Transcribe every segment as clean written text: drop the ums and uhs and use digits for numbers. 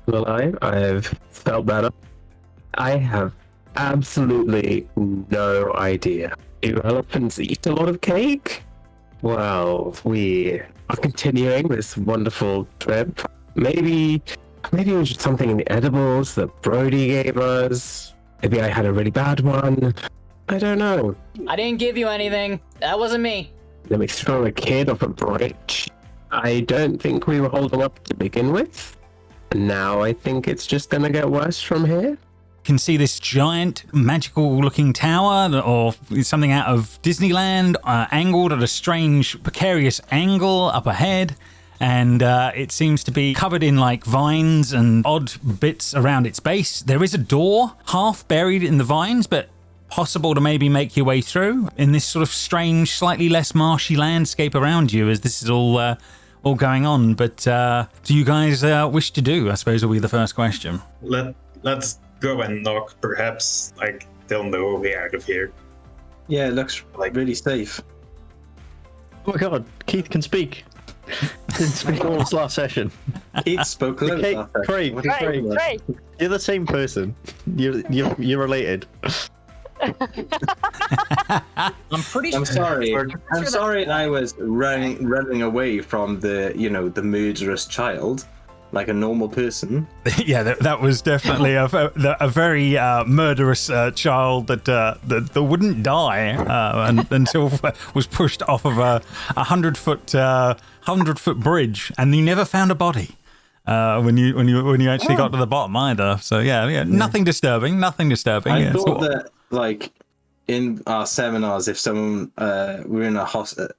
alive. I've felt better. I have absolutely no idea. Do elephants eat a lot of cake? Well, we are continuing this wonderful trip. Maybe it was just something in the edibles that Brody gave us. Maybe I had a really bad one. I don't know. I didn't give you anything. That wasn't me. Let me throw a kid off a bridge. I don't think we were holding up to begin with. Now I think it's just gonna get worse from here. You can see this giant magical looking tower or something out of Disneyland, angled at a strange precarious angle up ahead. And it seems to be covered in like vines and odd bits around its base. There is a door half buried in the vines, but possible to maybe make your way through in this sort of strange, slightly less marshy landscape around you as this is all going on. But do you guys wish to do, I suppose, will be the first question. Let's go and knock. Perhaps like they'll know we're out of here. Yeah, it looks like really safe. Oh my god, Keith can speak. Didn't speak all this last session. Keith spoke a Okay, little last Craig, session. Great. you're the same person. You're related. I'm pretty sure. I'm sorry. I'm sorry I was running away from the murderous child like a normal person. Yeah, that was definitely a very murderous child that wouldn't die until was pushed off of a 100-foot bridge, and you never found a body when you actually got to the bottom either. So yeah, nothing disturbing. I Yeah, thought that like in our seminars, if someone we're in a hostage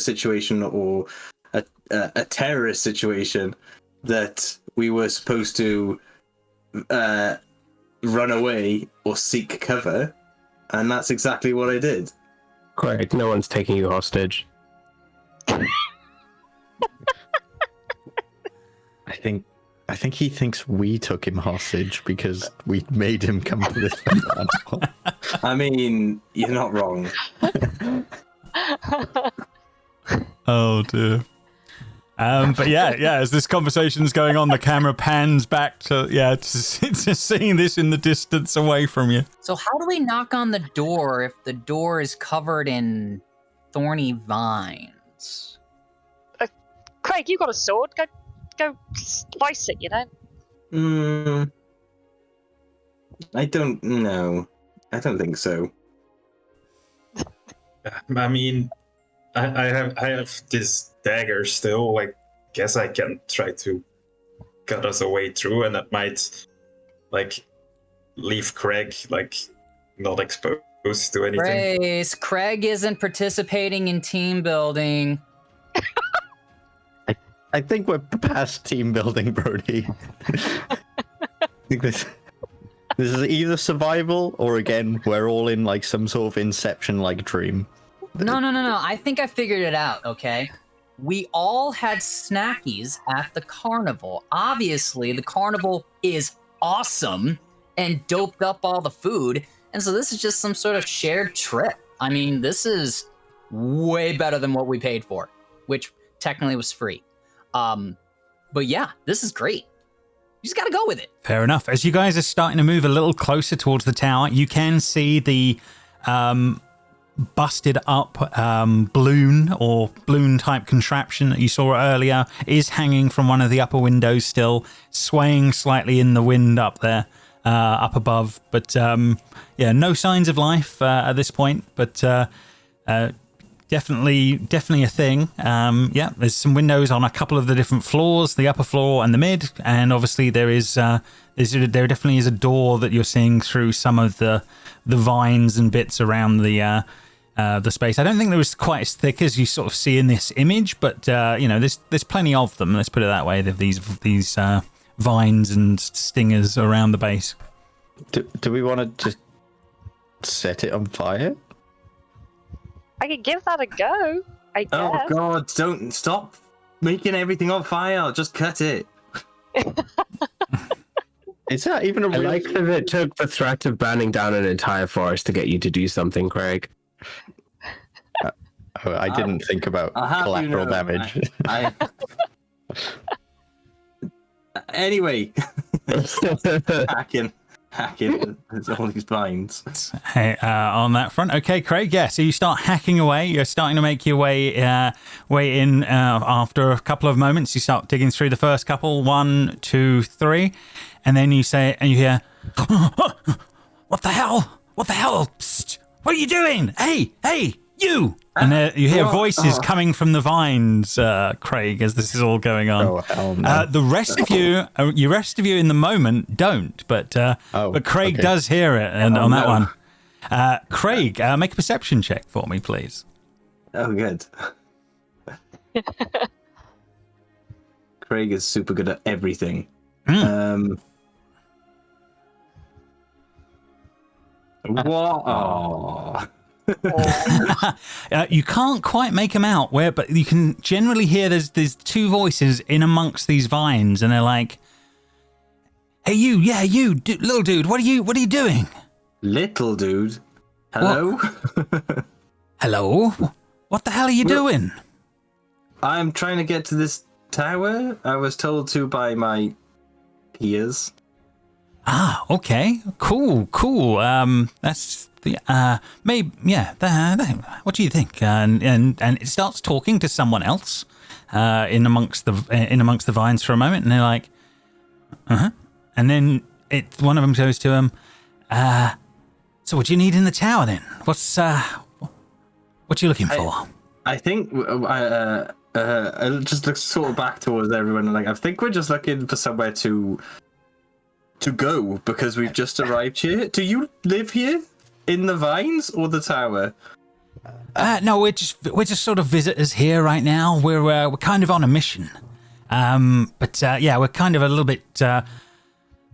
situation or a terrorist situation, that we were supposed to run away or seek cover, and that's exactly what I did. Craig, no one's taking you hostage. I think he thinks we took him hostage because we made him come to this festival. I mean, you're not wrong. Oh dear. But yeah, as this conversation's going on, the camera pans back to seeing this in the distance away from you. So how do we knock on the door if the door is covered in thorny vines? Craig, you got a sword. Go slice it, I don't know. I don't think so. I mean, I have this dagger still. Like, guess I can try to cut us a way through, and that might like leave Craig like not exposed to anything. Grace, Craig isn't participating in team building. I think we're past team building, Brody. I think this is either survival or, again, we're all in like some sort of Inception-like dream. No. I think I figured it out, okay? We all had snackies at the carnival. Obviously, the carnival is awesome and doped up all the food. And so this is just some sort of shared trip. I mean, this is way better than what we paid for, which technically was free. But yeah, this is great. You just gotta go with it. Fair enough. As you guys are starting to move a little closer towards the tower, you can see the busted up balloon type contraption that you saw earlier is hanging from one of the upper windows still, swaying slightly in the wind up there, up above. But no signs of life at this point, but definitely a thing. There's some windows on a couple of the different floors, the upper floor and the mid, and obviously there definitely is a door that you're seeing through some of the vines and bits around the space. I don't think they're quite as thick as you sort of see in this image, but there's plenty of them. Let's put it that way. These vines and stingers around the base. Do we want to just set it on fire? I could give that a go, I guess. Oh god, don't stop making everything on fire. Just cut it. Is that even a I real... like that it took the threat of burning down an entire forest to get you to do something, Craig. I didn't think about collateral damage. Anyway, hacking all these vines. Hey, on that front, okay, Craig. Yeah, so you start hacking away. You're starting to make your way in. After a couple of moments, you start digging through the first couple, 1, 2, 3, and then you say, and you hear, "What the hell? What the hell? Psst, what are you doing? Hey, you!" And you hear voices coming from the vines, Craig, as this is all going on. Oh, hell no. The rest of you in the moment don't, but Craig does hear it, and on that one. Craig, make a perception check for me, please. Oh, good. Craig is super good at everything. What? Oh. You can't quite make them out, but you can generally hear there's two voices in amongst these vines, and they're like, "Hey, you, little dude, what are you doing?" Little dude, hello. Hello, what the hell are you doing? I'm trying to get to this tower. I was told to by my peers. Ah, okay, cool. That's the maybe what do you think? And it starts talking to someone else in amongst the vines for a moment, and they're like, and then one of them goes to him. So what do you need in the tower then? What you looking for? I think I just look sort of back towards everyone, and I think we're just looking for somewhere to go because we've just arrived here. Do you live here in the vines or the tower? No, we're just sort of visitors here right now. We're kind of on a mission, but we're kind of a little bit.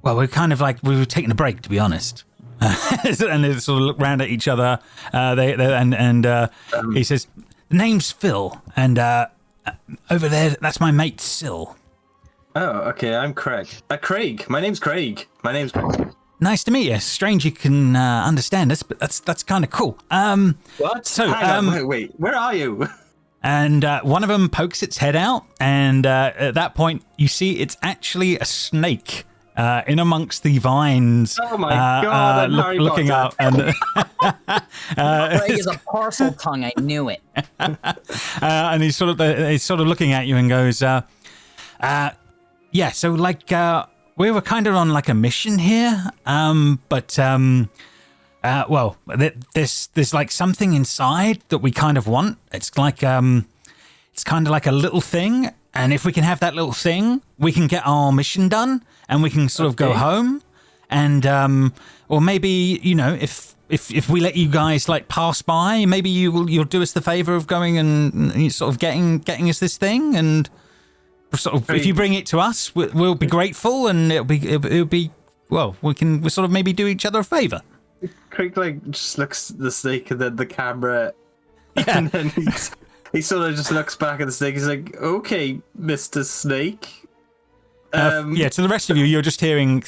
We're kind of like we were taking a break, to be honest. And they sort of look round at each other. He says, "The name's Phil, and over there, that's my mate Syl." Oh, okay. I'm Craig. Craig. My name's Craig. Nice to meet you. Strange you can understand us, but that's kind of cool. What? So, hang on, wait. Where are you? And one of them pokes its head out, and at that point, you see it's actually a snake in amongst the vines. Oh my god! Looking up, and Craig is a parcel tongue. I knew it. And he's sort of looking at you and goes, "Yeah, so we were kind of on like a mission here, but there's like something inside that we kind of want. It's like it's kind of like a little thing, and if we can have that little thing, we can get our mission done, and we can sort of go home, and or maybe if we let you guys like pass by, maybe you'll do us the favor of going and sort of getting us this thing, and sort of, if you bring it to us, we'll be grateful, and it'll be we'll sort of maybe do each other a favor." Craig just looks at the snake and then the camera, and then he sort of just looks back at the snake. He's like, "Okay, Mr. Snake." To the rest of you, you're just hearing.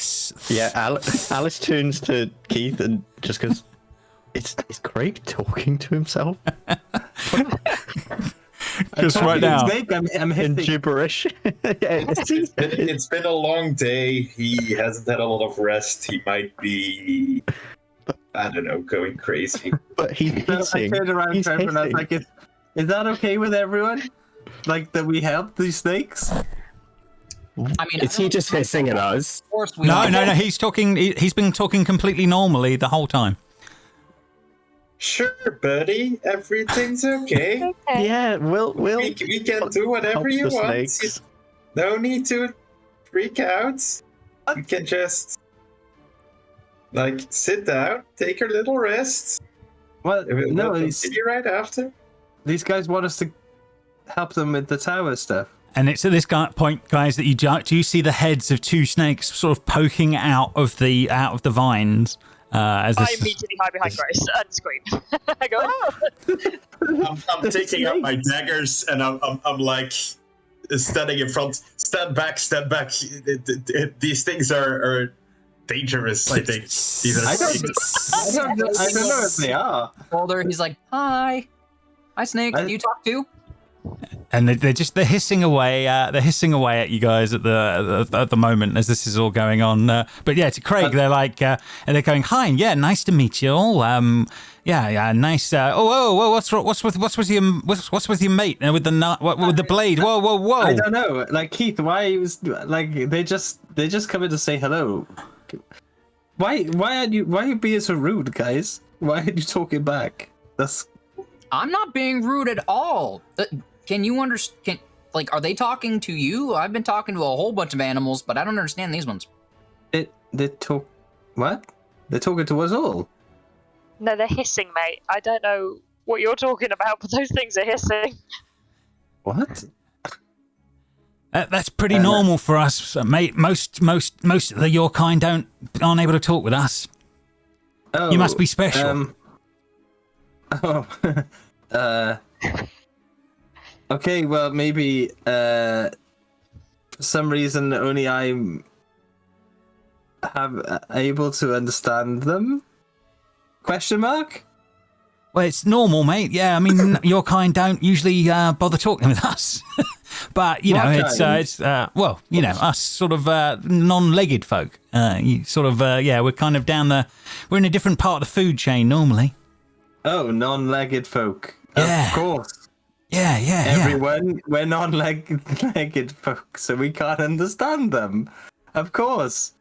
Yeah, Alice turns to Keith and just goes, "Is Craig talking to himself?" Just right now, I'm in gibberish. It's been a long day. He hasn't had a lot of rest. He might be, I don't know, going crazy. But he's I turned around to everyone and I was like, "Is that okay with everyone? Like that we help these snakes?" I mean, Is he just hissing at us? Of course we no. are. He's talking. He's been talking completely normally the whole time. Sure, buddy. Everything's okay. Okay. Yeah, We can do whatever you the want. snakes. No need to freak out. You can just sit down, take a little rest. Well, We'll no, continue right after. these guys want us to help them with the tower stuff. And it's at this point, guys, that you see the heads of two snakes sort of poking out of the vines. As I this, immediately hide behind Grace and scream. I go, "Oh!" I'm taking out my daggers and I'm like standing in front. Stand back. These things are dangerous. I think these are snakes. I don't know if they are. Boulder, he's like, "Hi, snakes. Do you talk too?" And they're hissing away. They're hissing away at you guys at the moment as this is all going on. But yeah, to Craig, they're like, and they're going, "Hi, yeah, nice to meet you all. Yeah, nice. Whoa, what's with your mate with the blade? Whoa. I don't know. Like Keith, why was like they just come in to say hello? Why are you being so rude, guys? Why are you talking back? I'm not being rude at all. Can you understand? Like, are they talking to you? I've been talking to a whole bunch of animals, but I don't understand these ones. They talk. What? They're talking to us all. No, they're hissing, mate. I don't know what you're talking about, but those things are hissing. What? That's pretty normal for us, mate. Most of your kind aren't able to talk with us. Oh, you must be special. Okay, well, maybe for some reason only I'm able to understand them? Question mark? Well, it's normal, mate. Yeah, I mean, your kind don't usually bother talking with us. But, you know, it's well, you know, us sort of non-legged folk. We're kind of we're in a different part of the food chain normally. Oh, non-legged folk. Yeah. Of course. Yeah. Everyone, we're non-legged folk, so we can't understand them. Of course.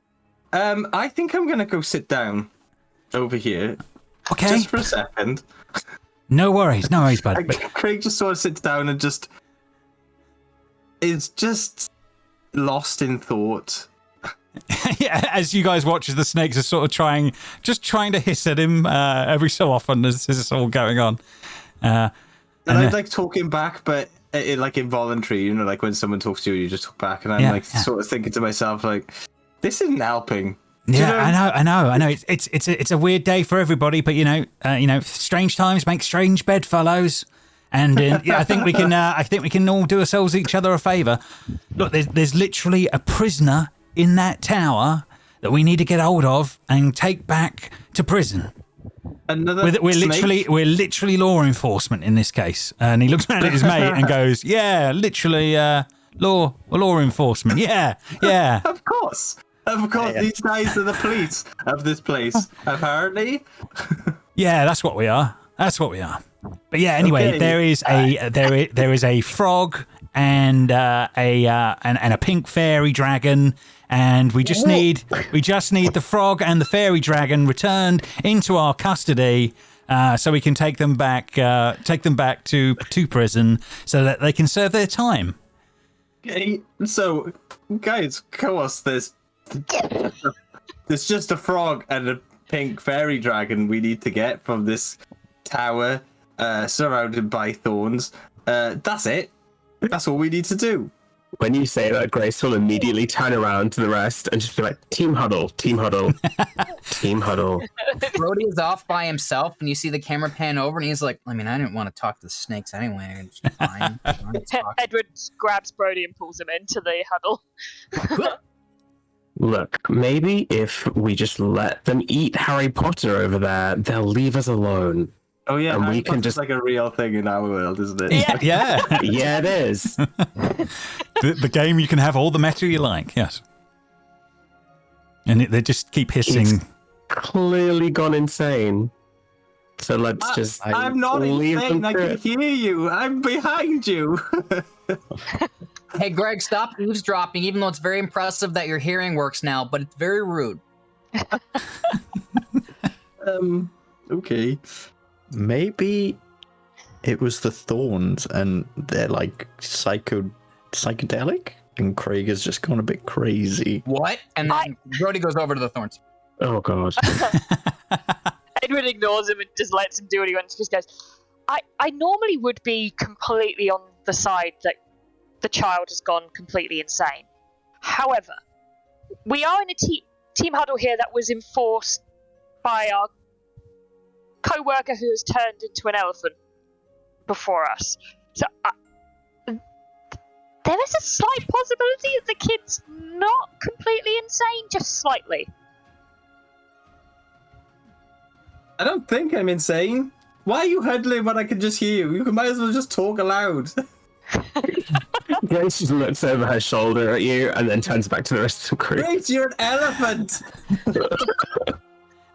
I think I'm going to go sit down over here. Okay. Just for a second. No worries, bud. Craig just sort of sits down and is just lost in thought. Yeah, as you guys watch as the snakes are sort of trying to hiss at him every so often as this is all going on. And I'm like talking back, but like involuntary, you know, like when someone talks to you, you just talk back, and I'm sort of thinking to myself, like, this isn't helping. Yeah, I know. It's a weird day for everybody, but you know, strange times make strange bedfellows, and I think we can all do ourselves each other a favour. Look, there's literally a prisoner in that tower that we need to get hold of and take back to prison. We're literally law enforcement in this case. And he looks around at his mate and goes, "Yeah, literally law enforcement. Yeah." Of course, these guys are the police of this place, apparently. Yeah, that's what we are. But yeah, anyway, okay. there is a frog and a pink fairy dragon. And we just need the frog and the fairy dragon returned into our custody, so we can take them back to prison so that they can serve their time. Okay, so guys, of course, there's just a frog and a pink fairy dragon we need to get from this tower surrounded by thorns. That's it. That's all we need to do. When you say that, Grace will immediately turn around to the rest and just be like, team huddle, team huddle, team huddle. Brody is off by himself, and you see the camera pan over, and he's like, I mean, I didn't want to talk to the snakes anyway. It's fine. Edward grabs Brody and pulls him into the huddle. Look, maybe if we just let them eat Harry Potter over there, they'll leave us alone. Oh yeah, and we can just like a real thing in our world, isn't it? Yeah, yeah, it is. The game you can have all the meta you like, yes. And they just keep hissing. He's clearly gone insane. So let's just. I'm not insane. I can hear you. I'm behind you. Hey, Greg, stop eavesdropping. Even though it's very impressive that your hearing works now, but it's very rude. Okay. Maybe it was the thorns and they're like psychedelic and Craig has just gone a bit crazy. What? And then Brody goes over to the thorns. Oh, God. Edward ignores him and just lets him do what he wants. Just goes, I normally would be completely on the side that the child has gone completely insane. However, we are in a team huddle here that was enforced by our co-worker who has turned into an elephant before us. So there is a slight possibility that the kid's not completely insane, just slightly. I don't think I'm insane. Why are you huddling when I can just hear you? You might as well just talk aloud. Grace just looks over her shoulder at you and then turns back to the rest of the crew. Great, you're an elephant.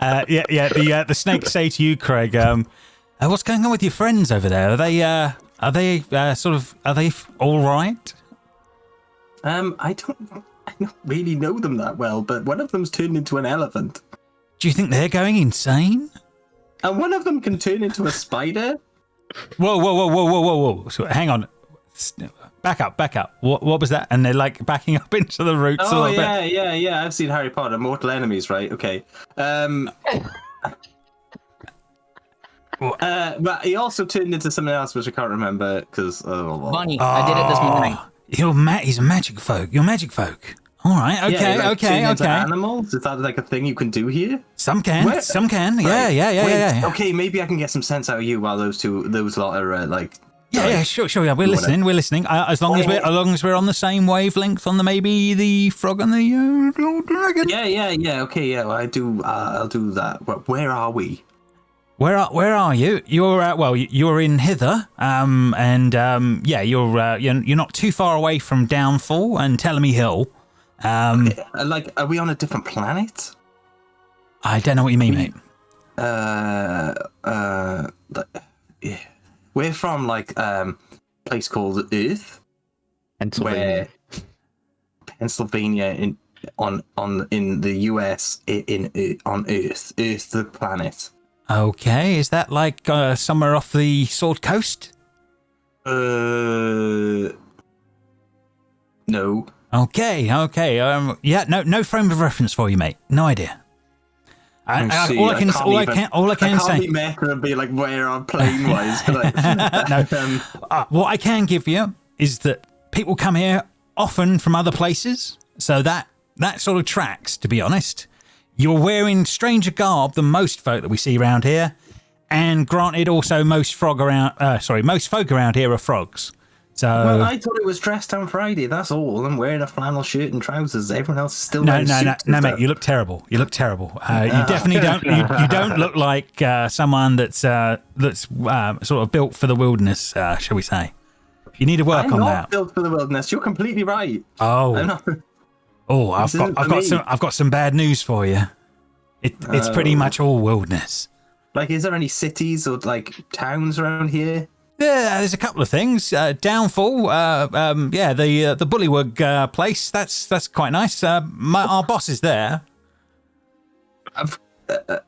The snakes say to you, Craig, what's going on with your friends over there? Are they all right? I don't really know them that well, but one of them's turned into an elephant. Do you think they're going insane? And one of them can turn into a spider. Whoa. So, hang on. Back up. What was that? And they're like backing up into the roots a little bit. Yeah. I've seen Harry Potter, Mortal Enemies, right? Okay. But he also turned into something else, which I can't remember because. Bunny. I did it this morning. He's a magic folk. You're magic folk. All right. Okay. Animals? Is that like a thing you can do here? Some can. Where? Some can. Right. Yeah. Okay, maybe I can get some sense out of you while those lot are like. Yeah, sure. Yeah, we're listening. As long as we're on the same wavelength on the frog and the dragon. Yeah. Okay, yeah. Well, I'll do that. But where are we? Where are you? You're in Hither. You're not too far away from Downfall and Telemy Hill. Are we on a different planet? I don't know what you mean, mate. Yeah. We're from a place called Earth, Pennsylvania. Pennsylvania in the US on Earth, the planet. Okay, is that like somewhere off the Sword Coast? No. Okay. No frame of reference for you, mate. No idea. All I can say. I can't be meta and be like, where are plane wise? What I can give you is that people come here often from other places, so that sort of tracks. To be honest, you're wearing stranger garb than most folk that we see around here, and granted, also most folk around here are frogs. So, well, I thought it was Dress Down Friday. That's all. I'm wearing a flannel shirt and trousers. Everyone else is still wearing suits. No, mate. You look terrible. You definitely don't. You don't look like someone that's sort of built for the wilderness, shall we say? You need to work on that. I'm not built for the wilderness. You're completely right. I've got some bad news for you. It's pretty much all wilderness. Like, is there any cities or towns around here? Yeah, there's a couple of things. Downfall, the Bullywug place. That's quite nice. Our boss is there.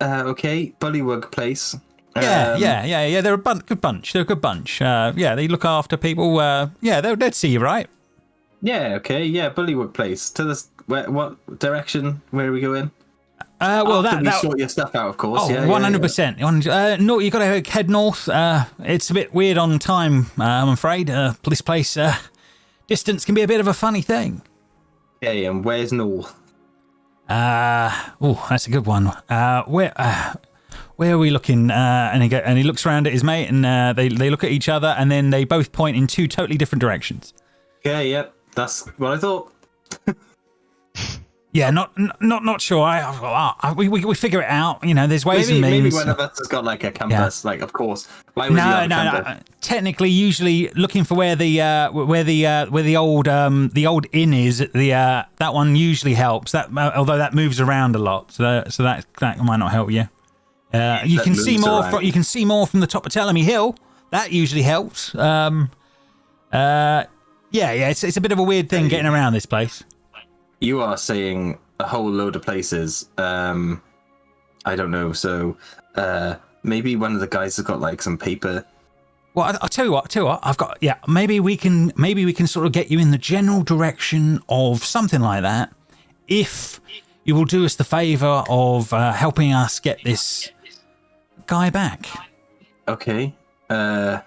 Okay, Bullywug place. Yeah. They're a good bunch. They're a good bunch. They look after people. They'd see you, right? Yeah. Okay. Yeah, Bullywug place. Tell us what direction? Where are we going? Sort your stuff out, of course. Oh, 100%. No, you got to head north. It's a bit weird on time, I'm afraid. This place, distance can be a bit of a funny thing. Okay, and where's north? That's a good one. Where are we looking? And he looks around at his mate, and they look at each other, and then they both point in two totally different directions. Okay, yep, that's what I thought. Yeah, not sure. We figure it out. There's ways and means. Maybe one of us has got a compass. Of course. Why would you have a compass? Technically, usually looking for where the old inn is. That one usually helps. Although that moves around a lot, so that might not help you. You can see more. You can see more from the top of Telemy Hill. That usually helps. It's a bit of a weird thing getting around this place. You are saying a whole load of places. I don't know. So maybe one of the guys has got some paper. Well, I'll tell you what. I've got. Yeah, maybe we can sort of get you in the general direction of something like that. If you will do us the favour of helping us get this guy back. Okay. Hey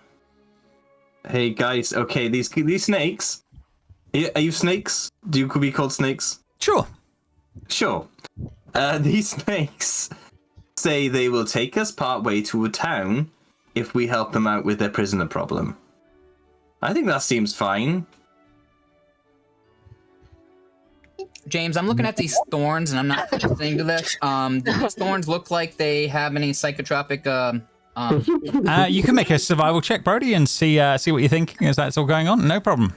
guys. Okay, these snakes. Are you snakes? Could we be called snakes? Sure. These snakes say they will take us part way to a town if we help them out with their prisoner problem. I think that seems fine. James, I'm looking at these thorns, and I'm not saying to this. Do these thorns look like they have any psychotropic You can make a survival check, Brody, and see what you're thinking as that's all going on. No problem.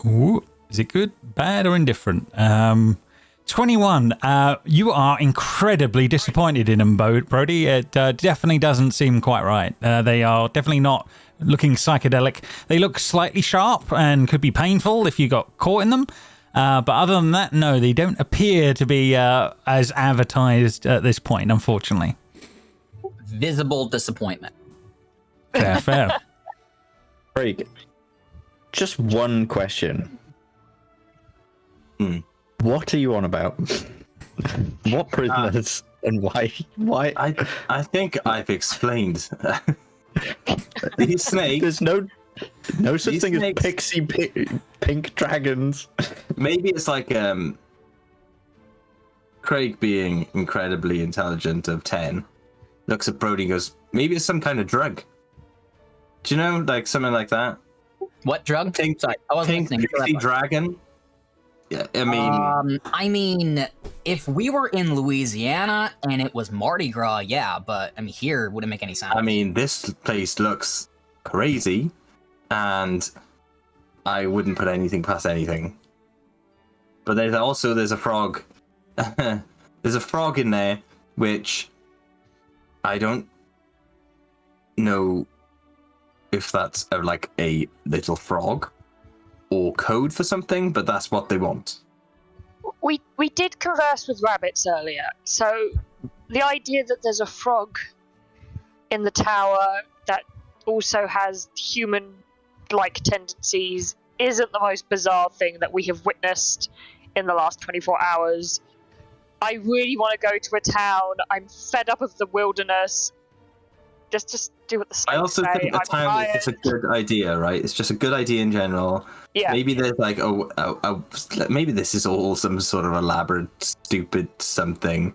Ooh, is it good, bad, or indifferent? 21. You are incredibly disappointed in them, Brody. It definitely doesn't seem quite right. They are definitely not looking psychedelic. They look slightly sharp and could be painful if you got caught in them. But other than that, no, they don't appear to be as advertised at this point, unfortunately. Visible disappointment. Fair. Craig, just one question. What are you on about? What prisoners and why? I think I've explained. These snakes. There's no such These thing snakes- as pixie pink dragons. Maybe it's like Craig being incredibly intelligent of 10 looks at Brody and goes, maybe it's some kind of drug. Do you know, like something like that? What drug? Pink, Sorry, I wasn't pink listening. pixie dragon. Yeah, I mean, if we were in Louisiana and it was Mardi Gras, yeah, but I mean, here it wouldn't make any sense. I mean, this place looks crazy, and I wouldn't put anything past anything. But there's a frog. There's a frog in there, which I don't know if that's like a little frog or code for something, but that's what they want. We did converse with rabbits earlier, so the idea that there's a frog in the tower that also has human-like tendencies isn't the most bizarre thing that we have witnessed in the last 24 hours. I really want to go to a town. I'm fed up of the wilderness. Just do what the snakes I also say. think the I'm town tired. is a good idea, right? It's just a good idea in general. Yeah. Maybe there's like, maybe this is all some sort of elaborate, stupid something.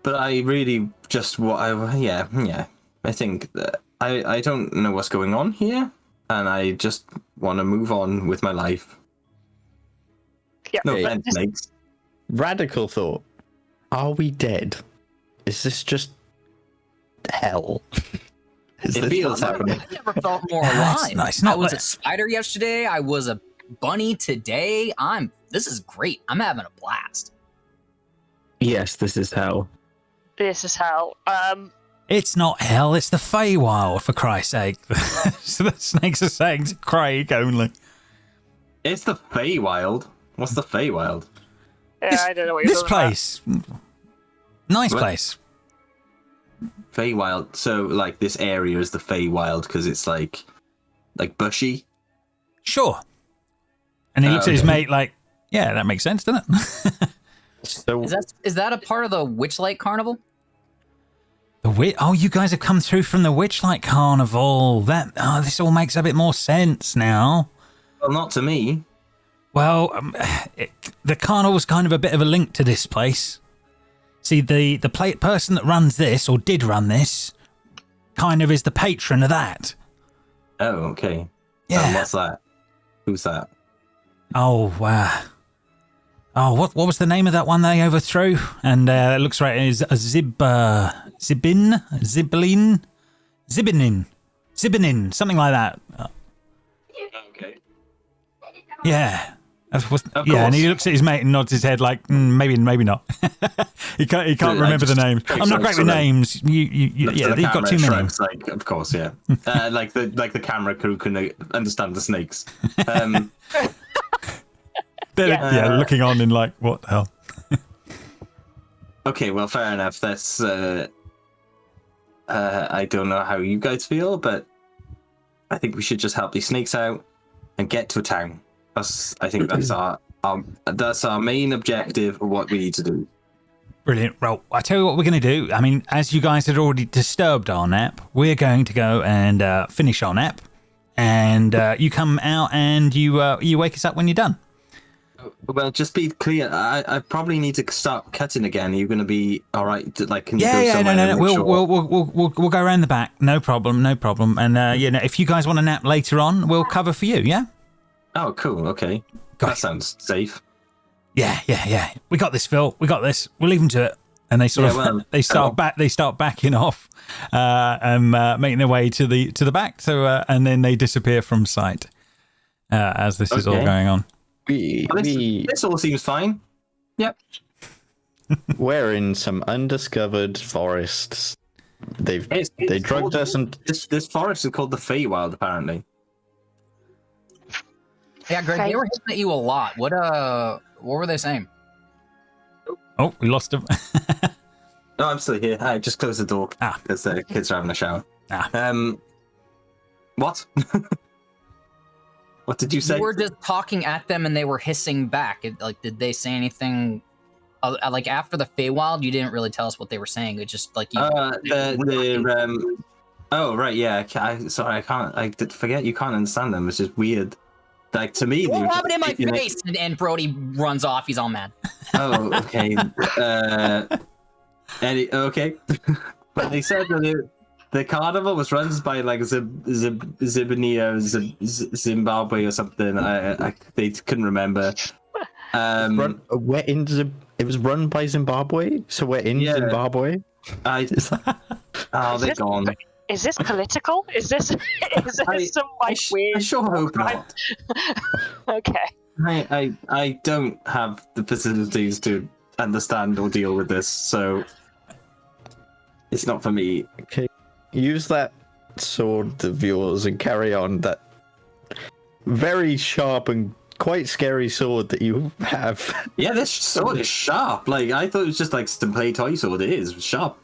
But I really just I think that I don't know what's going on here, and I just want to move on with my life. Yeah. No Okay. offense, snakes. Radical thought. Are we dead? Is this just hell? Is It this feels what's like happening? I never felt more It's alive. not- it's not I was like- a spider yesterday. I was a bunny today. This is great. I'm having a blast. Yes, this is hell. This is hell. It's not hell, it's the Feywild, for Christ's sake. So the snakes are saying to Craig only. It's the Feywild. What's the Feywild? Yeah, I don't know what you're This talking about. place. Nice What? place. Feywild. So like this area is the Feywild because it's like bushy. Sure. And he looks at his okay. mate like, yeah, that makes sense, doesn't it? So Is that a part of the Witchlight Carnival? Oh, you guys have come through from the Witchlight Carnival. This all makes a bit more sense now. Well, not to me. Well, the carnival's kind of a bit of a link to this place. See, the person that runs this, or did run this, kind of is the patron of that. Oh, okay. Yeah. What's that? Who's that? Oh, wow. Oh, what was the name of that one they overthrew? And it looks right, it's a Zibinin, something like that. Okay. Yeah. Of Yeah, and course. he looks at his mate and nods his head like, maybe not. he can't I remember the just- names. I'm not great with names. Yeah, you've got too many. Shrugs, like, of course, yeah. Like the camera crew can understand the snakes. They're Yeah. looking on in like, what the hell? Okay, well, fair enough. That's I don't know how you guys feel, but I think we should just help these snakes out and get to a town. I think that's our main objective of what we need to do. Brilliant. Well, I tell you what we're going to do. I mean, as you guys had already disturbed our nap, we're going to go and finish our nap. And you come out and you wake us up when you're done. Well, just be clear. I probably need to start cutting again. Are you going to be all right? Like, can you go Yeah, somewhere? no. and make sure- We'll go around the back. No problem. And if you guys want to nap later on, we'll cover for you. Yeah. Oh, cool. Okay, Got that it. sounds safe. Yeah. We got this, Phil. We got this. We'll leave them to it. And they sort of they start backing off and making their way to the back. So and then they disappear from sight as this is all going on. This all seems fine. Yep. We're in some undiscovered forests. They drugged us, and this forest is called the Feywild, apparently. Yeah, Greg, they were hitting at you a lot. What were they saying? Oh, we lost him. No, I'm still here. I just closed the door because the kids are having a shower. What? What did you say? You were just talking at them, and they were hissing back. Did they say anything? Like after the Feywild, you didn't really tell us what they were saying. It's just like you. Oh right, yeah. Sorry, I can't. I did forget. You can't understand them. It's just weird. Like to me, well, rub it in my face, and Brody runs off. He's all mad. Oh, okay. Okay. But they said that the carnival was run by like Zimbabwe or something. They couldn't remember. It was run by Zimbabwe, so we're in Zimbabwe. They're gone. Is this political? Is this some weird? I sure hope not. Okay. I don't have the facilities to understand or deal with this, so it's not for me. Okay, use that sword of yours and carry on. That very sharp and quite scary sword that you have. Yeah, this sword is sharp. Like I thought it was just like some play toy sword. It is sharp.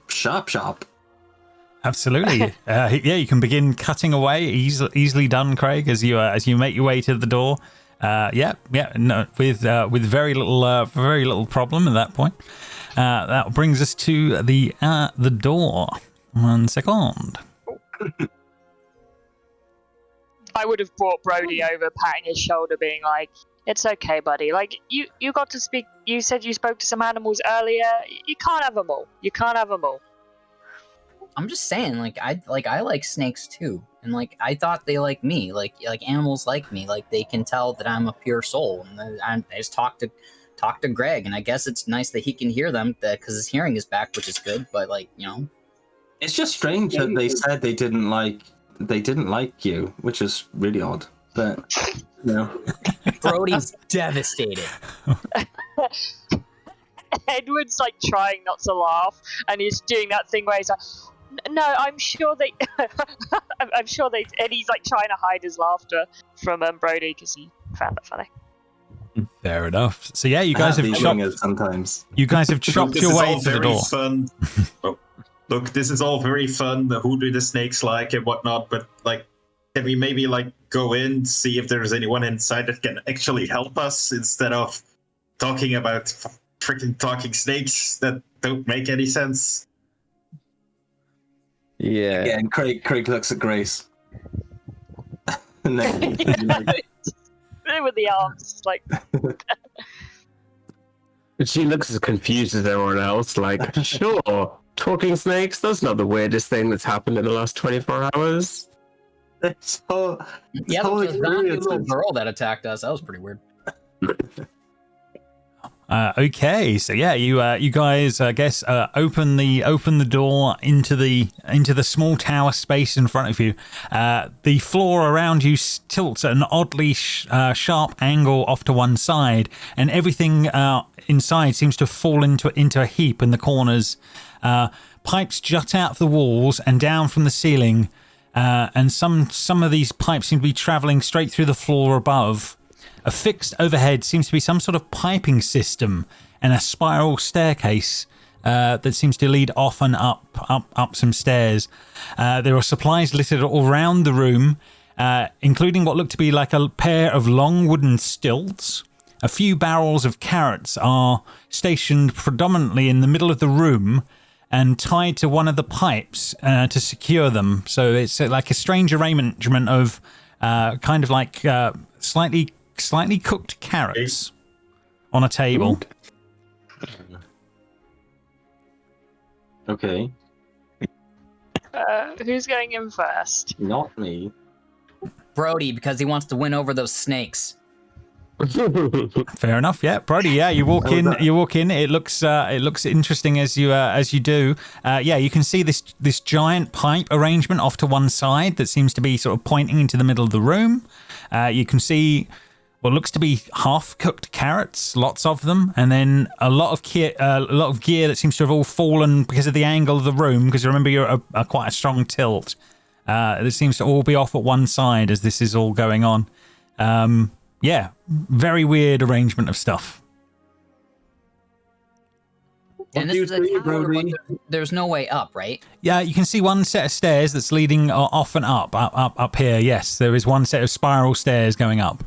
Absolutely. Yeah, you can begin cutting away. Easily done, Craig, as you make your way to the door. With very little problem at that point. That brings us to the door. 1 second. I would have brought Brody over, patting his shoulder, being like, "It's okay, buddy. Like you got to speak. You said you spoke to some animals earlier. You can't have them all. I'm just saying, I like snakes too, and I thought they like me, like animals like me, like they can tell that I'm a pure soul, and I just talk to Greg, and I guess it's nice that he can hear them, because his hearing is back, which is good, but it's just strange that they said they didn't like you, which is really odd, but Brody's devastated. Edward's trying not to laugh, and he's doing that thing where he's like, "No, I'm sure they," and he's trying to hide his laughter from Brody because he found it funny. Fair enough. So yeah, you guys have chopped. Sometimes you guys have chopped your way to the door. Fun. Look, this is all very fun. Who do the snakes like and whatnot? But can we maybe go in, see if there's anyone inside that can actually help us instead of talking about freaking talking snakes that don't make any sense? Yeah. Yeah, and Craig looks at Grace. And then with the arms, She looks as confused as everyone else. Sure, talking snakes. That's not the weirdest thing that's happened in the last 24 hours. It's so, yeah, there was that little girl that attacked us. That was pretty weird. Okay, so yeah, you guys, I guess, open the door into the small tower space in front of you. The floor around you tilts at an oddly sharp angle off to one side, and everything inside seems to fall into a heap in the corners. Pipes jut out of the walls and down from the ceiling, and some of these pipes seem to be traveling straight through the floor above. Affixed overhead seems to be some sort of piping system and a spiral staircase that seems to lead off and up some stairs. There are supplies littered all around the room, including what look to be like a pair of long wooden stilts. A few barrels of carrots are stationed predominantly in the middle of the room and tied to one of the pipes to secure them. So it's like a strange arrangement of kind of like slightly cooked carrots on a table. Okay. Who's going in first? Not me. Brody, because he wants to win over those snakes. Fair enough. Yeah, Brody. Yeah, you walk in. You walk in. It looks interesting as you do. Yeah, you can see this giant pipe arrangement off to one side that seems to be sort of pointing into the middle of the room. You can see what looks to be half-cooked carrots, lots of them, and then a lot of gear that seems to have all fallen because of the angle of the room. Because remember, you're quite a strong tilt. It seems to all be off at one side as this is all going on. Yeah, very weird arrangement of stuff. And this is a tower, but there's no way up, right? Yeah, you can see one set of stairs that's leading off and up here. Yes, there is one set of spiral stairs going up.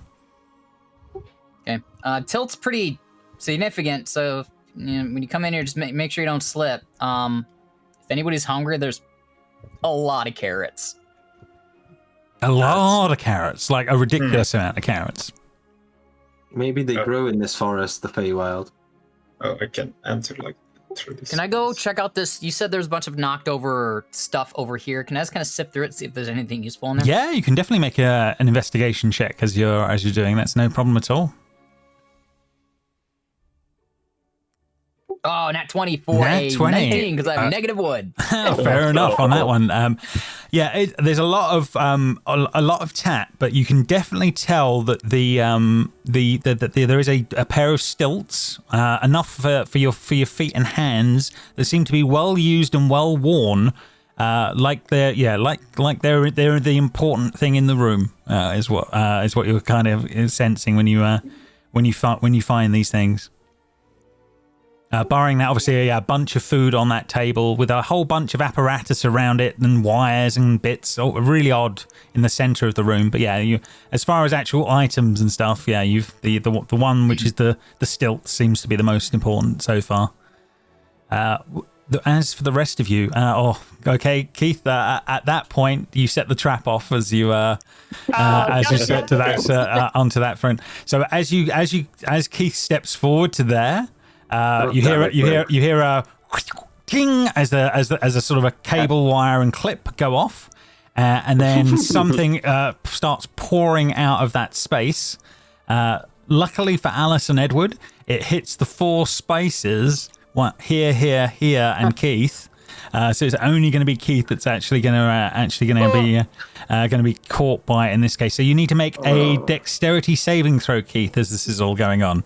Okay. Tilt's pretty significant, so when you come in here, just make sure you don't slip. If anybody's hungry, there's a lot of carrots. A lot of carrots, like a ridiculous amount of carrots. Maybe they grow in this forest, the Feywild. Oh, I can enter through this. Can I go check out this? You said there's a bunch of knocked over stuff over here. Can I just kind of sift through it, see if there's anything useful in there? Yeah, you can definitely make an investigation check as you're doing. That's no problem at all. Oh, nat 20 for Nat 20 because I have negative wood. Fair enough on that one. There's a lot of tap, but you can definitely tell that there is a pair of stilts, enough for your feet and hands that seem to be well used and well worn, like they're the important thing in the room. Is what you're kind of sensing when you find these things. Barring that, obviously, a bunch of food on that table with a whole bunch of apparatus around it and wires and bits. Oh, really odd in the center of the room. But yeah, as far as actual items and stuff, yeah, you've the one which is the stilt seems to be the most important so far. As for the rest of you, okay, Keith. At that point, you set the trap off as you set to that onto that front. So as Keith steps forward to there. You hear a ting as a sort of a cable wire and clip go off, and then something starts pouring out of that space. Luckily for Alice and Edward, it hits the 4 spaces. Here, and Keith. So it's only going to be Keith that's actually going to be caught by it in this case. So you need to make a dexterity saving throw, Keith, as this is all going on.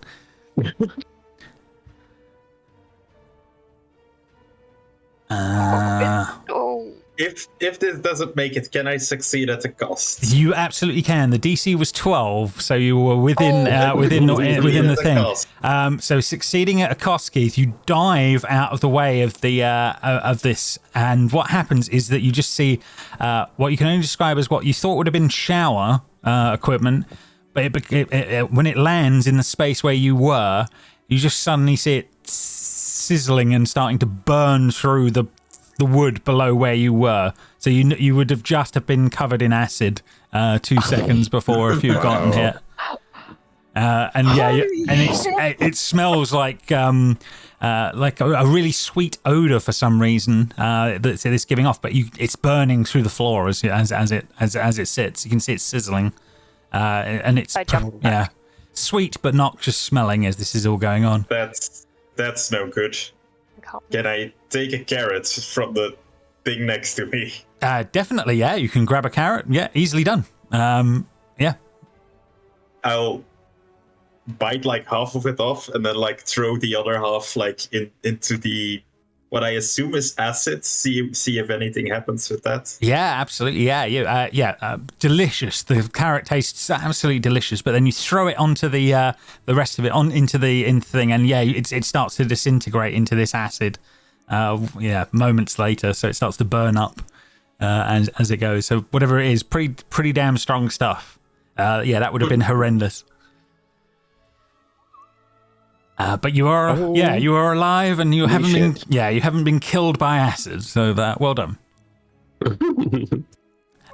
If this doesn't make it, can I succeed at the cost? You absolutely can. The DC was 12, so you were within the thing. So succeeding at a cost, Keith, you dive out of the way of the of this, and what happens is that you just see what you can only describe as what you thought would have been shower equipment, but when it lands in the space where you were, you just suddenly see it sizzling and starting to burn through the wood below where you were. So you would have just been covered in acid 2 seconds before if you'd gotten hit. It smells like a really sweet odor for some reason that it's giving off, but it's burning through the floor as it sits. You can see it sizzling, and it's sweet but noxious smelling as this is all going on. That's no good. Can I take a carrot from the thing next to me? Definitely, yeah. You can grab a carrot. Yeah, easily done. Yeah. I'll bite half of it off and then throw the other half into the what I assume is acid. See if anything happens with that. Yeah, absolutely. Yeah. Delicious. The carrot tastes absolutely delicious. But then you throw it onto the rest of it into the thing, and it starts to disintegrate into this acid. Moments later, so it starts to burn up as it goes. So whatever it is, pretty damn strong stuff. That would have been horrendous. But you are alive, and you haven't been killed by acid. So well done.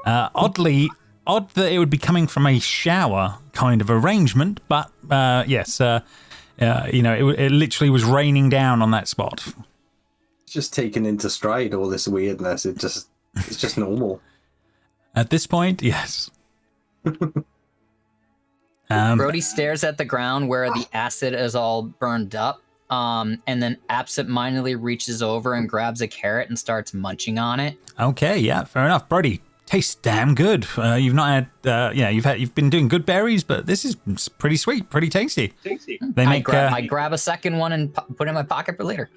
Odd that it would be coming from a shower kind of arrangement, but yes, it literally was raining down on that spot. It's just taken into stride all this weirdness. It's just normal. At this point, yes. Brody stares at the ground where the acid is all burned up, and then absentmindedly reaches over and grabs a carrot and starts munching on it. Okay, yeah, fair enough. Brody, tastes damn good. You've not had, you've been doing good berries, but this is pretty sweet, pretty tasty. They make. I grab a second one and put it in my pocket for later.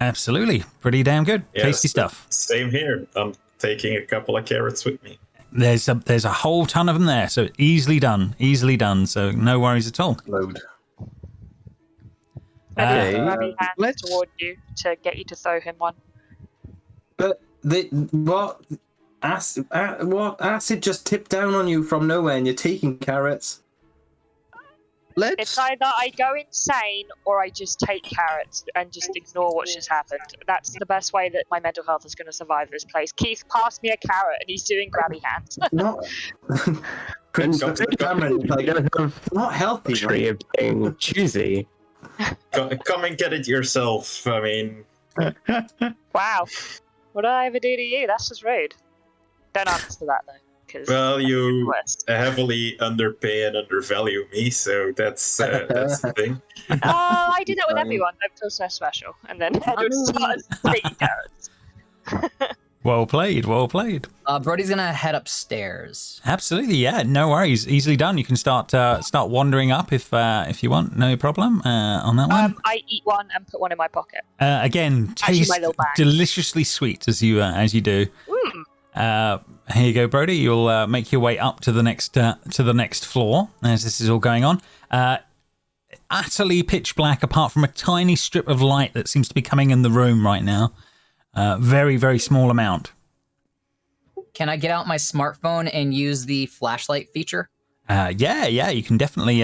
Absolutely, pretty damn good, tasty stuff. Same here. I'm taking a couple of carrots with me. There's a whole ton of them there, so easily done. So no worries at all. Load. Grabby hands toward you to get you to throw him one. But what acid just tipped down on you from nowhere, and you're taking carrots. It's either I go insane or I just take carrots and just ignore what just happened. That's the best way that my mental health is going to survive this place. Keith passed me a carrot and he's doing grabby hands. Not. Not healthy. Tree of being choosy. Come and get it yourself. I mean, Wow. What did I ever do to you? That's just rude. Don't answer that though. well, you heavily underpay and undervalue me, so that's the thing. Oh, I do that with everyone. Don't feel so special. And then Edward starts taking carrots. Well played. Brody's gonna head upstairs. Absolutely, yeah, no worries. Easily done. You can start wandering up if you want. No problem on that one. I eat one and put one in my pocket. Again, taste my little bag. deliciously sweet as you do. Here you go, Brody. You'll make your way up to the next floor as this is all going on. Utterly pitch black, apart from a tiny strip of light that seems to be coming in the room right now. Very, very small amount. Can I get out my smartphone and use the flashlight feature? Yeah, you can definitely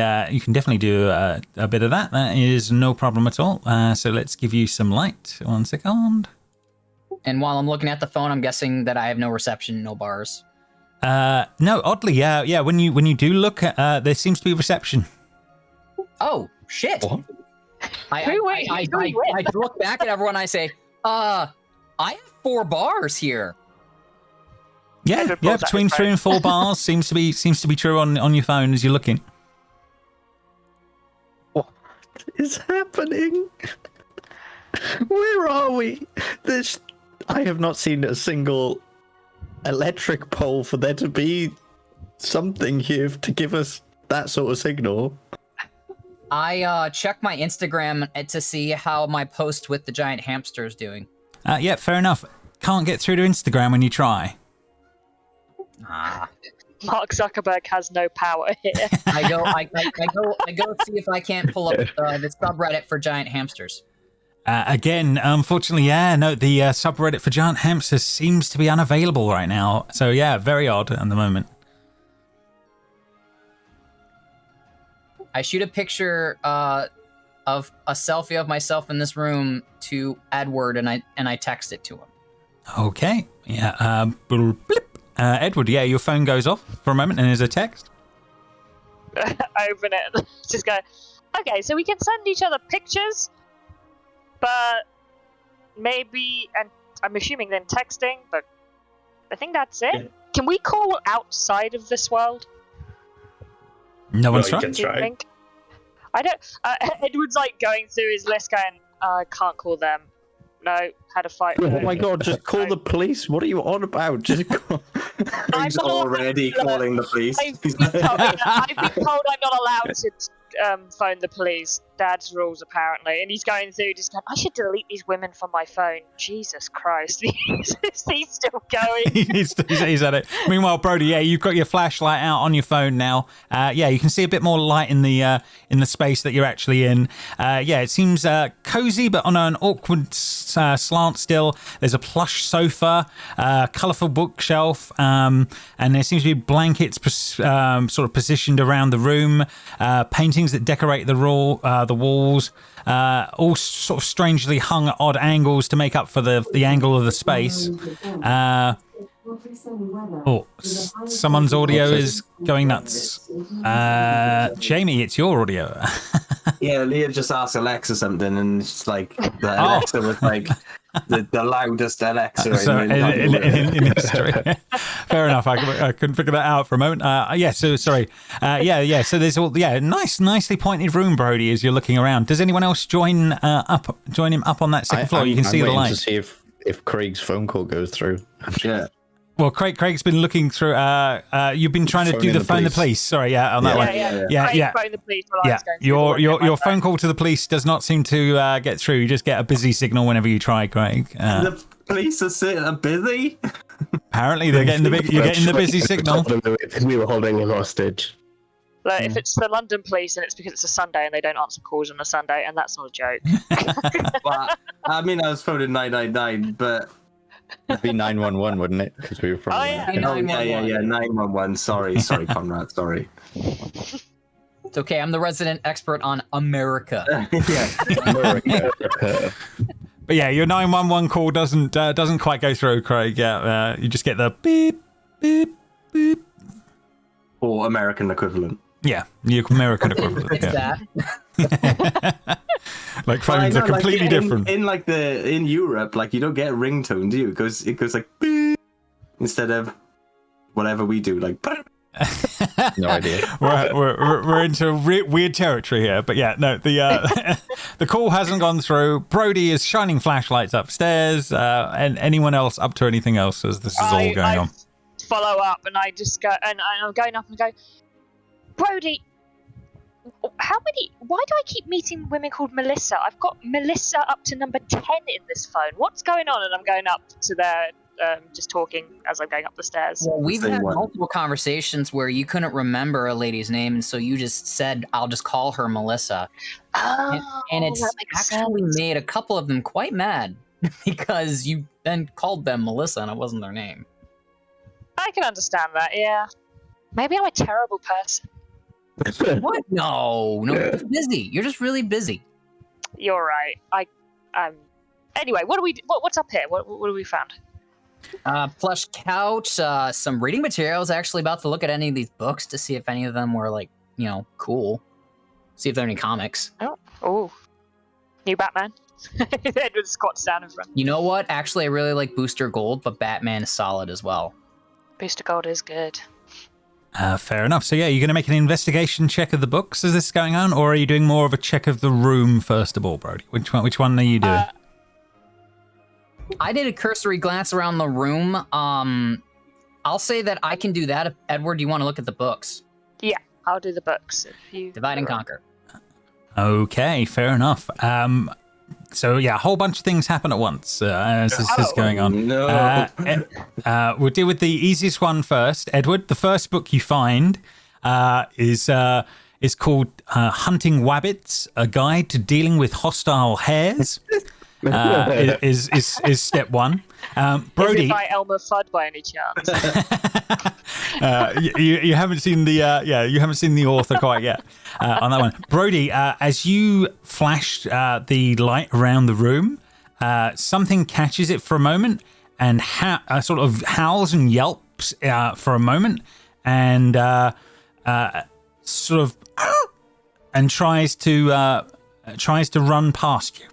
do a bit of that. That is no problem at all. So let's give you some light. 1 second. And while I'm looking at the phone, I'm guessing that I have no reception, no bars. No, oddly, yeah. When you do look, there seems to be reception. Oh shit! What? I look back at everyone. I say, I have 4 bars here. Yeah, between 3 and 4 bars seems to be true on your phone as you're looking. What is happening? Where are we? I have not seen a single electric pole for there to be something here to give us that sort of signal. I check my Instagram to see how my post with the giant hamster is doing. Yeah, fair enough. Can't get through to Instagram when you try. Mark Zuckerberg has no power here. I go see if I can't pull up the subreddit for giant hamsters. Again, unfortunately, the subreddit for giant hamsters seems to be unavailable right now. So yeah, very odd at the moment. I shoot a picture of a selfie of myself in this room to Edward, and I text it to him. Okay, yeah. Blip. Edward, yeah, your phone goes off for a moment, and there's a text. Open it. Just go. Okay, so we can send each other pictures. But maybe, and I'm assuming then texting, but I think that's it. Yeah. Can we call outside of this world? No one's you trying. can try. I don't. Edward's like going through his list, going, I can't call them. No, had a fight. Oh my god, just call the police. What are you on about? Just call. He's already calling the police. I've been told I'm not allowed to phone the police. Dad's rules, apparently. And he's going through, just going, I should delete these women from my phone. Jesus Christ. He's still going. he's at it. Meanwhile, Brody, yeah, you've got your flashlight out on your phone now. Yeah, you can see a bit more light in the space that you're actually in. Yeah, it seems cozy, but on an awkward slant still. There's a plush sofa, colourful bookshelf, and there seems to be blankets sort of positioned around the room, paintings that decorate the walls, all sort of strangely hung at odd angles to make up for the angle of the space. Someone's audio is going nuts. Jamie, it's your audio. Yeah, Leah just asked Alexa something, and it's like Alexa was like, the loudest Alexa So in the in history. Fair enough. I couldn't figure that out for a moment. Yeah. So sorry. Yeah. So there's all nicely pointed room, Brody. As you're looking around, does anyone else join him up on that second floor? You can see the waiting light. to see if Craig's phone call goes through. Yeah. Well, Craig's been looking through. You've been trying to do the phone the police. Sorry, on that one. Yeah. Phone the police while I was going through Your phone call to the police does not seem to get through. You just get a busy signal whenever you try, Craig. The police are busy. Apparently, you're getting the busy signal. We were holding him hostage. Like, if it's the London police and it's because it's a Sunday and they don't answer calls on a Sunday, and that's not a joke. Well, I mean, I was phoning 999, but It'd be 911, wouldn't it? Because we were from. Oh, yeah. yeah, 911. Sorry, Conrad. Sorry. It's okay. I'm the resident expert on America. But yeah, your 911 call doesn't quite go through, Craig. Yeah, you just get the beep, beep, beep. Or American equivalent. Yeah, your American equivalent. It's Yeah. that. Like phones are completely different. In Europe, like you don't get a ringtone, do you? It goes like beep instead of whatever we do, like. No idea. We're into weird territory here, but yeah, no, the the call hasn't gone through. Brody is shining flashlights upstairs, and anyone else up to anything else as this is all going on? Follow up, and I just go, and I'm going up and go, Brody, why do I keep meeting women called Melissa? I've got Melissa up to number 10 in this phone. What's going on? And I'm going up to their, just talking as I'm going up the stairs. Well, we've had multiple conversations where you couldn't remember a lady's name, and so you just said, I'll just call her Melissa. And it's actually made a couple of them quite mad because you then called them Melissa and it wasn't their name. I can understand that, yeah. Maybe I'm a terrible person. What? No, you're just busy. You're just really busy. You're right. Anyway, what's up here? What have we found? Plush couch, some reading materials. Actually about to look at any of these books to see if any of them were cool. See if there are any comics. Oh. New Batman. Edward squats down in front. You know what? Actually, I really like Booster Gold, but Batman is solid as well. Booster Gold is good. Fair enough. So yeah, you're going to make an investigation check of the books as this is going on, or are you doing more of a check of the room first of all, Brody? Which one are you doing? I did a cursory glance around the room. I'll say that I can do that. If Edward, do you want to look at the books? Yeah, I'll do the books. If you divide and conquer. Okay, fair enough. So yeah, a whole bunch of things happen at once as this is going on. No. We'll deal with the easiest one first. Edward, the first book you find is called Hunting Wabbits, A Guide to Dealing with Hostile Hares. Is step one. Brody, is it by Elmer Fudd by any chance? you haven't seen the author quite yet on that one. Brody, as you flash the light around the room, something catches it for a moment and sort of howls and yelps for a moment and sort of and tries to run past you.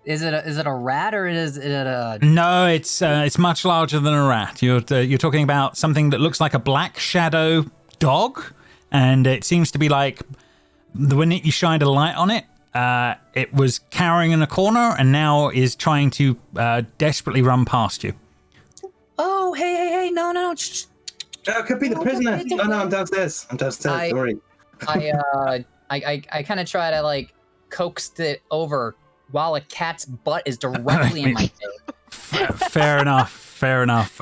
Is it a rat or is it a? No, it's much larger than a rat. You're talking about something that looks like a black shadow dog, and it seems to be like when you shined a light on it, it was cowering in a corner and now is trying to desperately run past you. Oh, hey, no. Shh. It could be the prisoner. Oh no, I'm downstairs. Sorry. I kind of try to coaxed it over while a cat's butt is directly in my face. Fair enough.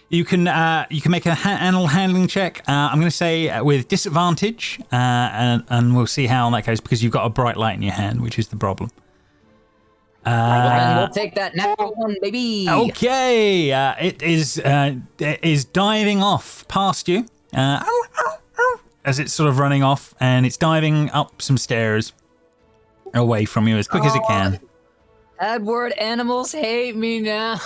You can make an animal handling check. I'm going to say with disadvantage, and we'll see how that goes because you've got a bright light in your hand, which is the problem. We'll take that natural one, baby. Okay, it is diving off past you as it's sort of running off, and it's diving up some stairs away from you as quick as it can. Edward, animals hate me now.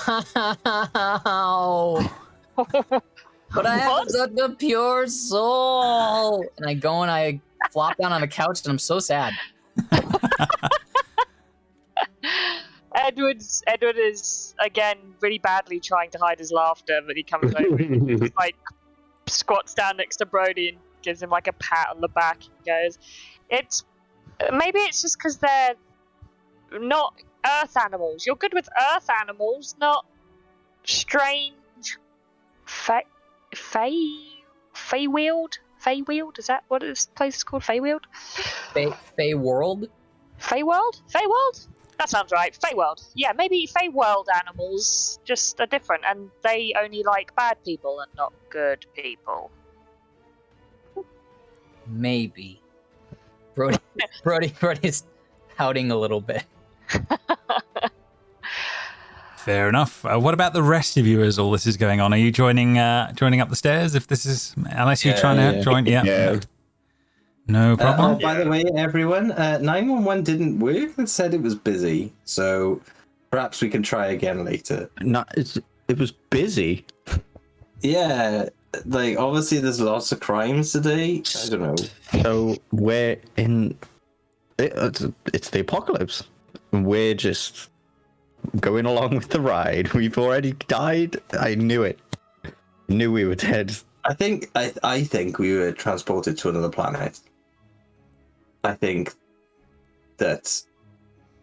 But I have such a pure soul. And I go and I flop down on the couch and I'm so sad. Edward is again really badly trying to hide his laughter, but he comes over and just, like squats down next to Brody and gives him like a pat on the back and goes, maybe it's just because they're not earth animals. You're good with earth animals, not strange Feywild? Feywild? Is that what this place is called? Feywild? Feyworld? Feyworld? Feyworld? That sounds right. Feyworld. Yeah, maybe Feyworld animals just are different and they only like bad people and not good people. Maybe. Brody's pouting a little bit. Fair enough. What about the rest of you as all this is going on? Are you joining up the stairs if this is... Unless you're trying to join... Yeah. No problem. By the way, everyone, 911 didn't work. It said it was busy. So perhaps we can try again later. It was busy. Yeah. Like, obviously there's lots of crimes today. I don't know. So we're in... It's the apocalypse. We're just going along with the ride. We've already died. I knew it. Knew we were dead. I think we were transported to another planet. I think that...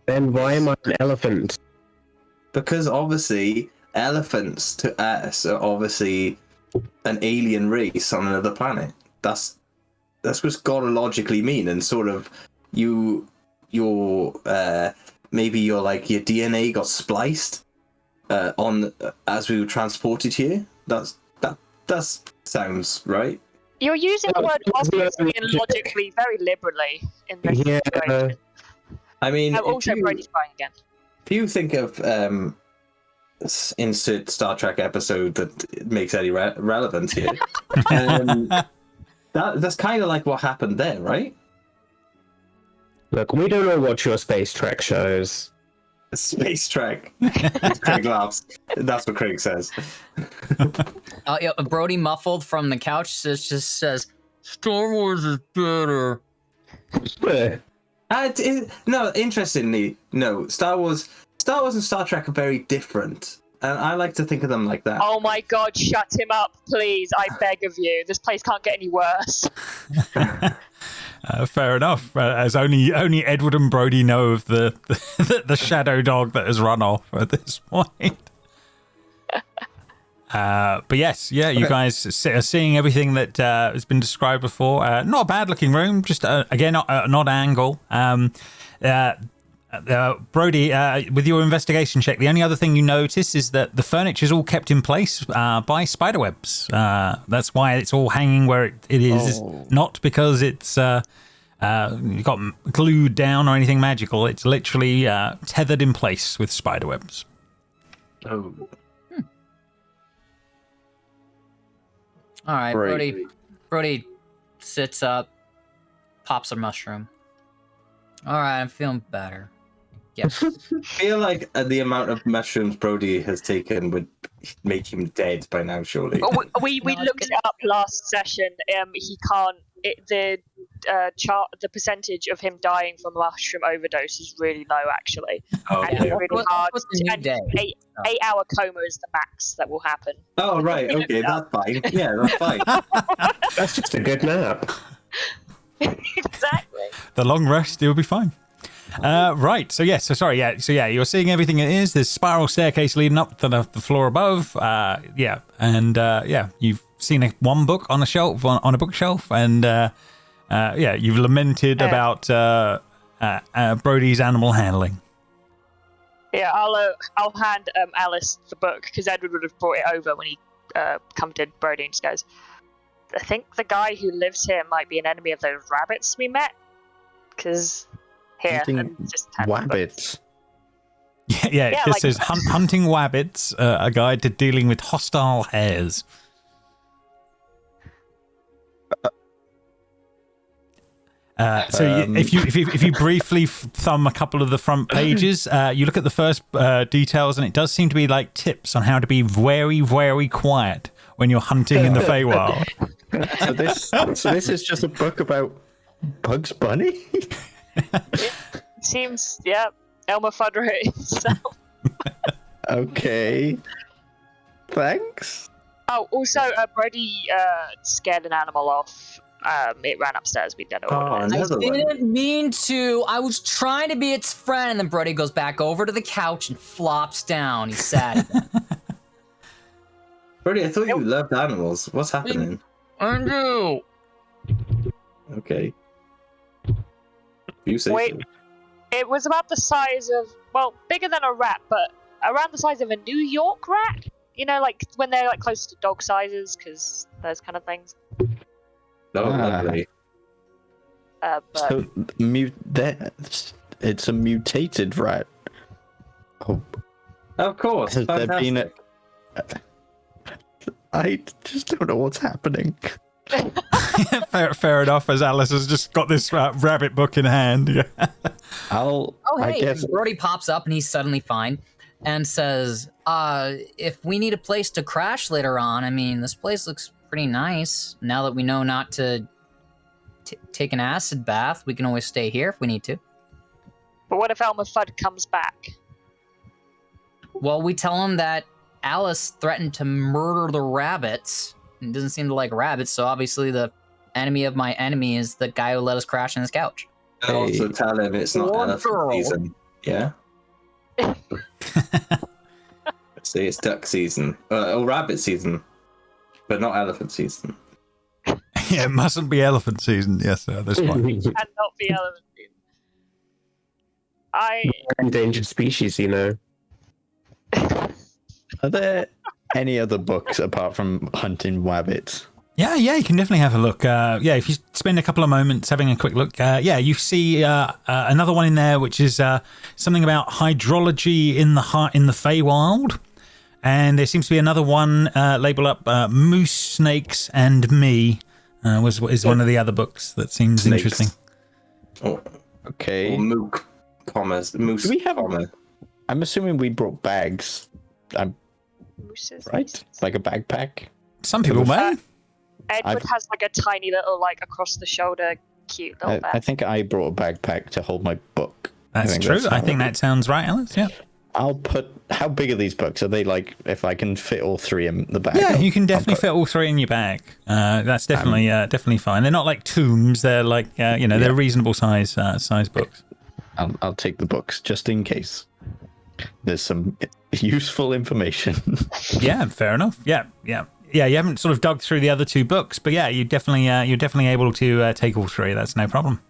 Then why am I an elephant? Because obviously elephants to us are obviously an alien race on another planet. That's what's got to logically mean, and sort of your maybe your DNA got spliced on as we were transported here. That sounds right. You're using the word obviously and logically very liberally in this situation. I mean, also Brody's crying again. If you think of insert Star Trek episode that makes any relevance here, that's kind of like what happened there, right? Look, we don't know what your Space Trek shows. Space Trek. Craig laughs. That's what Craig says. Brody, muffled from the couch, just says, "Star Wars is better." No, interestingly, no. Star Wars and Star Trek are very different, and I like to think of them like that. Oh my God! Shut him up, please! I beg of you. This place can't get any worse. Fair enough. As only Edward and Brody know of the shadow dog that has run off at this point. But yes, you guys are seeing everything that has been described before. Not a bad looking room, just again an odd angle. Brody, with your investigation check, the only other thing you notice is that the furniture is all kept in place by spiderwebs. That's why it's all hanging where it is, not because it's got glued down or anything magical. It's literally tethered in place with spiderwebs. Oh. All right, Brody sits up, pops a mushroom. All right, I'm feeling better. Yes. I feel like the amount of mushrooms Brody has taken would make him dead by now, surely. We looked it up last session. He can't. The percentage of him dying from mushroom overdose is really low, actually. Oh, and it's really hard. What's the new And day? 8-hour coma is the max that will happen. Oh, right. Okay, that's fine. Yeah, that's fine. That's just a good nap. Exactly. The long rest, you'll be fine. Right. So you're seeing everything it is. There's spiral staircase leading up to the floor above. You've seen one book on a shelf, on a bookshelf, and you've lamented about Brody's animal handling. Yeah, I'll hand Alice the book because Edward would have brought it over when he come to Brody and just goes, I think the guy who lives here might be an enemy of those rabbits we met. Because here, and just wabbits. It says hunting wabbits, a guide to dealing with hostile hares. If you briefly thumb a couple of the front pages, you look at the first details, and it does seem to be like tips on how to be very, very quiet when you're hunting in the Feywild. So this is just a book about Bugs Bunny? It seems, yeah. Elmer Fudd himself. Okay. Thanks. Oh, also, Brody scared an animal off. It ran upstairs. We don't know what it is. I Another one. didn't mean to. I was trying to be its friend, and then Brody goes back over to the couch and flops down. He's sad. Brody, I thought you loved animals. What's happening? I do. Okay. You say Wait. so. It was about the size of, well, bigger than a rat, but around the size of a New York rat. You know, like when they're like close to dog sizes, because those kind of things. Oh, lovely. But So it's a mutated rat. Oh, Of course. has there Fantastic. been I just don't know what's happening. Fair enough, as Alice has just got this rabbit book in hand. Yeah. Oh, I hey, guess Brody pops up and he's suddenly fine and says, if we need a place to crash later on, I mean, this place looks pretty nice. Now that we know not to take an acid bath, we can always stay here if we need to. but what if Elmer Fudd comes back? Well, we tell him that Alice threatened to murder the rabbits and doesn't seem to like rabbits, so obviously the enemy of my enemy is the guy who let us crash on his couch. And also tell him it's not One elephant girl. season. Yeah? See, it's duck season. Or rabbit season. But not elephant season. Yeah, it mustn't be elephant season. Yes, sir, that's fine. And not be elephant season. Endangered species, you know. Are there any other books apart from hunting rabbits? Yeah, you can definitely have a look. If you spend a couple of moments having a quick look, you see another one in there, which is something about hydrology in the Feywild. And there seems to be another one labeled up Moose, Snakes, and Me is one of the other books that seems Snakes. interesting. Or Okay. mook, commas, moose, Do we have- comma. I'm assuming we brought bags, Mooses. right? Like a backpack? Some people may. Edward has like a tiny little, like, across the shoulder, cute little bag. I think I brought a backpack to hold my book. That's think true. that's I how- think that sounds right, Alice. Yeah. I'll put. How big are these books? Are they like? If I can fit all three in the bag? Yeah, you can I'll definitely put- fit all three in your bag. That's definitely fine. They're not like tomes. They're like they're reasonable size books. I'll take the books just in case. There's some useful information. Yeah, fair enough. Yeah. You haven't sort of dug through the other two books, but yeah, you're definitely able to take all three. That's no problem.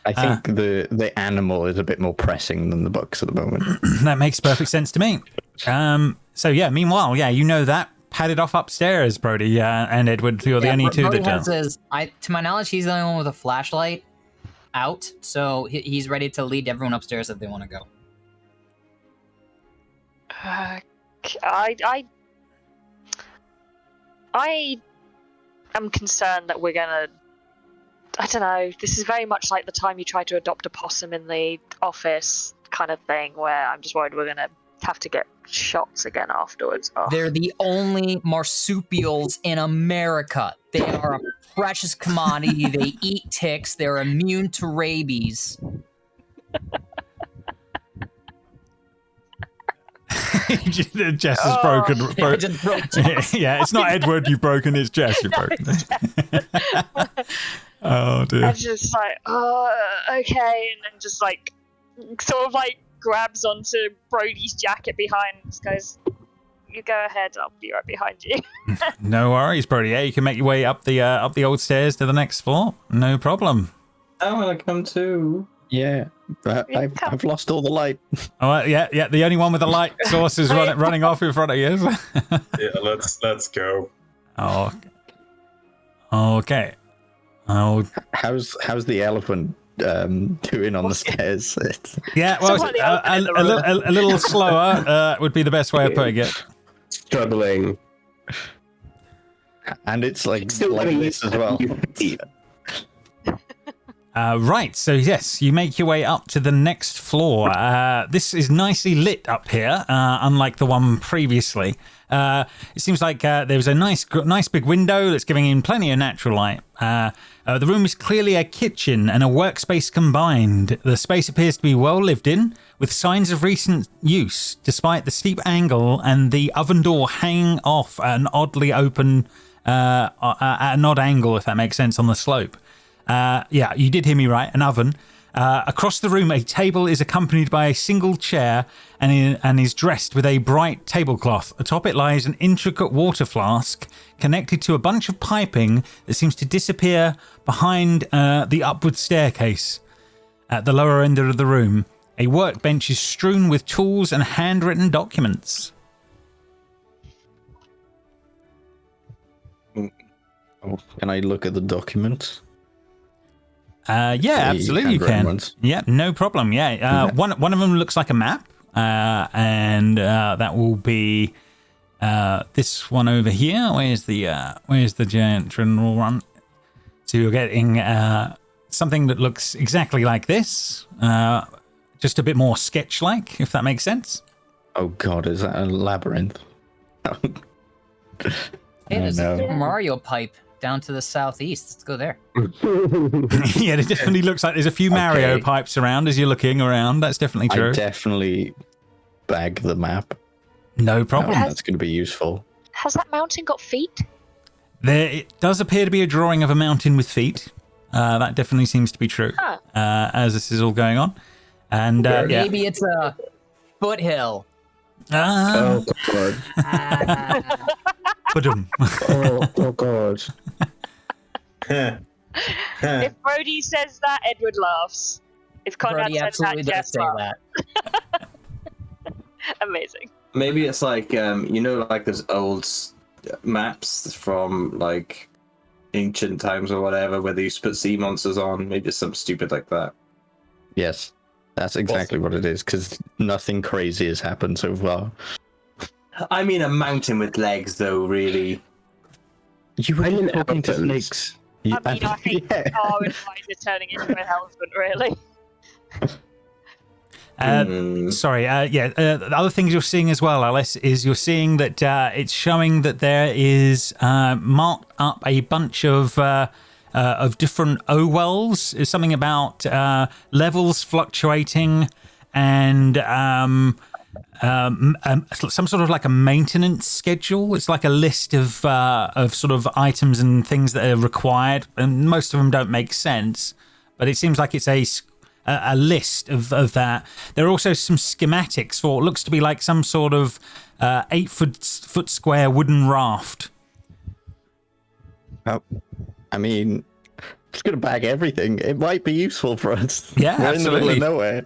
I think the animal is a bit more pressing than the books at the moment. That makes perfect sense to me. Meanwhile, you know that. Padded off upstairs, Brody and Edward. You're the only two Brody that has don't. to my knowledge, he's the only one with a flashlight out, so he's ready to lead everyone upstairs if they want to go. I am concerned that we're gonna. I don't know. This is very much like the time you tried to adopt a possum in the office kind of thing, where I'm just worried we're gonna have to get shots again afterwards. Oh. They're the only marsupials in America. They are a precious commodity. They eat ticks. They're immune to rabies. Jess is broken. I just broke Jess. Yeah, it's not Edward you've broken, it's Jess you've broken. Oh dear. And just like, okay, and then just like, sort of like grabs onto Brody's jacket behind, and just goes, "You go ahead, I'll be right behind you." No worries, Brody. Yeah, you can make your way up the old stairs to the next floor. No problem. I want to come too. Yeah, I've lost all the light. Oh, yeah. The only one with the light source is running off in front of you. Yeah, let's go. Oh, okay. Oh, How's the elephant doing on the stairs? yeah. Well, Someone the elephant in the room. a little slower would be the best way of putting it. Struggling. And it's like Still like getting this used as well. Right, so yes, you make your way up to the next floor. This is nicely lit up here, unlike the one previously. It seems like there's a nice big window that's giving in plenty of natural light. The room is clearly a kitchen and a workspace combined. The space appears to be well lived in, with signs of recent use, despite the steep angle and the oven door hanging off at an oddly open, at an odd angle, if that makes sense, on the slope. Yeah, you did hear me right, an oven. Across the room, a table is accompanied by a single chair and is dressed with a bright tablecloth. Atop it lies an intricate water flask connected to a bunch of piping that seems to disappear behind the upward staircase. At the lower end of the room, a workbench is strewn with tools and handwritten documents. Can I look at the document? Yeah, absolutely you can. Ones. Yeah, no problem. Yeah, one of them looks like a map, and that will be this one over here. Where's the giant general one? So you're getting something that looks exactly like this, just a bit more sketch-like, if that makes sense. Oh God, is that a labyrinth? Hey, there's a Super Mario pipe down to the southeast. Let's go there. Yeah, it definitely looks like there's a few Mario pipes around as you're looking around. That's definitely true. I definitely bag the map. No problem. That's going to be useful. Has that mountain got feet? It does appear to be a drawing of a mountain with feet. That definitely seems to be true as this is all going on. And Maybe it's a foothill. Oh God. Oh God. If Brody says that, Edward laughs. If Conrad Brody says that, absolutely does Jess say laughs. that. Amazing. Maybe it's like like those old maps from like ancient times or whatever, where they used to put sea monsters on. Maybe it's something stupid like that. Yes, that's exactly what it is. Because nothing crazy has happened so far. I mean, a mountain with legs, though. Really, you were talking to snakes. I mean, I think Car and Liza are turning into an elephant, really. Sorry, the other things you're seeing as well, Alice, is you're seeing that it's showing that there is marked up a bunch of different O-wells. There's something about levels fluctuating and some sort of like a maintenance schedule. It's like a list of sort of items and things that are required, and most of them don't make sense. But it seems like it's a list of that. There are also some schematics for what looks to be like some sort of 8-foot square wooden raft. Oh, I mean, just gonna bag everything. It might be useful for us. Yeah, we're absolutely. in the middle of nowhere,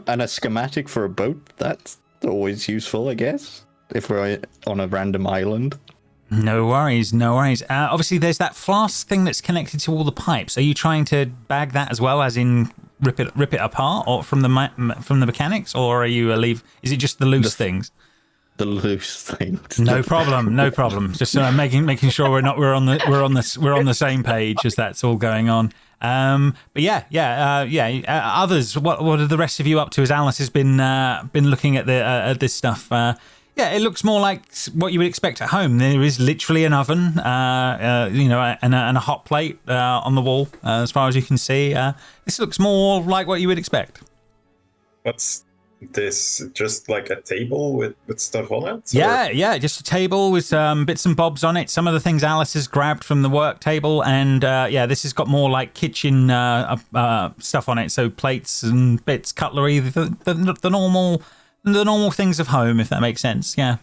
and a schematic for a boat. That's always useful, I guess, if we're on a random island. No worries, no worries. Obviously, there's that flask thing that's connected to all the pipes. Are you trying to bag that as well, as in rip it apart, or from the mechanics, or are you Is it just the loose things? The loose things. No problem, no problem. Just making sure we're on the same page as that's all going on. But others, what are the rest of you up to? As Alice has been looking at this stuff. Yeah, it looks more like what you would expect at home. There is literally an oven, and a hot plate on the wall, as far as you can see. This looks more like what you would expect. What's this? Just like a table with stuff on it? Yeah, just a table with bits and bobs on it. Some of the things Alice has grabbed from the work table, and this has got more like kitchen stuff on it. So plates and bits, cutlery, the normal things of home, if that makes sense. Yeah.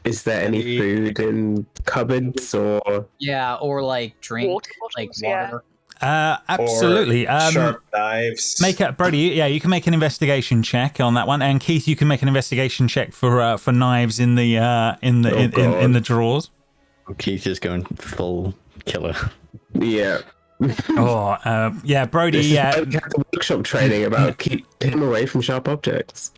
Is there any food in cupboards or? Yeah, or like drink, Water bottles, water. Absolutely. Or sharp knives. Brody. Yeah, you can make an investigation check on that one, and Keith, you can make an investigation check for knives in the in the drawers. Keith is going full killer. Yeah. Brody. This Yeah. is like the workshop training about keep him away from sharp objects.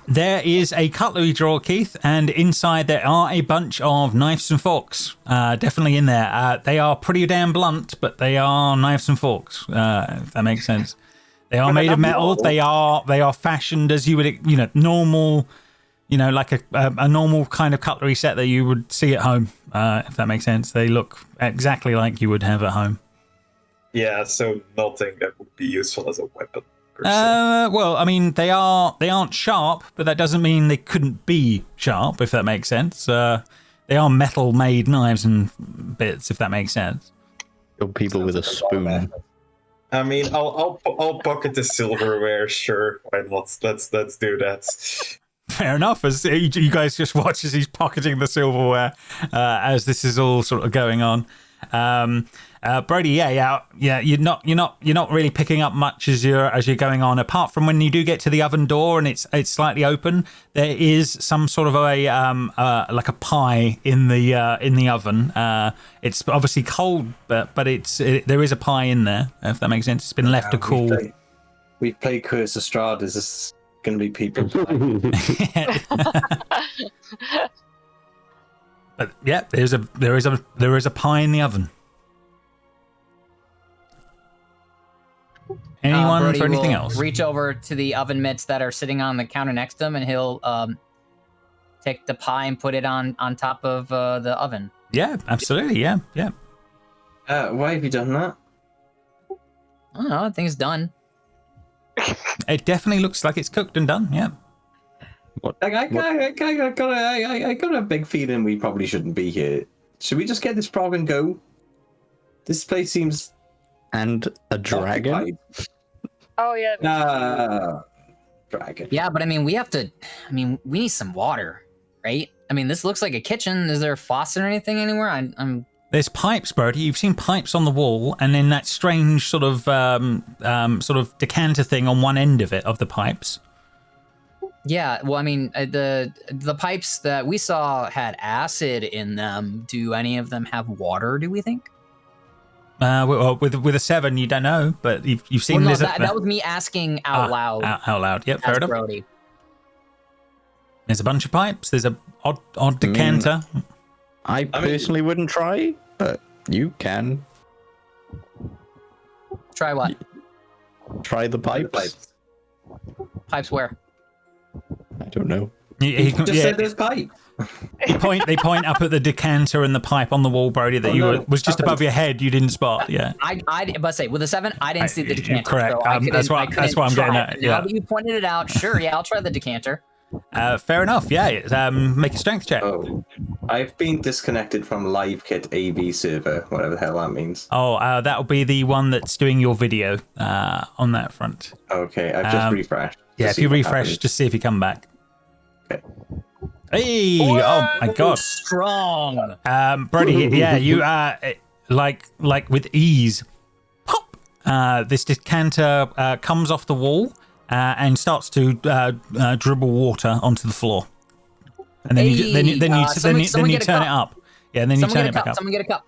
There is a cutlery drawer, Keith, and inside there are a bunch of knives and forks. Definitely in there. They are pretty damn blunt, but they are knives and forks. If that makes sense. They are made of metal. They are fashioned as you would, normal, like a normal kind of cutlery set that you would see at home. If that makes sense. They look exactly like you would have at home. Yeah, so nothing that would be useful as a weapon. per se? Well, I mean, they aren't sharp, but that doesn't mean they couldn't be sharp, if that makes sense. They are metal-made knives and bits, if that makes sense. Kill people with a spoon. I mean, I'll pocket the silverware. Sure, why not? Let's do that. Fair enough. As you guys just watch as he's pocketing the silverware as this is all sort of going on. Brody, yeah. You're not really picking up much as you're going on. Apart from when you do get to the oven door and it's slightly open, there is some sort of a like a pie in the oven. It's obviously cold, but there is a pie in there. If that makes sense, it's been left to cool. We play Curse of Strahd. Is this going to be people? But yeah, there is a pie in the oven. Anyone Brody for anything will else? Reach over to the oven mitts that are sitting on the counter next to him, and he'll take the pie and put it on top of the oven. Yeah, absolutely. Yeah. Why have you done that? I don't know. I think it's done. It definitely looks like it's cooked and done. Yeah. I got a big feeling we probably shouldn't be here. Should we just get this frog and go? This place seems... And a dragon? occupied. Oh yeah. Dragon. Yeah, but I mean, we need some water, right? I mean, this looks like a kitchen. Is there a faucet or anything anywhere? I'm There's pipes, Brody. You've seen pipes on the wall, and then that strange sort of decanter thing on one end of it, of the pipes. Yeah, well, I mean, the pipes that we saw had acid in them. Do any of them have water, do we think? With a 7, you don't know, but you've seen... Well, no, that was me asking out loud. Out loud, yep, fair enough. Brody. There's a bunch of pipes. There's a odd decanter. I personally wouldn't try, but you can. Try what? Try the pipes. Pipes where? I don't know. He Just said there's pipe. They point up at the decanter and the pipe on the wall, Brody, that was just above your head. You didn't spot. Yeah. I must say, with a 7, I didn't see the decanter. Correct. So That's what I'm getting at. Now Yeah. that you pointed it out, sure, yeah, I'll try the decanter. Fair enough. Yeah. Make a strength check. Oh, I've been disconnected from LiveKit AV server, whatever the hell that means. Oh, that'll be the one that's doing your video on that front. Okay, I've just refreshed. Yeah, if you refresh, just see if you come back. Okay. Hey! Oh my God! Strong. Brody, yeah, you like with ease. Pop! This decanter comes off the wall and starts to dribble water onto the floor. And then you turn it up. Yeah, and then you turn it back up. Someone get a cup.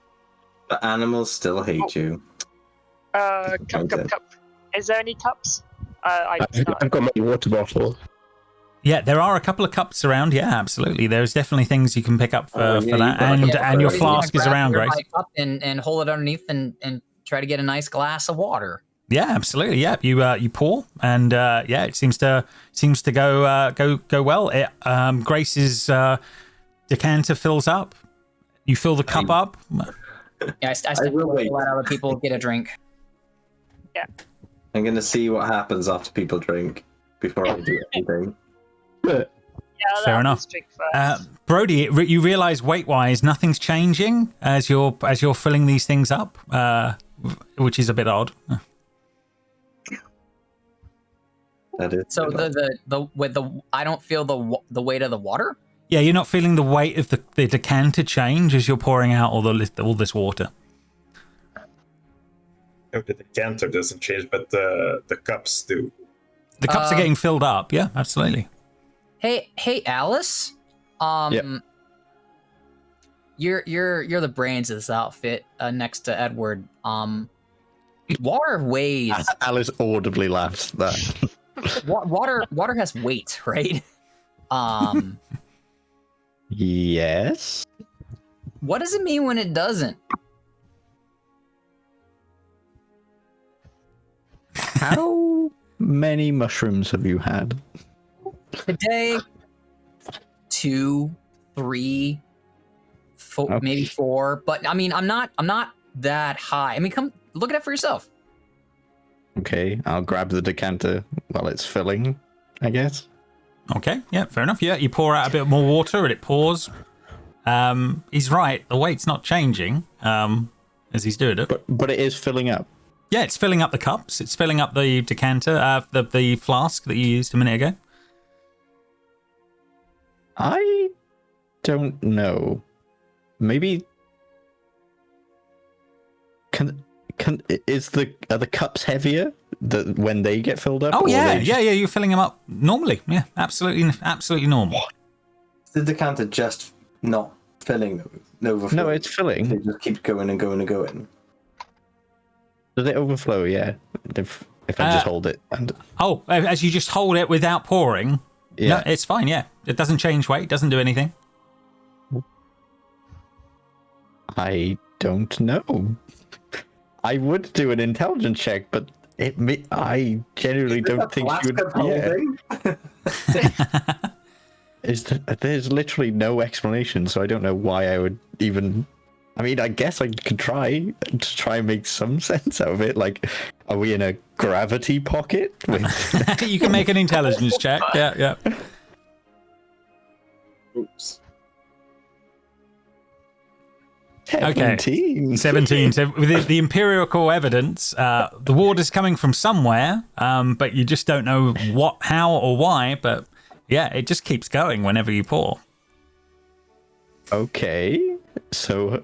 The animals still hate you. Cup. Is there any cups? I've got my water bottle. Yeah, there are a couple of cups around. Yeah, absolutely. There's definitely things you can pick up for that. And your flask is around, Grace. Cup and hold it underneath and try to get a nice glass of water. Yeah, absolutely. Yeah, you pour, and it seems to go well. Grace's decanter fills up. You fill the cup up. Yeah, I still let other people get a drink. Yeah. I'm gonna see what happens after people drink before I do anything. Yeah, Fair enough. Brody, you realise weight-wise, nothing's changing as you're filling these things up, which is a bit odd. That is So the I don't feel the weight of the water. Yeah, you're not feeling the weight of the decanter change as you're pouring out all this water. The decanter doesn't change, but the cups do. The cups are getting filled up. Yeah, absolutely. Hey, Alice. Yep. You're the brains of this outfit next to Edward. Water weighs. Alice audibly laughs at that. Water has weight, right? Yes. What does it mean when it doesn't? How many mushrooms have you had? Today, 2, 3, 4, Okay. maybe 4. But I mean, I'm not that high. I mean, come look at it for yourself. Okay, I'll grab the decanter while it's filling, I guess. Okay, yeah, fair enough. Yeah, you pour out a bit more water and it pours. He's right. The weight's not changing as he's doing it. But it is filling up. Yeah, it's filling up the cups. It's filling up the decanter, the flask that you used a minute ago. I don't know. Maybe are the cups heavier when they get filled up? Oh yeah, you're filling them up normally. Yeah, absolutely normal. Is the decanter just not filling? Overflowing? No, it's filling. It just keeps going and going and going. Does it overflow? Yeah. If I just hold it and. Oh, as you just hold it without pouring. Yeah. No, it's fine. Yeah, it doesn't change weight. Doesn't do anything. I don't know. I would do an intelligence check, but I genuinely don't think you would. Yeah. There's literally no explanation, so I don't know why I would even. I mean, I guess I could try and make some sense out of it. Like, are we in a gravity pocket? You can make an intelligence check. Yeah. Oops. 17. 17. So with the empirical evidence, the water's coming from somewhere, but you just don't know what, how, or why. But yeah, it just keeps going whenever you pour. Okay, so.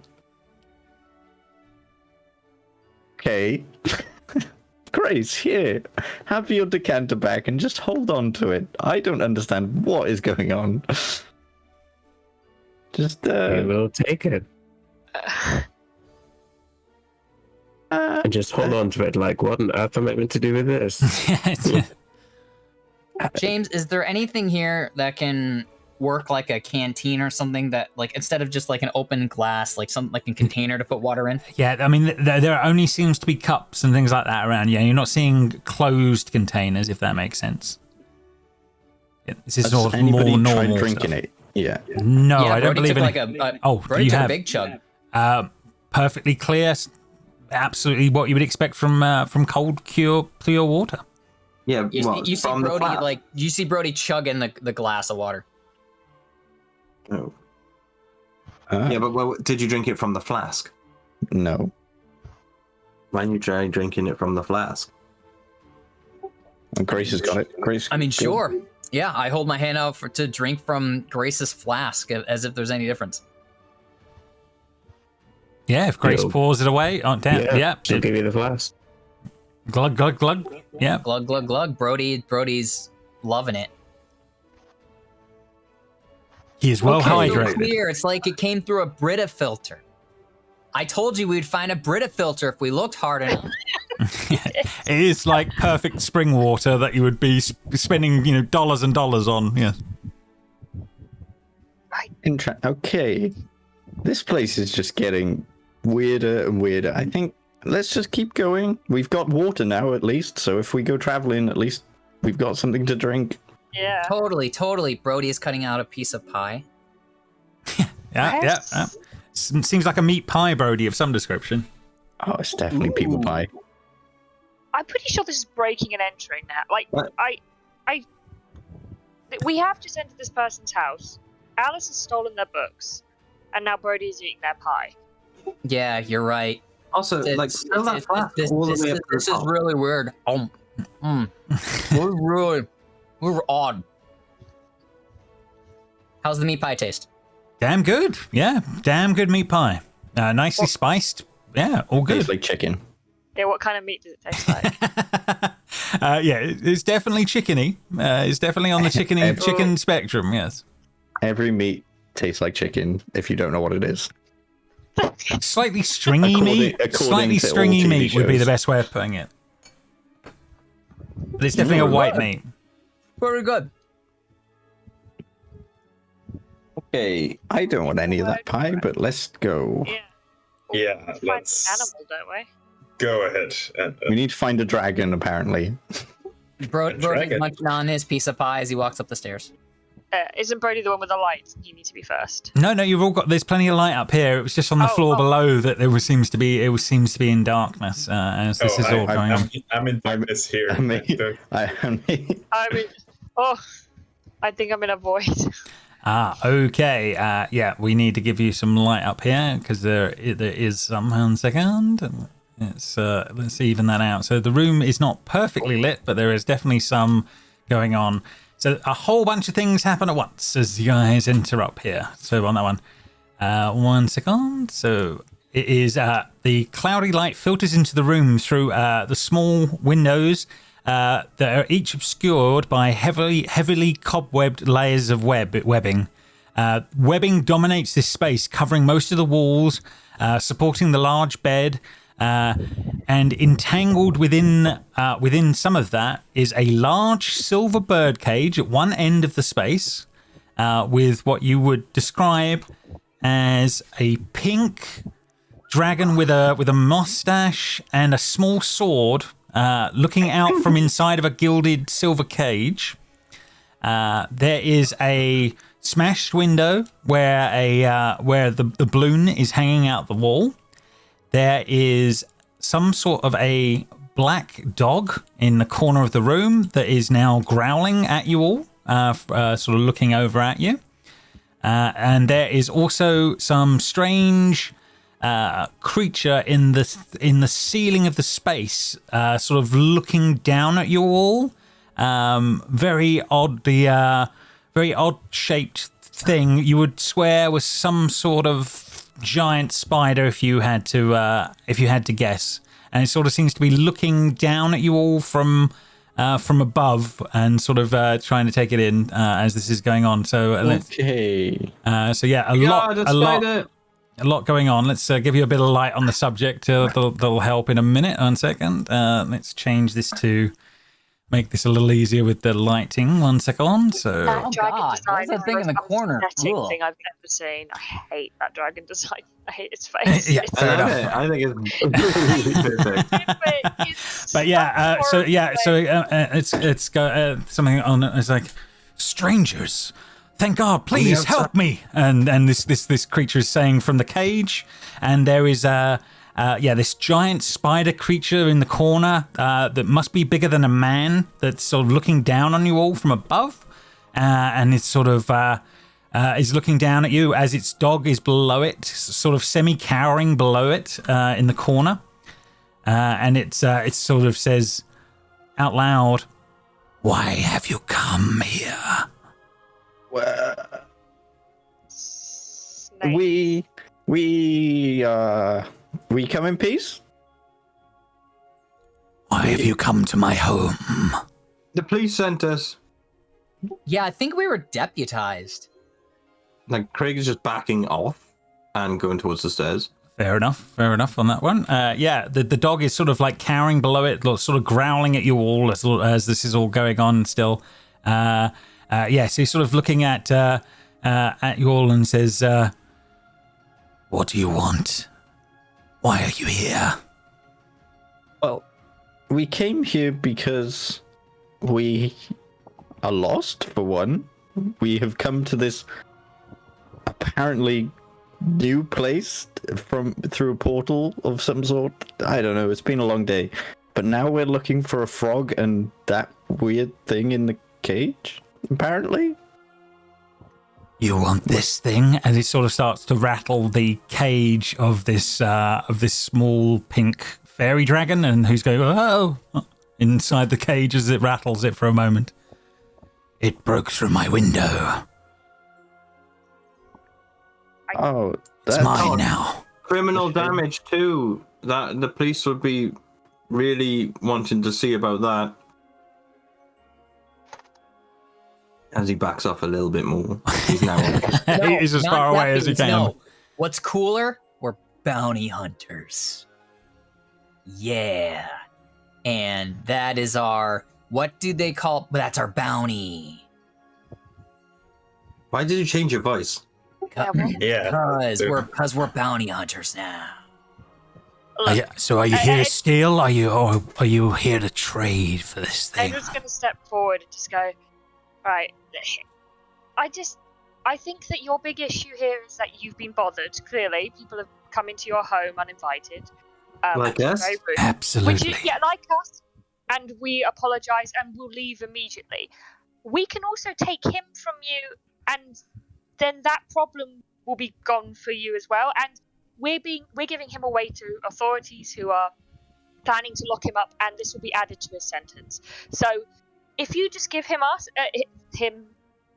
Okay. Grace, here. Have your decanter back and just hold on to it. I don't understand what is going on. Just, We'll take it. And just hold on to it. Like, what on earth am I meant to do with this? James, is there anything here that can work like a canteen or something that, like, instead of just like an open glass, like some like a container to put water in? Yeah, I mean, there only seems to be cups and things like that around. Yeah, you're not seeing closed containers, if that makes sense. Yeah, this is sort of more normal drinking stuff. it? Yeah. No, Yeah, I don't Brody believe took in. like you Brody took have a big chug. perfectly clear, absolutely what you would expect from cold, pure water. Yeah, You see Brody you see Brody chugging the glass of water. Oh. Yeah, but did you drink it from the flask? No. Why don't you try drinking it from the flask? Grace has got it. Grace. I mean, good. sure. Yeah, I hold my hand out to drink from Grace's flask as if there's any difference. Yeah, if Grace Yo. pours it away, yeah. She'll give you the flask. Glug, glug, glug. Yeah. Glug, glug, glug. Brody's loving it. He is well So hydrated. clear. It's like it came through a Brita filter. I told you we'd find a Brita filter if we looked hard enough. It is like perfect spring water that you would be spending, dollars and dollars on. Yeah. Okay. This place is just getting weirder and weirder. I think let's just keep going. We've got water now, at least. So if we go traveling, at least we've got something to drink. Yeah. Totally. Brody is cutting out a piece of pie. Yeah. Seems like a meat pie, Brody, of some description. Oh, it's definitely people pie. I'm pretty sure this is breaking and entering now. Like, What? we have just entered this person's house. Alice has stolen their books, and now Brody is eating their pie. Yeah, you're right. Also, still that flask all the way up to the This is top. really weird. We're odd. How's the meat pie taste? Damn good. Yeah, damn good meat pie. Nicely spiced. Yeah, all good. Tastes like chicken. Yeah, what kind of meat does it taste like? Yeah, it's definitely chickeny. It's definitely on the chicken spectrum. Yes. Every meat tastes like chicken if you don't know what it is. Slightly stringy meat. According Slightly to all stringy TV meat would be the shows. best way of putting it. But it's definitely a white meat. Very good. Okay, I don't want any of that pie, but let's go. Yeah. Yeah, We find let's an animal, don't we? go ahead. And, We need to find a dragon, apparently. Brody's dragon. munching on his piece of pie as he walks up the stairs. Isn't Brody the one with the lights? You need to be first. No, you've all got. There's plenty of light up here. It was just on the floor below that there seems to be in darkness as this is all going on. I'm in darkness here. I mean, I think I'm in a void. Okay. Yeah, we need to give you some light up here because there is some. 1 second. Let's even that out. So the room is not perfectly lit, but there is definitely some going on. So a whole bunch of things happen at once as you guys enter up here. So on that one, 1 second. So it is the cloudy light filters into the room through the small windows that are each obscured by heavily cobwebbed layers of webbing. Webbing dominates this space, covering most of the walls, supporting the large bed. And entangled within some of that is a large silver bird cage at one end of the space, with what you would describe as a pink dragon with a mustache and a small sword, looking out from inside of a gilded silver cage. There is a smashed window where the balloon is hanging out the wall. There is some sort of a black dog in the corner of the room that is now growling at you all, sort of looking over at you. And there is also some strange creature in the ceiling of the space, sort of looking down at you all. Very odd shaped thing. You would swear was some sort of giant spider if you had to guess, and it sort of seems to be looking down at you all from above and sort of trying to take it in as this is going on. So Okay. So yeah, a lot going on. Let's give you a bit of light on the subject. That'll help in a minute. 1 second. Let's change this to make this a little easier with the lighting. 1 second. So That dragon God, design what's that is thing in the most corner? pathetic Ugh. thing I've ever seen. I hate that dragon design. I hate its face. Yeah, It's fair I love enough. it. I think it's perfect. it's But yeah, so horrible. it's got something on it. It's like, strangers, thank God, please help me. And this creature is saying from the cage, and there is this giant spider creature in the corner that must be bigger than a man, that's sort of looking down on you all from above, and it's sort of is looking down at you as its dog is below it, sort of semi-cowering below it in the corner. And it sort of says out loud, "Why have you come here?" Snake. We come in peace. Why have you come to my home? The police sent us. Yeah, I think we were deputized. Like, Craig is just backing off and going towards the stairs. Fair enough on that one. The dog is sort of like cowering below it, sort of growling at you all as this is all going on still. So he's sort of looking at you all and says, "What do you want? Why are you here?" Well, we came here because we are lost, for one. We have come to this apparently new place through a portal of some sort. I don't know, it's been a long day. But now we're looking for a frog and that weird thing in the cage, apparently. You want this thing? And it sort of starts to rattle the cage of this small pink fairy dragon, and who's going, "Oh," inside the cage as it rattles it for a moment. "It broke through my window. Oh, It's that's mine now." Criminal damage too. That the police would be really wanting to see about that. As he backs off a little bit more, he's now. He's as not far away as he weapons, can. no. What's cooler? We're bounty hunters. Yeah. And that is our, what do they call, that's our bounty. Why did you change your voice? Yeah. Because we're bounty hunters now. So are you here to steal? Are you here to trade for this thing? Edward's going to step forward and just go, right, I think that your big issue here is that you've been bothered. Clearly, people have come into your home uninvited. Like which is us? very rude. Absolutely. Like us. And we apologise and we'll leave immediately. We can also take him from you, and then that problem will be gone for you as well. And we're giving him away to authorities who are planning to lock him up, and this will be added to his sentence. So, if you just give him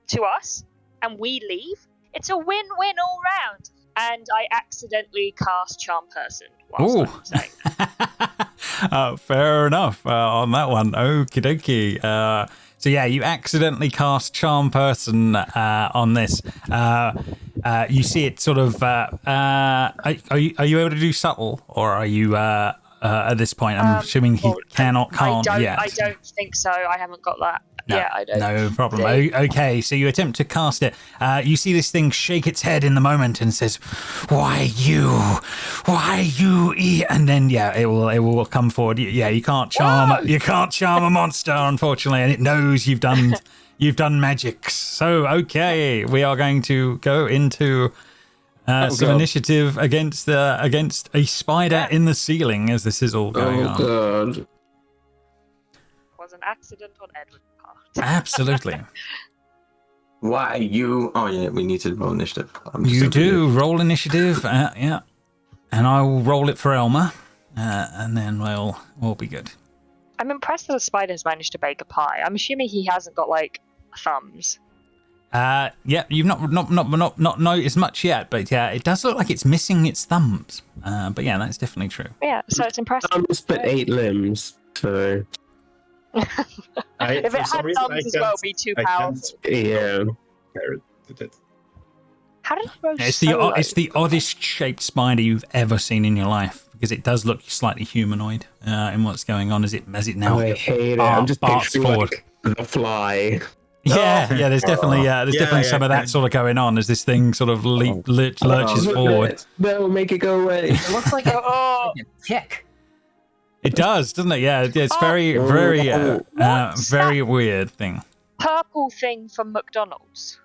to us, and we leave, it's a win-win all round. And I accidentally cast Charm Person whilst I'm saying that. Fair enough on that one. Okie dokie. So yeah, you accidentally cast Charm Person on this. You see it sort of. Are you able to do subtle, or are you at this point? I'm assuming he can't yet. I don't think so. I haven't got that. No, yeah, I don't. No problem. Okay, so you attempt to cast it. You see this thing shake its head in the moment and says, "Why you? And then it will come forward. Yeah, you can't charm a monster, unfortunately, and it knows you've done magic. So okay, we are going to go into some initiative against a spider in the ceiling as this is all going on. God. It was an accident on Edward's part. Absolutely. Why you? Oh yeah, we need to roll initiative. You do roll initiative, yeah, and I will roll it for Elmer, and then we'll be good. I'm impressed that a spider has managed to bake a pie. I'm assuming he hasn't got like thumbs. Yeah, you've not noticed much yet, but yeah, it does look like it's missing its thumbs. But yeah, that's definitely true. Yeah, so it's impressive. Thumbs, but 8 limbs. So If it had thumbs as well, it'd be too powerful. yeah. How did it grow It's so the oddest shaped spider you've ever seen in your life, because it does look slightly humanoid in what's going on as it now. Oh, I hate it. I'm just barks picturing forward. like the fly. Yeah, there's definitely some of that sort of going on as this thing sort of lurches forward. No, make it go away. It looks like a tick. It does, doesn't it? Yeah, it's very weird thing. Purple thing from McDonald's.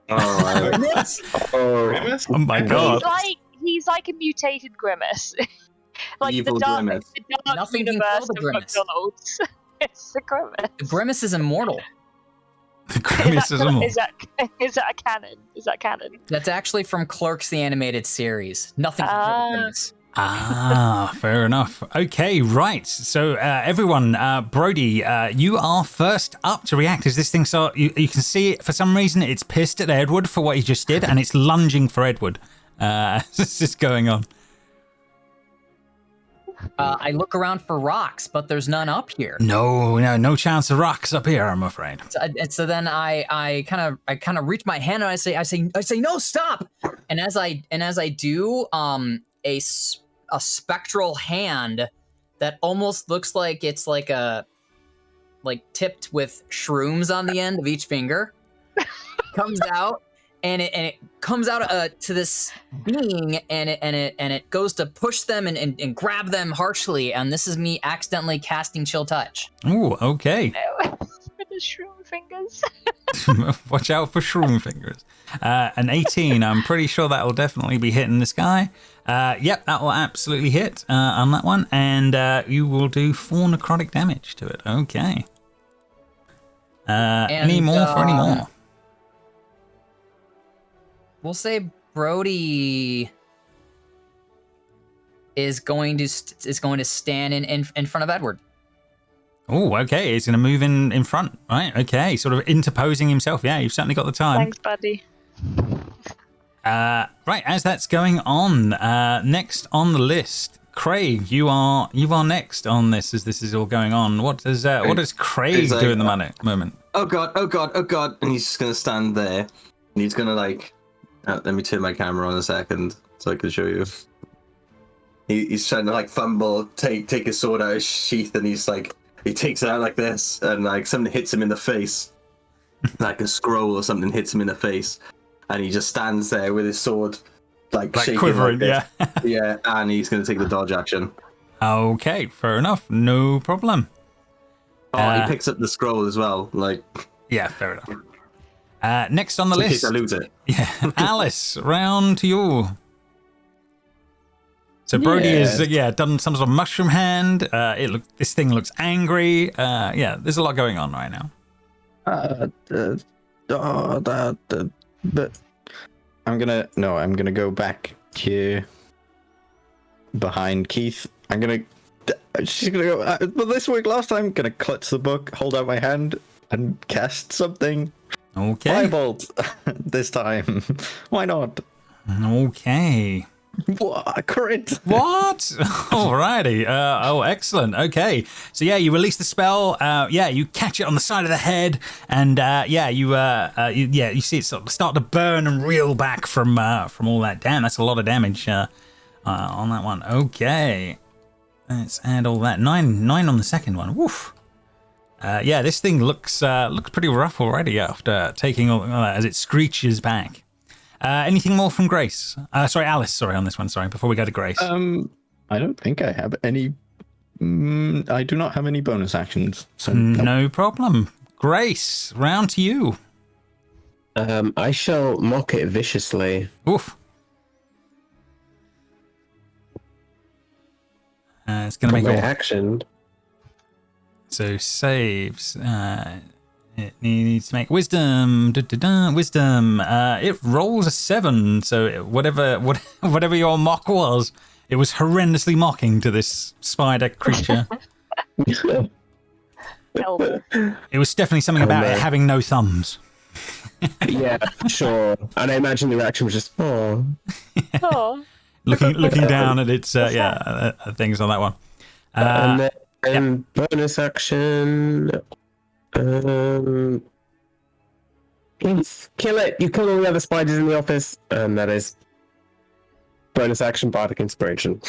Oh my god! He's like a mutated Grimace. Like Evil the dark Grimace. Nothing can universe kill the of Grimace. McDonald's. It's the Grimace. The Grimace is immortal. The Grimace is Is that a canon? Is that canon? That's actually from Clerks, the animated series. Nothing can kill the Grimace. Fair enough. Okay, right. So everyone, Brody, you are first up to react as this thing. So you can see it for some reason. It's pissed at Edward for what he just did, and it's lunging for Edward. This is going on. I look around for rocks, but there's none up here. No chance of rocks up here, I'm afraid. So then I kind of reach my hand and I say no, stop. And as I do, a spectral hand that almost looks like it's like tipped with shrooms on the end of each finger comes out. And it comes out to this being, and it goes to push them and grab them harshly, and this is me accidentally casting Chill Touch. Ooh, okay. With the shroom fingers. Watch out for shroom fingers. An 18, I'm pretty sure that will definitely be hitting this guy. Yep, that will absolutely hit on that one, and you will do 4 necrotic damage to it. Okay. Any more? We'll say Brody is going to stand in front of Edward. Oh, okay. He's going to move in front, right? Okay, sort of interposing himself. Yeah, you've certainly got the time. Thanks, buddy. Right, as that's going on, next on the list, Craig, you are next on this as this is all going on. What does Craig do in the moment? Oh god! And he's just going to stand there, and he's going to let me turn my camera on a second so I can show you. He's trying to fumble, take his sword out of his sheath, and he takes it out like this, and something hits him in the face, like a scroll or something hits him in the face, and he just stands there with his sword shaking quivering, yeah, and he's going to take the dodge action. Okay, fair enough, no problem. He picks up the scroll as well, Yeah, fair enough. Next on the In list. case I lose it. Yeah, Alice, round to you. So Brody is done some sort of mushroom hand. This thing looks angry. There's a lot going on right now. But I'm gonna go back here behind Keith. She's gonna go. But this week, last time, gonna clutch the book, hold out my hand, and cast something. Okay. Firebolt this time. Why not? Okay. What? Crit. What? Alrighty. Excellent. Okay. So you release the spell. You catch it on the side of the head, and you see it sort of start to burn and reel back from all that. Damn, that's a lot of damage on that one. Okay. Let's add all that. Nine on the second one. Woof. This thing looks pretty rough already after taking all as it screeches back. Anything more from Grace? Alice. Sorry, on this one. Sorry, before we go to Grace. I don't think I have any. I do not have any bonus actions. So no problem. Grace, round to you. I shall mock it viciously. Oof. It's going to make my all action. So saves. It needs to make wisdom. Wisdom. It rolls a 7. So whatever your mock was, it was horrendously mocking to this spider creature. It was definitely something about it having no thumbs. Yeah, sure. And I imagine the reaction was just, oh. looking down at its things on that one. And then bonus action. Kill it. You kill all the other spiders in the office, and that is bonus action bardic inspiration.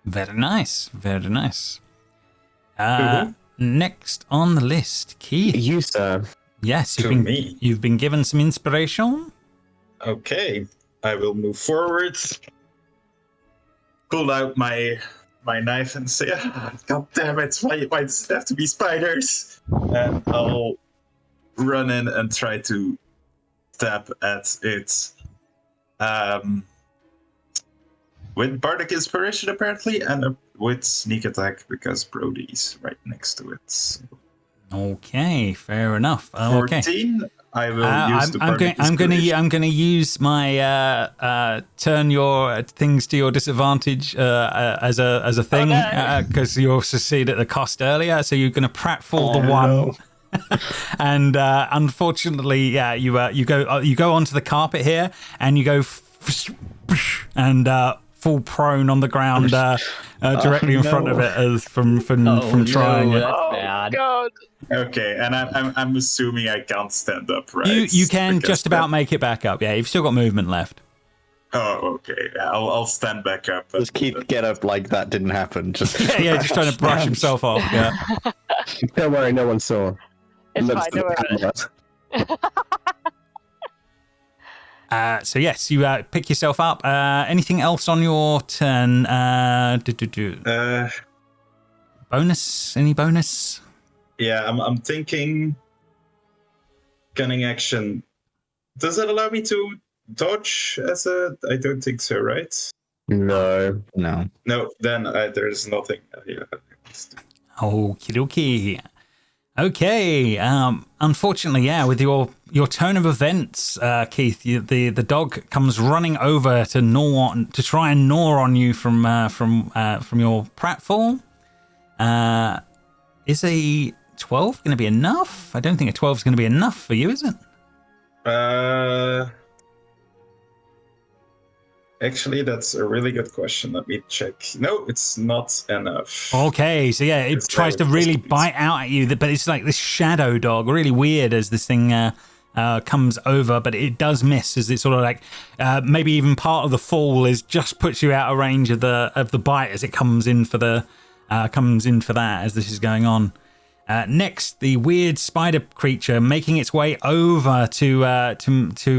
Very nice. Very nice. Next on the list, Keith. You, sir. Yes, me. You've been given some inspiration. Okay, I will move forward. Pull out my knife and say, God damn it, why does it have to be spiders? And I'll run in and try to stab at it. With Bardic Inspiration, apparently, and with Sneak Attack, because Brody's right next to it. Okay, fair enough. 14. Okay. I will use the Bardic Inspiration. I'm going to use my turn your things to your disadvantage as a thing because you also succeeded at the cost earlier. So you're going to pratfall the one. No. And unfortunately, you go onto the carpet here and you go and fall prone on the ground directly in front of it as from trying it. That's bad. God. Okay, and I'm assuming I can't stand up, right? You can Because just about make it back up. Yeah, you've still got movement left. Oh, okay. I'll stand back up. Just keep get up like that didn't happen. Just just trying to brush himself off. Yeah. Don't worry, no one saw. It's fine, don't worry about it. So yes, you pick yourself up. Anything else on your turn? Bonus? Any bonus? Yeah, I'm thinking. Cunning action. Does it allow me to dodge as a? I don't think so, right? No. No, then there's nothing. Okie dokie. Okay. Unfortunately, with your turn of events, Keith, the dog comes running over to try and gnaw on you from your pratfall. Is a 12 going to be enough? I don't think a 12 is going to be enough for you, is it? Actually, that's a really good question. Let me check. No, it's not enough. Okay, so it tries to really bite out at you, but it's like this shadow dog, really weird as this thing comes over, but it does miss as it sort of like maybe even part of the fall is just puts you out of range of the bite as it comes in for that as this is going on. Next, the weird spider creature making its way over to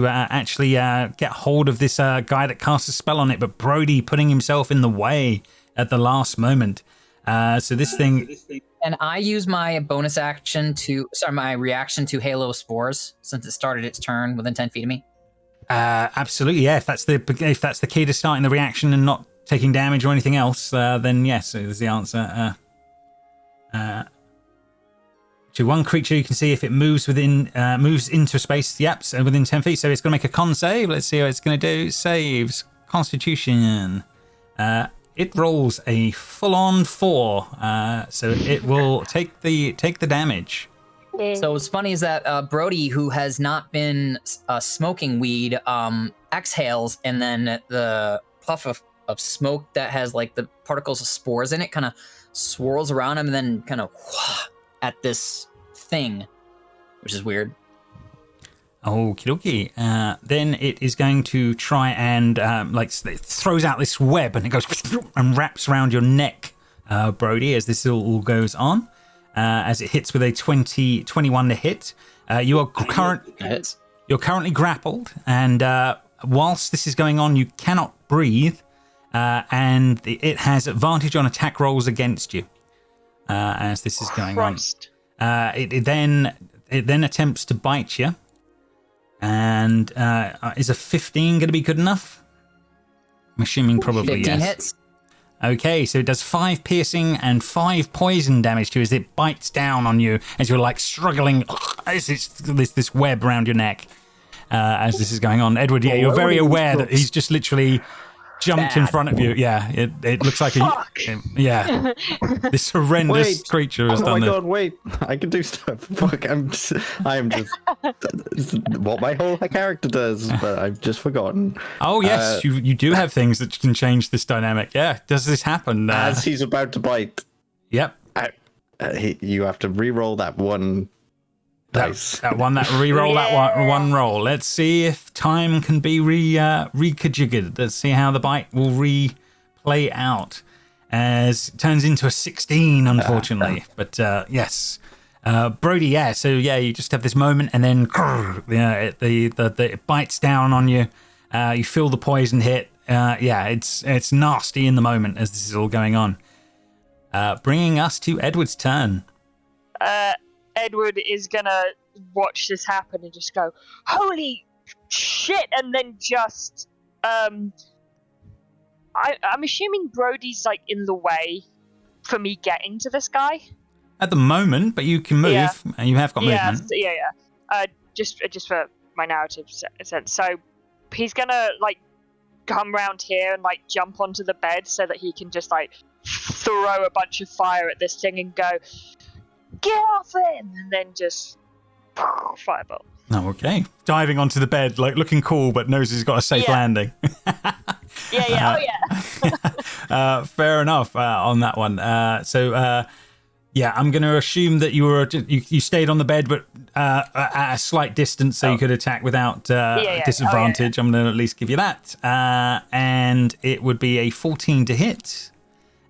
actually get hold of this guy that casts a spell on it, but Brody putting himself in the way at the last moment. So this thing, And I use my bonus action my reaction to Halo Spores since it started its turn within 10 feet of me. absolutely, yeah. If that's the key to starting the reaction and not taking damage or anything else, then yes, is the answer. To one creature, you can see if it moves into space. Yep, so within 10 feet. So it's going to make a con save. Let's see what it's going to do. Saves Constitution. It rolls a full-on 4, so it will take the damage. So what's funny is that Brody, who has not been smoking weed, exhales, and then the puff of smoke that has like the particles of spores in it kind of swirls around him and then kind of at this thing, which is weird. Okie dokie. Then it is going to try and it throws out this web and it goes and wraps around your neck, Brody, as this all goes on. As it hits with a 21 to hit. You're currently grappled, and whilst this is going on, you cannot breathe, and it has advantage on attack rolls against you as this is going on. It then attempts to bite you, and is a 15 going to be good enough? I'm assuming probably 15 yes. hits. Okay, so it does 5 piercing and 5 poison damage to you as it bites down on you as you're like struggling. This web around your neck as this is going on. Edward, yeah, you're very aware that he's just literally jumped in front of you. Yeah, it looks like this horrendous creature has done this. Oh my god, wait. I can do stuff. Fuck, I am just what my whole character does, but I've just forgotten. Oh yes, you do have things that can change this dynamic. Yeah, does this happen? As he's about to bite. Yep. You have to re-roll that one dice. That re-roll that one roll. Let's see if time can be reconfigured. Let's see how the bite will replay out. As it turns into a 16, unfortunately. But yes, Brody. Yeah. So yeah, you just have this moment, and then it bites down on you. You feel the poison hit. It's nasty in the moment as this is all going on. Bringing us to Edward's turn. Edward is gonna watch this happen and just go, "Holy shit!" and then just I'm assuming Brody's like in the way for me getting to this guy At the moment, but you can move, and you have got movement. Just for my narrative sense. So he's gonna like come round here and like jump onto the bed so that he can just like throw a bunch of fire at this thing and go, "Get off him!" and then just fireball. Oh, okay. Diving onto the bed, like looking cool, but knows he's got a safe landing. Fair enough on that one. I'm going to assume that you stayed on the bed, but at a slight distance, so you could attack without disadvantage. I'm going to at least give you that. And it would be a 14 to hit.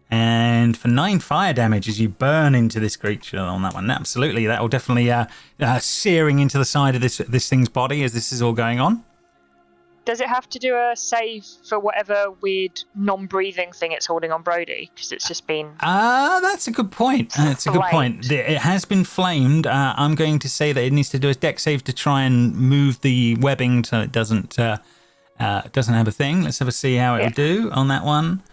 And for 9 fire damage as you burn into this creature on that one. Absolutely, that will definitely searing into the side of this thing's body as this is all going on. Does it have to do a save for whatever weird non-breathing thing it's holding on Brody? Because it's just been... that's a good point. That's a good point. It has been flamed. I'm going to say that it needs to do a dex save to try and move the webbing so it doesn't have a thing. Let's have a see how it will do on that one.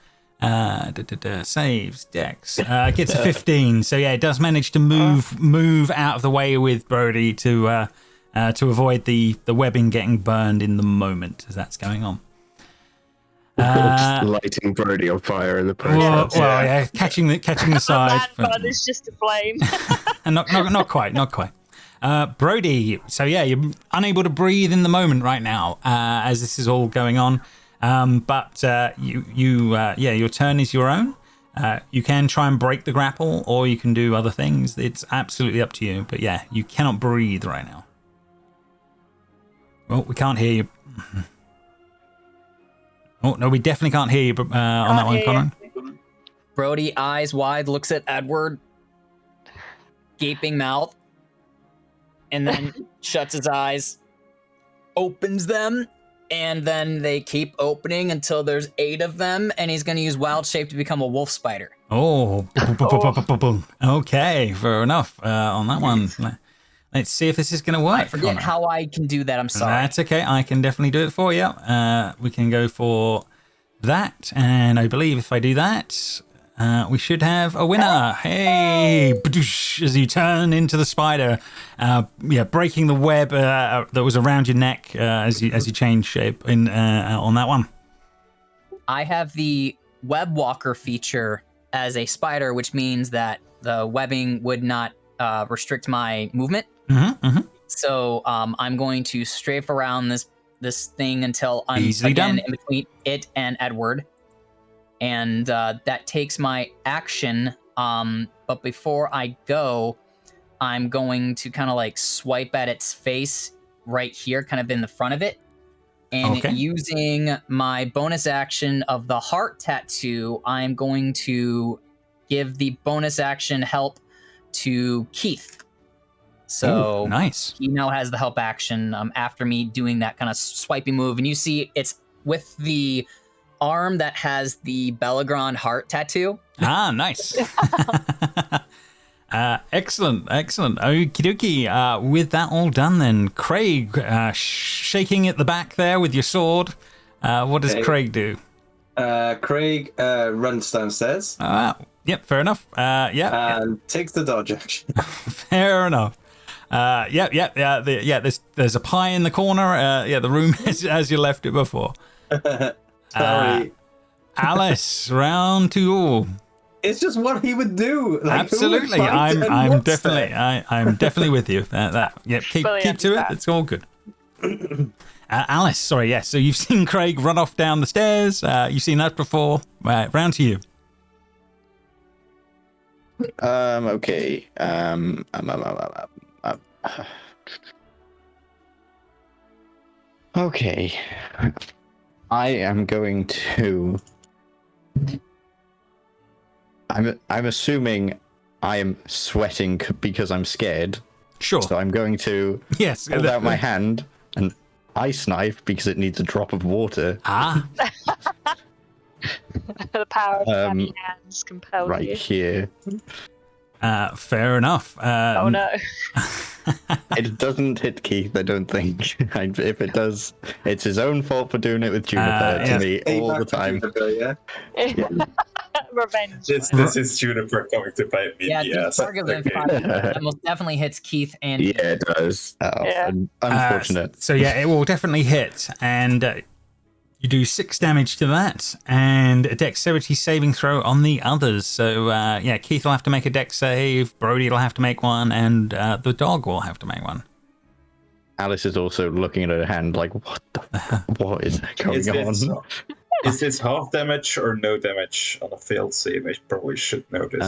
Saves dex. It gets a 15. So yeah, it does manage to move out of the way with Brody to avoid the webbing getting burned in the moment as that's going on. Lighting Brody on fire in the process. Catching the side. But it's just a flame. And not quite. Brody. So yeah, you're unable to breathe in the moment right now as this is all going on. But your turn is your own. You can try and break the grapple, or you can do other things. It's absolutely up to you. But yeah, you cannot breathe right now. Well, we can't hear you. Oh no, we definitely can't hear you on that one, Conrad. Brody, eyes wide, looks at Edward, gaping mouth, and then shuts his eyes, opens them, And then they keep opening until there's 8 of them, and he's going to use wild shape to become a wolf spider. Oh, okay, fair enough on that one. Let's see if this is going to work. I forget how I can do that. I'm sorry. That's okay. I can definitely do it for you. We can go for that, and I believe if I do that, we should have a winner. Hey, as you turn into the spider, breaking the web that was around your neck as you change shape on that one. I have the web walker feature as a spider, which means that the webbing would not restrict my movement. So I'm going to strafe around this thing until I'm again in between it and Edward. And that takes my action. But before I go, I'm going to kind of like swipe at its face right here, kind of in the front of it. And using my bonus action of the heart tattoo, I'm going to give the bonus action help to Keith. So nice. He now has the help action after me doing that kind of swiping move. And you see it's with the arm that has the Belagron heart tattoo. Nice. Excellent. Okie dokie. With that all done then, Craig, shaking at the back there with your sword. What does Craig do? Craig runs downstairs. Yep, fair enough. And takes the dodge action. Fair enough. There's a pie in the corner. The room is as you left it before. Sorry. Alice, round 2. It's just what he would do. Like, absolutely. I'm definitely with you. Keep to it. It's all good. Alice, sorry, yes. So you've seen Craig run off down the stairs. You've seen that before. Round to you. Okay. Okay. I am going to. I'm assuming I am sweating because I'm scared. Sure. So I'm going to hold out my hand and ice knife because it needs a drop of water. The power of heavy hands compels right you. Here. Fair enough. Oh no. It doesn't hit Keith, I don't think. If it does, it's his own fault for doing it with Juniper to me all the time. Juniper, Revenge. This is Juniper coming to bite me. That most definitely hits Keith and it does. Unfortunate. So it will definitely hit, and you do 6 damage to that, and a dexterity saving throw on the others. So Keith will have to make a dex save, Brody will have to make one, and the dog will have to make one. Alice is also looking at her hand like, what is going on? Is this half damage or no damage on a failed save? I probably should know this.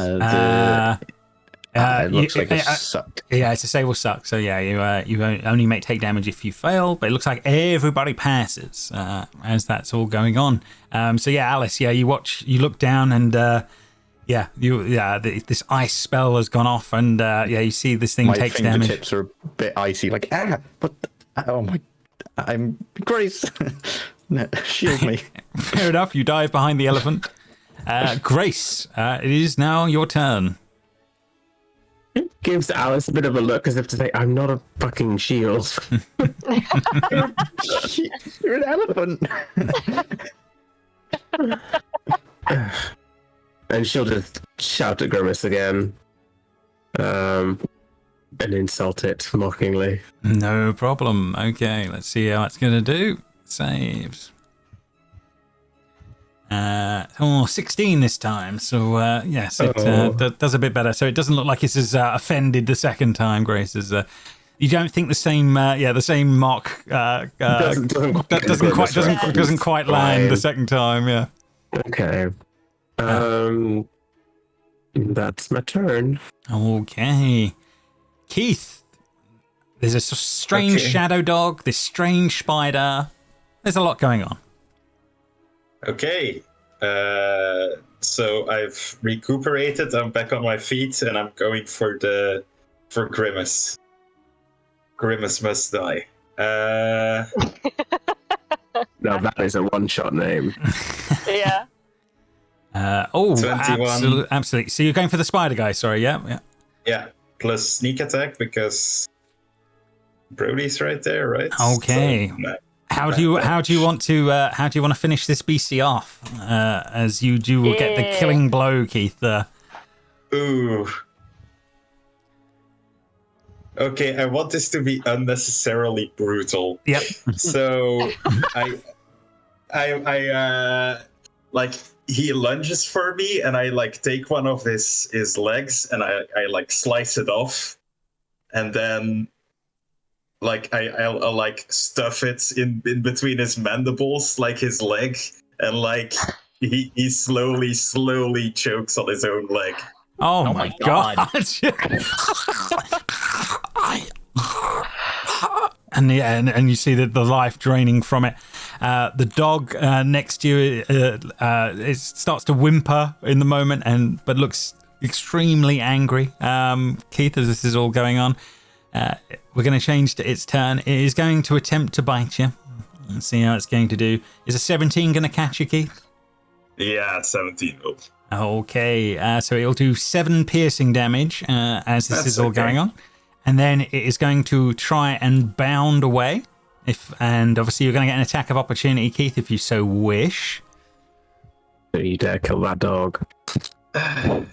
It looks like a suck. Yeah, it's a save will suck. So you only take damage if you fail, but it looks like everybody passes as that's all going on. Alice, you look down, and this ice spell has gone off, and you see this thing takes damage. My fingertips are a bit icy, like oh my! I'm Grace. No, shield me. Fair enough. You dive behind the elephant. Grace, it is now your turn. It gives Alice a bit of a look as if to say, I'm not a fucking shield. You're an elephant. And she'll just shout at Grimace again. And insult it mockingly. No problem. Okay, let's see how it's going to do. Saves. 16 this time. So yes, it does a bit better. So it doesn't look like it's as offended the second time. Grace is. You don't think the same mock doesn't quite land the second time. Yeah. Okay. That's my turn. Okay. Keith, there's a strange shadow dog. This strange spider. There's a lot going on. Okay. So I've recuperated. I'm back on my feet, and I'm going for Grimace. Grimace must die. Now that is a one-shot name. Yeah. 21. Absolutely. So you're going for the spider guy, sorry, yeah. Yeah, plus sneak attack because Brody's right there, right? Okay. So, How do you want to finish this BC off? As you will get the killing blow, Keith. Ooh. Okay, I want this to be unnecessarily brutal. Yep. So I like he lunges for me and I like take one of his legs and I like slice it off and then like I'll like stuff it in between his mandibles like his leg and like he slowly chokes on his own leg. Oh my god. and you see the life draining from it. The dog next to you it starts to whimper in the moment, but looks extremely angry. Keith, as this is all going on, we're going to change to its turn. It is going to attempt to bite you. Let's see how it's going to do. Is a 17 going to catch you, Keith? Yeah, 17 will. Okay, so it'll do 7 piercing damage as this is all going on. And then it is going to try and bound away. And obviously you're going to get an attack of opportunity, Keith, if you so wish. You dare kill that dog. I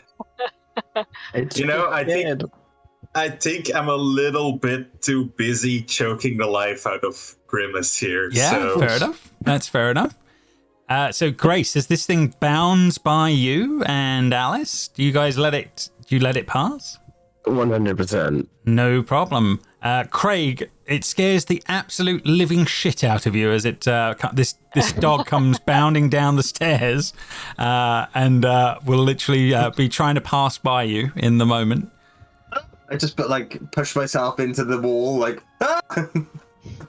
think I'm a little bit too busy choking the life out of Grimace here. Yeah, so. Fair enough. That's fair enough. So Grace, as this thing bounds by you and Alice, do you guys let it pass? 100%. No problem. Craig, it scares the absolute living shit out of you as this dog comes bounding down the stairs and will literally be trying to pass by you in the moment. I just push myself into the wall like.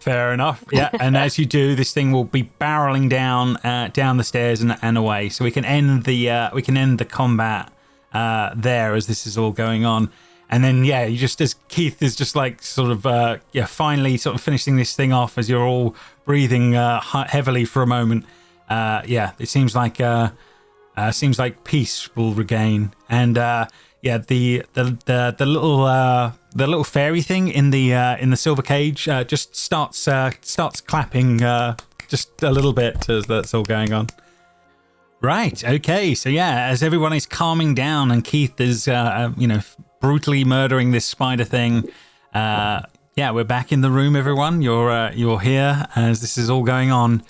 Fair enough. Yeah, and as you do, this thing will be barreling down the stairs and away. So we can end the combat there as this is all going on. And then, you just as Keith is just like sort of, finally sort of finishing this thing off as you're all breathing heavily for a moment. It seems like peace will regain. And the little fairy thing in the silver cage just starts clapping just a little bit as that's all going on. Right. Okay. So as everyone is calming down and Keith is brutally murdering this spider thing. We're back in the room, everyone. You're here as this is all going on.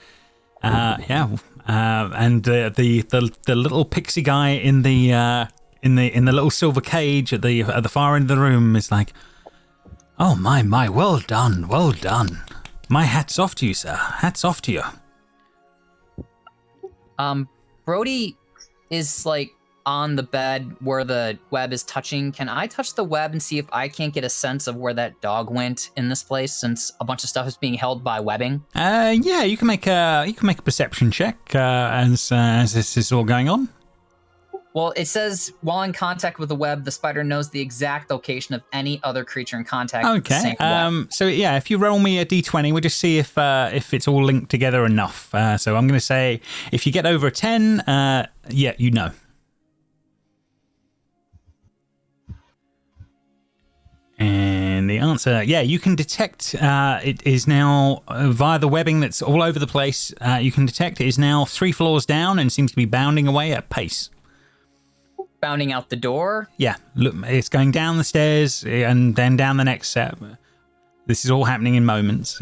And the little pixie guy in the little silver cage at the far end of the room is like, oh my, well done. My hat's off to you, sir. Hats off to you. Brody is like on the bed where the web is touching. Can I touch the web and see if I can't get a sense of where that dog went in this place, since a bunch of stuff is being held by webbing? You can make a perception check as this is all going on. Well, it says while in contact with the web, the spider knows the exact location of any other creature in contact. Okay. If you roll me a d20, we'll just see if it's all linked together enough. So I'm going to say if you get over a 10, you know. And the answer, you can detect it is now via the webbing that's all over the place. You can detect it is now 3 floors down and seems to be bounding away at pace. Bounding out the door? Yeah, look, it's going down the stairs and then down the next set. This is all happening in moments.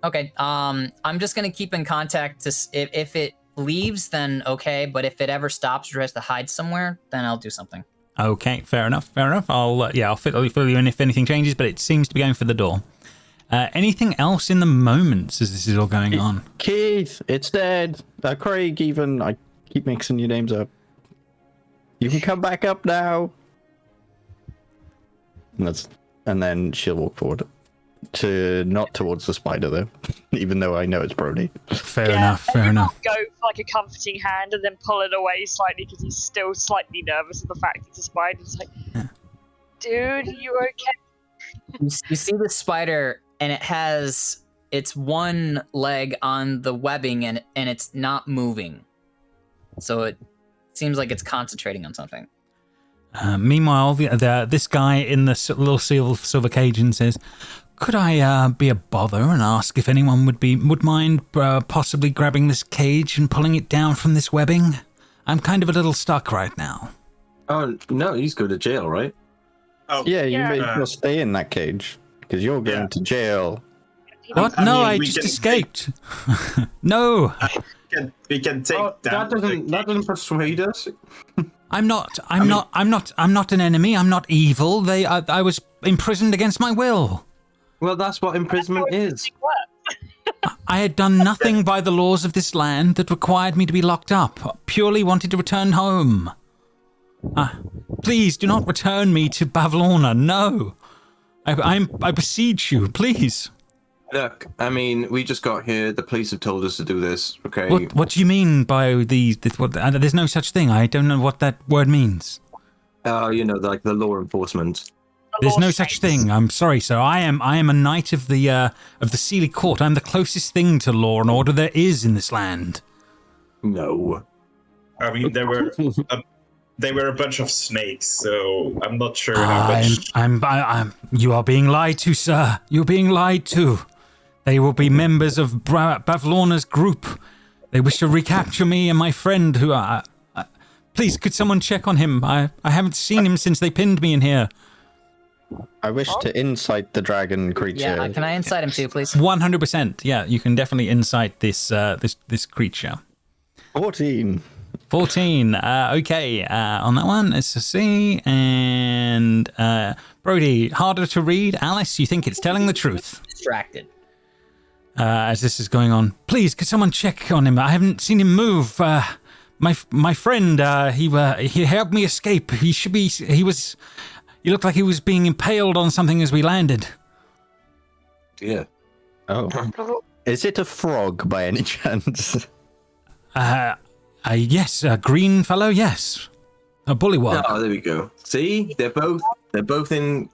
Okay, I'm just going to keep in contact. If it leaves, then okay, but if it ever stops or tries to hide somewhere, then I'll do something. Okay, fair enough. I'll fill you in if anything changes, but it seems to be going for the door. Anything else in the moments as this is all going on? Keith, it's dead. Craig, even. I keep mixing your names up. You can come back up now. And then she'll walk forward. Not towards the spider, though. Even though I know it's Brody. Fair enough. Go for like a comforting hand and then pull it away slightly because he's still slightly nervous of the fact it's a spider. It's like, dude, you okay? You see the spider, and it has its one leg on the webbing and it's not moving. So it seems like it's concentrating on something. Meanwhile, this guy in the little silver cage says, "Could I be a bother and ask if anyone would mind possibly grabbing this cage and pulling it down from this webbing? I'm kind of a little stuck right now." Oh, no, he's going to jail, right? Oh, Yeah, you Yeah. may as well stay in that cage because you're going to jail. What? I No, mean, I we just can escaped. No, we can take that doesn't persuade us. I'm not an enemy. I'm not evil. I was imprisoned against my will. Well, that's what imprisonment is. I had done nothing by the laws of this land that required me to be locked up. Purely wanted to return home. Please do not return me to Bavlorna. No, I beseech you, please. Look, I mean, we just got here. The police have told us to do this. Okay. What do you mean by there's no such thing. I don't know what that word means. Like the law enforcement. There's no such thing. I'm sorry, sir. I am a knight of the Sealy Court. I'm the closest thing to law and order there is in this land. No. I mean, they were a bunch of snakes, so I'm not sure how much. You are being lied to, sir. You're being lied to. They will be members of Bavlorna's group. They wish to recapture me and my friend who are... please, could someone check on him? I haven't seen him since they pinned me in here. I wish to insight the dragon creature. Yeah, can I insight him too, please? 100%. Yeah, you can definitely insight this creature. 14. 14. Okay, on that one, let's see. And Brody, harder to read. Alice, you think it's telling the truth. Distracted. As this is going on, please, could someone check on him? I haven't seen him move. My friend, he helped me escape. He looked like he was being impaled on something as we landed. Yeah. Oh. Is it a frog by any chance? Yes, a green fellow, yes. A bullywug. Oh, there we go. See? They're both in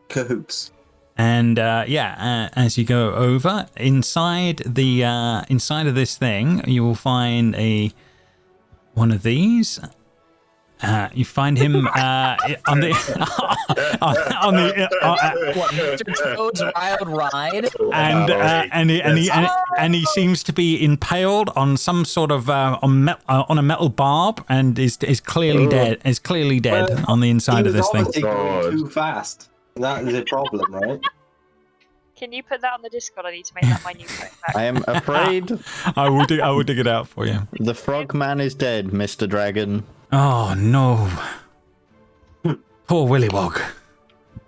cahoots. And as you go over inside of this thing, you will find one of these. You find him on the Mr. Toad's Wild Ride. And he seems to be impaled on some sort of on a metal barb and is clearly dead. Is clearly dead on the inside of this thing. He was obviously going too fast. That is a problem, right? Can you put that on the Discord? I need to make that my new backpack. I am afraid I will dig it out for you. the frog man is dead, Mr. Dragon. Oh no. Poor Willywog.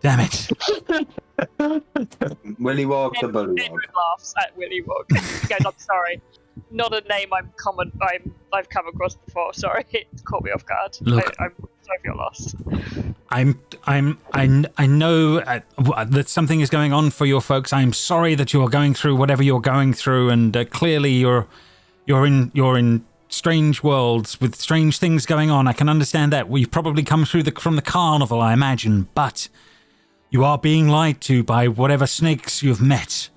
Damn it. Willywog the bullywog. Edward laughs at Willywog. He goes, "I'm sorry, not a name I've come across before. Sorry, it caught me off guard. Look. I'm sorry for your loss." I know that something is going on for your folks. I'm sorry that you are going through whatever you're going through, and clearly you're in strange worlds with strange things going on. I can understand that. We've probably come through from the carnival, I imagine, but you are being lied to by whatever snakes you've met.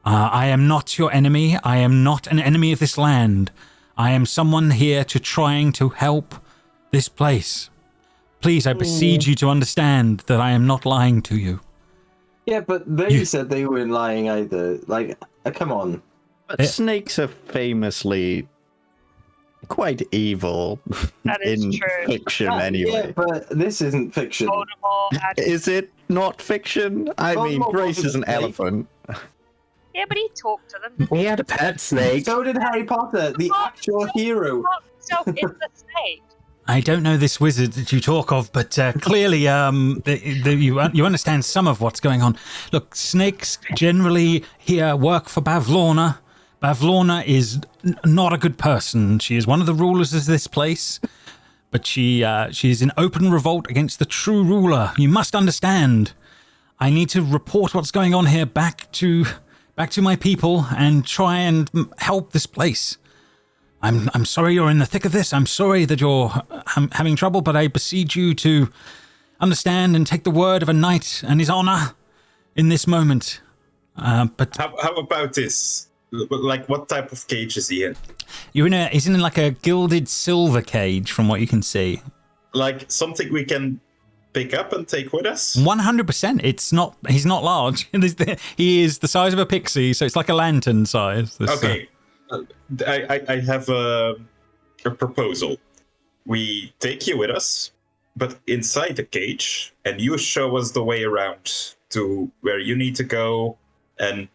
I am not your enemy. I am not an enemy of this land. I am someone here trying to help this place. Please, I beseech you to understand that I am not lying to you. Yeah, but they said they weren't lying either. Like, come on. But snakes are famously quite evil That is in true. fiction anyway. Yeah, but this isn't fiction. Voldemort had... Is it not fiction? I mean, Voldemort Grace is an wasn't a snake. elephant. Yeah, but he talked to them. He had a pet snake. So did Harry Potter, the actual hero. Himself is the snake. I don't know this wizard that you talk of, but clearly you understand some of what's going on. Look, snakes generally here work for Bavlorna. Bavlorna is not a good person. She is one of the rulers of this place, but she is in open revolt against the true ruler. You must understand. I need to report what's going on here back to my people and try and help this place. I'm sorry you're in the thick of this. I'm sorry that you're having trouble, but I beseech you to understand and take the word of a knight and his honor in this moment. But How about this? Like, what type of cage is he in? he's in like a gilded silver cage, from what you can see. Like something we can pick up and take with us? 100%. He's not large. He is the size of a pixie, so it's like a lantern size. Okay. I have a proposal. We take you with us, but inside the cage, and you show us the way around to where you need to go and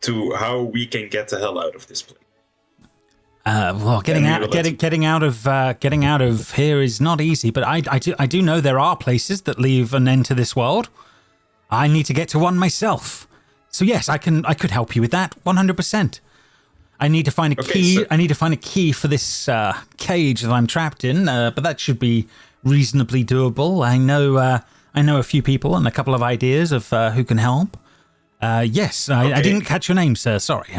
to how we can get the hell out of this place. Well, getting out of here is not easy, but I do know there are places that leave an end to this world. I need to get to one myself, so yes, I could help you with that 100%. I need to find a key. So- I need to find a key for this cage that I'm trapped in, but that should be reasonably doable. I know a few people and a couple of ideas of who can help. Yes, I didn't catch your name, sir. Sorry.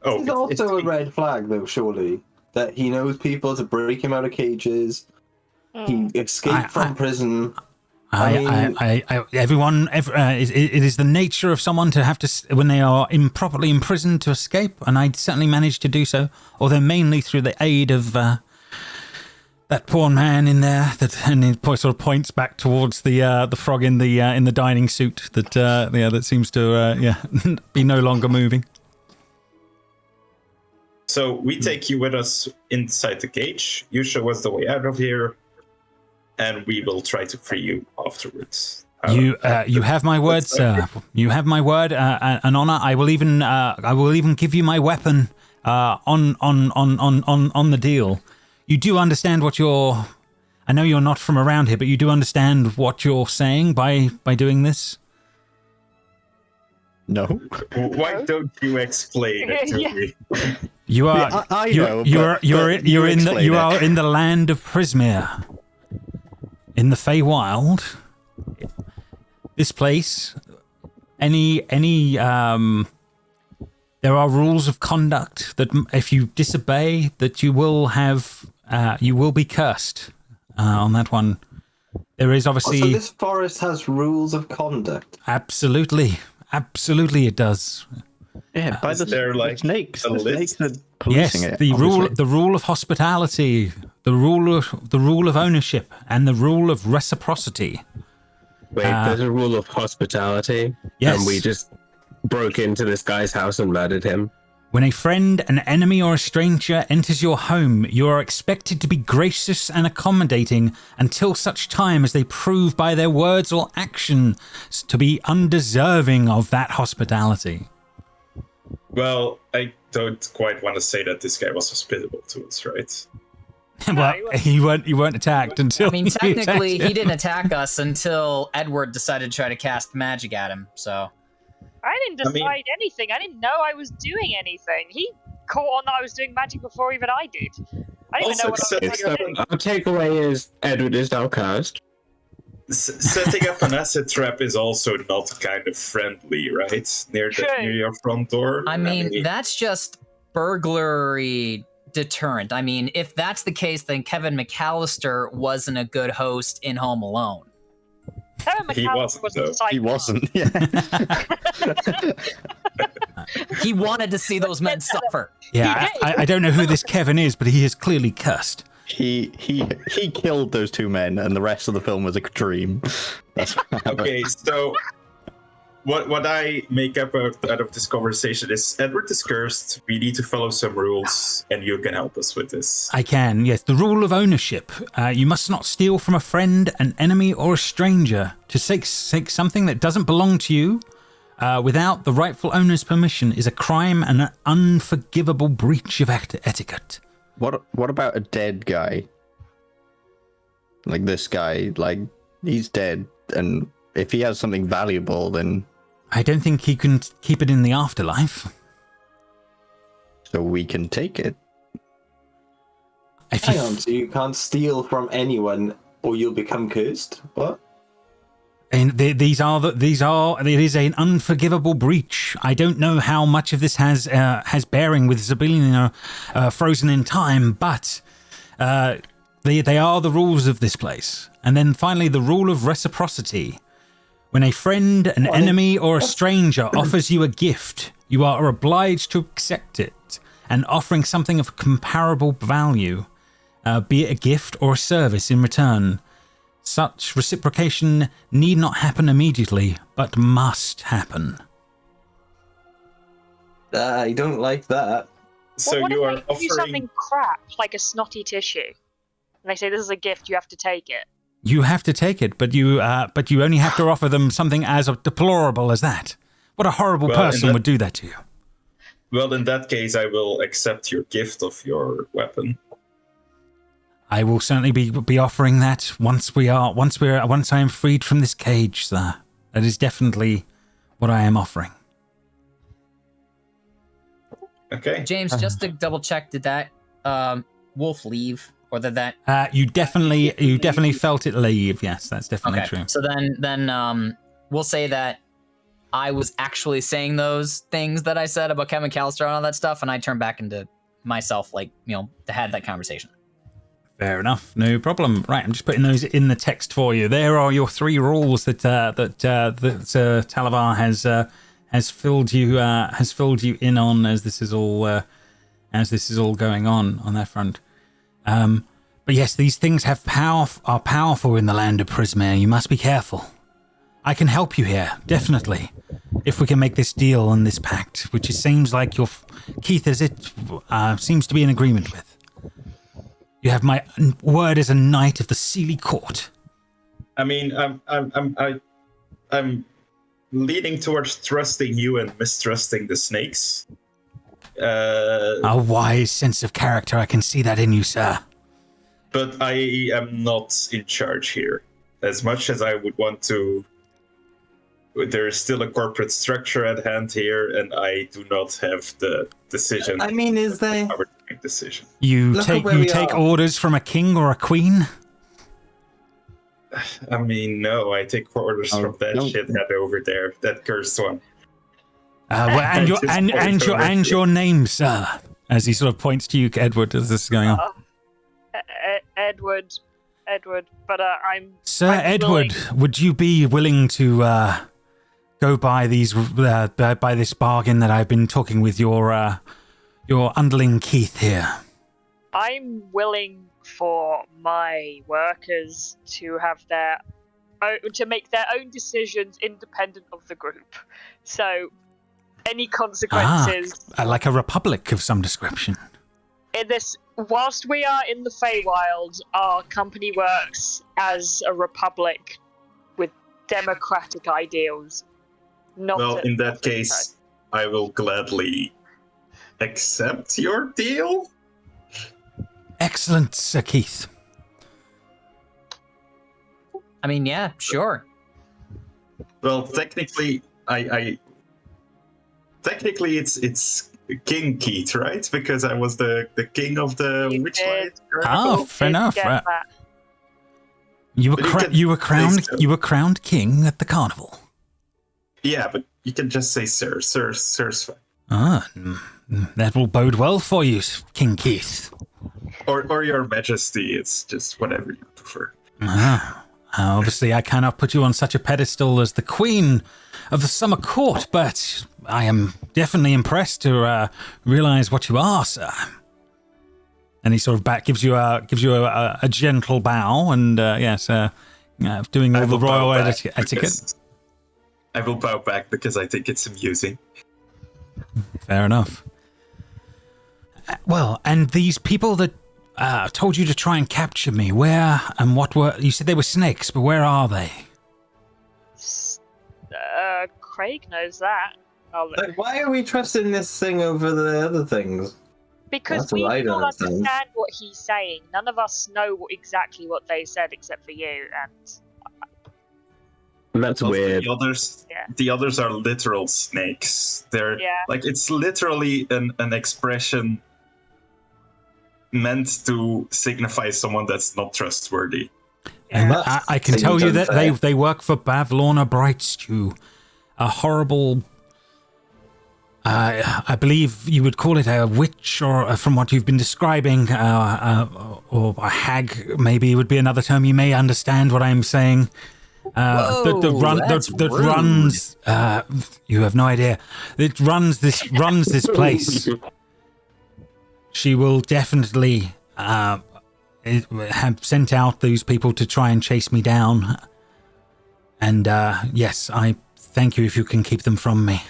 It's also a red flag, though, surely, that he knows people to break him out of cages. He escaped from prison. It is the nature of someone to have to, when they are improperly imprisoned, to escape, and I certainly managed to do so, although mainly through the aid of that poor man in there. And he sort of points back towards the frog in the dining suit that seems to be no longer moving. So we take you with us inside the cage. You show us the way out of here, and we will try to free you afterwards. You have my word, sir. You have my word, an honor. I will even give you my weapon on the deal. You do understand what you're. I know you're not from around here, but you do understand what you're saying by doing this. No. Why don't you explain it to me? You are. You are in the land of Prismere, in the Feywild. This place, there are rules of conduct that if you disobey, that you will be cursed. On that one, there is obviously. So this forest has rules of conduct. Absolutely, it does. Yeah, by the snakes. a The list? snakes are policing Yes, it. the obviously. rule of hospitality, the rule of ownership, and the rule of reciprocity. Wait, there's a rule of hospitality. Yes. And we just broke into this guy's house and murdered him. When a friend, an enemy, or a stranger enters your home, you are expected to be gracious and accommodating until such time as they prove by their words or actions to be undeserving of that hospitality. Well, I don't quite want to say that this guy was hospitable to us, right? Well, you weren't attacked until. I mean, you technically, attacked he didn't attack us until Edward decided to try to cast magic at him. So I didn't decide anything. I didn't know I was doing anything. He caught on that I was doing magic before even I did. I didn't even know what I was So doing. our takeaway is Edward is now cursed. Setting up an acid trap is also not kind of friendly, right? Near your front door. I mean, that's just burglary deterrent. I mean, if that's the case, then Kevin McAllister wasn't a good host in Home Alone. Kevin He McAllister wasn't, was though. He wasn't. Yeah. He wanted to see those men suffer. Yeah, I don't know who this Kevin is, but he is clearly cursed. He killed those two men, and the rest of the film was a dream. That's what happened. Okay, so what I make up out of this conversation is Edward is cursed. We need to follow some rules, and you can help us with this. I can, yes. The rule of ownership. You must not steal from a friend, an enemy, or a stranger. To take something that doesn't belong to you without the rightful owner's permission is a crime and an unforgivable breach of etiquette. What about a dead guy? Like this guy, like he's dead, and if he has something valuable, then I don't think he can keep it in the afterlife. so we can take it. If Hang on, so you can't steal from anyone or you'll become cursed? What? And it is an unforgivable breach. I don't know how much of this has bearing with Zabillionaire frozen in time, but they are the rules of this place. And then finally, the rule of reciprocity. When a friend, an enemy, or a stranger offers you a gift, you are obliged to accept it, and offering something of comparable value, be it a gift or a service in return. Such reciprocation need not happen immediately, but must happen. I don't like that. So what you if are they give you offering. something crap, like a snotty tissue, and they say this is a gift, you have to take it? You have to take it, but you only have to offer them something as deplorable as that. What a horrible person would do that to you. Well, in that case, I will accept your gift of your weapon. I will certainly be offering that once I am freed from this cage, sir. That is definitely what I am offering. Okay. James, just to double check, did that wolf leave, or did that? You definitely felt it leave. Yes, that's definitely true. So then we'll say that I was actually saying those things that I said about Kevin McAllister and all that stuff, and I turned back into myself, like, to have that conversation. Fair enough, no problem. Right, I'm just putting those in the text for you. There are your 3 rules that Talavar has filled you in on as this is all going on that front. But yes, these things are powerful in the land of Prismare. You must be careful. I can help you here, definitely, if we can make this deal and this pact, which it seems like your Keith seems to be in agreement with. You have my word as a knight of the Sealy Court. I mean, I'm leaning towards trusting you and mistrusting the snakes. A wise sense of character. I can see that in you, sir. But I am not in charge here. As much as I would want to, there is still a corporate structure at hand here, and I do not have the decision. I mean, is there... decision. You take orders from a king or a queen? I mean, no, I take orders from that shithead over there, that cursed one. And your name, sir, as he sort of points to you, Edward, as this is going on. Edward, but I'm... Sir Edward, would you be willing to go by by this bargain that I've been talking with your underling Keith here? I'm willing for my workers to have to make their own decisions independent of the group. So, any consequences... like a republic of some description. Whilst we are in the Feywild, our company works as a republic with democratic ideals. In that case, I will gladly accept your deal. Excellent, Sir Keith. I mean, yeah, sure. Well, technically, technically it's King Keith, right? Because I was the king of the Witchlight. Ah, fair enough. Right. You were crowned king at the carnival. Yeah, but you can just say sir. Sir's fine. Ah, that will bode well for you, King Keith. Or your majesty, it's just whatever you prefer. Obviously, I cannot put you on such a pedestal as the queen of the summer court, but I am definitely impressed to realize what you are, sir. And he sort of gives you a gentle bow, and doing all the royal etiquette. I will bow back because I think it's amusing. Fair enough. Well, and these people that told you to try and capture me, where and what were... You said they were snakes, but where are they? Craig knows that. Why are we trusting this thing over the other things? Because we do not understand what he's saying. None of us know exactly what they said except for you, and that's weird. The others are literal snakes. They're like, it's literally an expression meant to signify someone that's not trustworthy. And I can tell you that they work for Bavlorna Brightstew, a horrible... I believe you would call it a witch, or from what you've been describing, or a hag, maybe would be another term. You may understand what I'm saying. that's that rude. runs. You have no idea. It runs this place. She will definitely have sent out those people to try and chase me down. And yes, I thank you if you can keep them from me.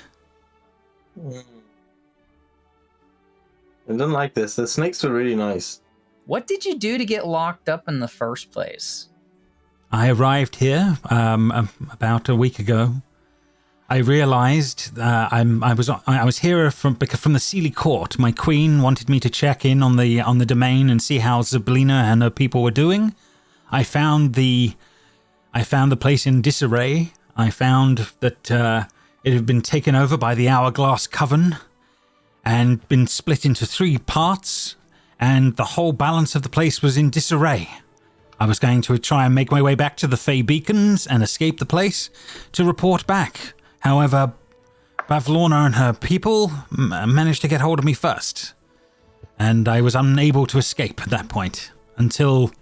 I don't like this. The snakes were really nice. What did you do to get locked up in the first place? I arrived here about a week ago. I realized I was here from the Sealy Court. My queen wanted me to check in on the domain and see how Zablina and her people were doing. I found the place in disarray. I found that it had been taken over by the Hourglass Coven and been split into 3 parts, and the whole balance of the place was in disarray. I was going to try and make my way back to the Fey Beacons and escape the place to report back. However, Bavlorna and her people managed to get hold of me first, and I was unable to escape at that point until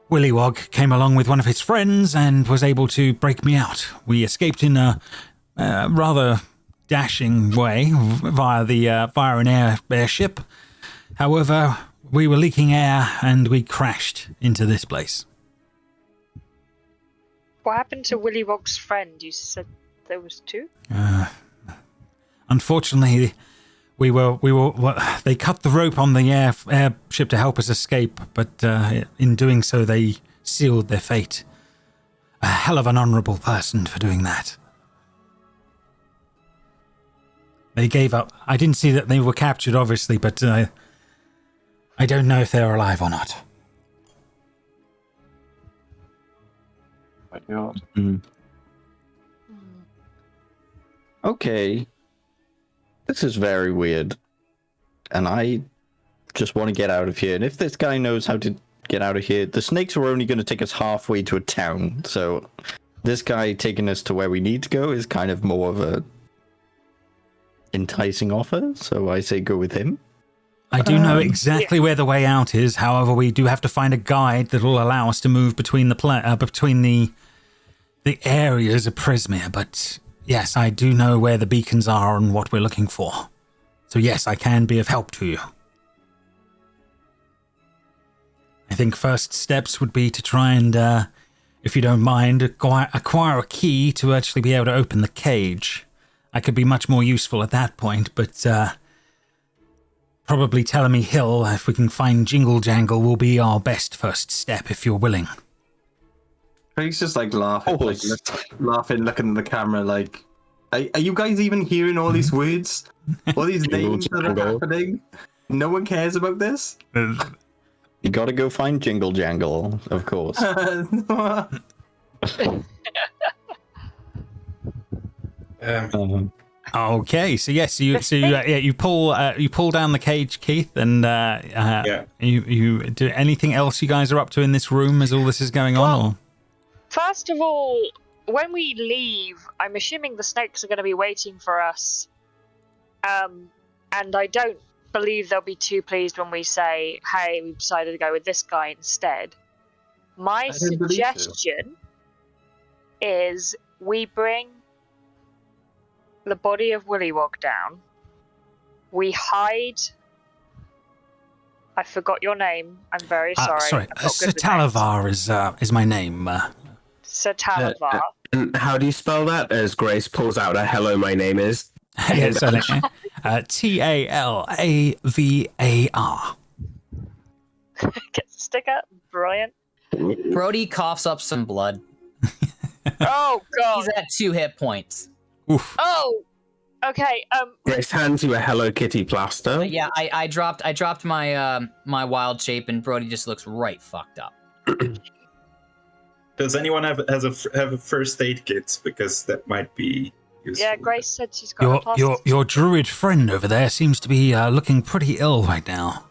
Willywog came along with one of his friends and was able to break me out. We escaped in a rather dashing way via an airship. However, we were leaking air and we crashed into this place. What happened to Willywog's friend? You said there was 2? Unfortunately, they cut the rope on the airship to help us escape, but in doing so, they sealed their fate. A hell of an honorable person for doing that. They gave up. I didn't see that they were captured, obviously, but I don't know if they're alive or not. Okay. This is very weird. And I just want to get out of here. And if this guy knows how to get out of here, the snakes are only going to take us halfway to a town. So this guy taking us to where we need to go is kind of more of a enticing offer. So I say go with him. I do know exactly where the way out is. However, we do have to find a guide that will allow us to move between the areas of Prismere. But yes, I do know where the beacons are and what we're looking for. So yes, I can be of help to you. I think first steps would be to try and, if you don't mind, acquire a key to actually be able to open the cage. I could be much more useful at that point, but probably Telemy Hill, if we can find Jingle Jangle, will be our best first step, if you're willing. He's just like laughing, laughing, looking at the camera like, are you guys even hearing all these words? All these names that are happening? No one cares about this? You gotta go find Jingle Jangle, of course. Okay, so yes, you pull down the cage, Keith, and you do anything else you guys are up to in this room as all this is going on? Or? First of all, when we leave, I'm assuming the snakes are going to be waiting for us, and I don't believe they'll be too pleased when we say, "Hey, we've decided to go with this guy instead." My suggestion is we bring the body of Willywog down. We hide. I forgot your name. I'm very sorry. Sorry, Sir Talavar is my name. Sir Talavar. And how do you spell that? As Grace pulls out a "Hello, my name is." Yes, Talavar. Gets a sticker. Brilliant. Brody coughs up some blood. Oh god. He's at 2 hit points. Oof. Oh. Okay. Grace hands you a Hello Kitty plaster. Yeah, I dropped my my wild shape, and Brody just looks right fucked up. Does anyone have a first aid kit? Because that might be useful. Yeah, Grace said she's got a plaster. Your druid friend over there seems to be looking pretty ill right now.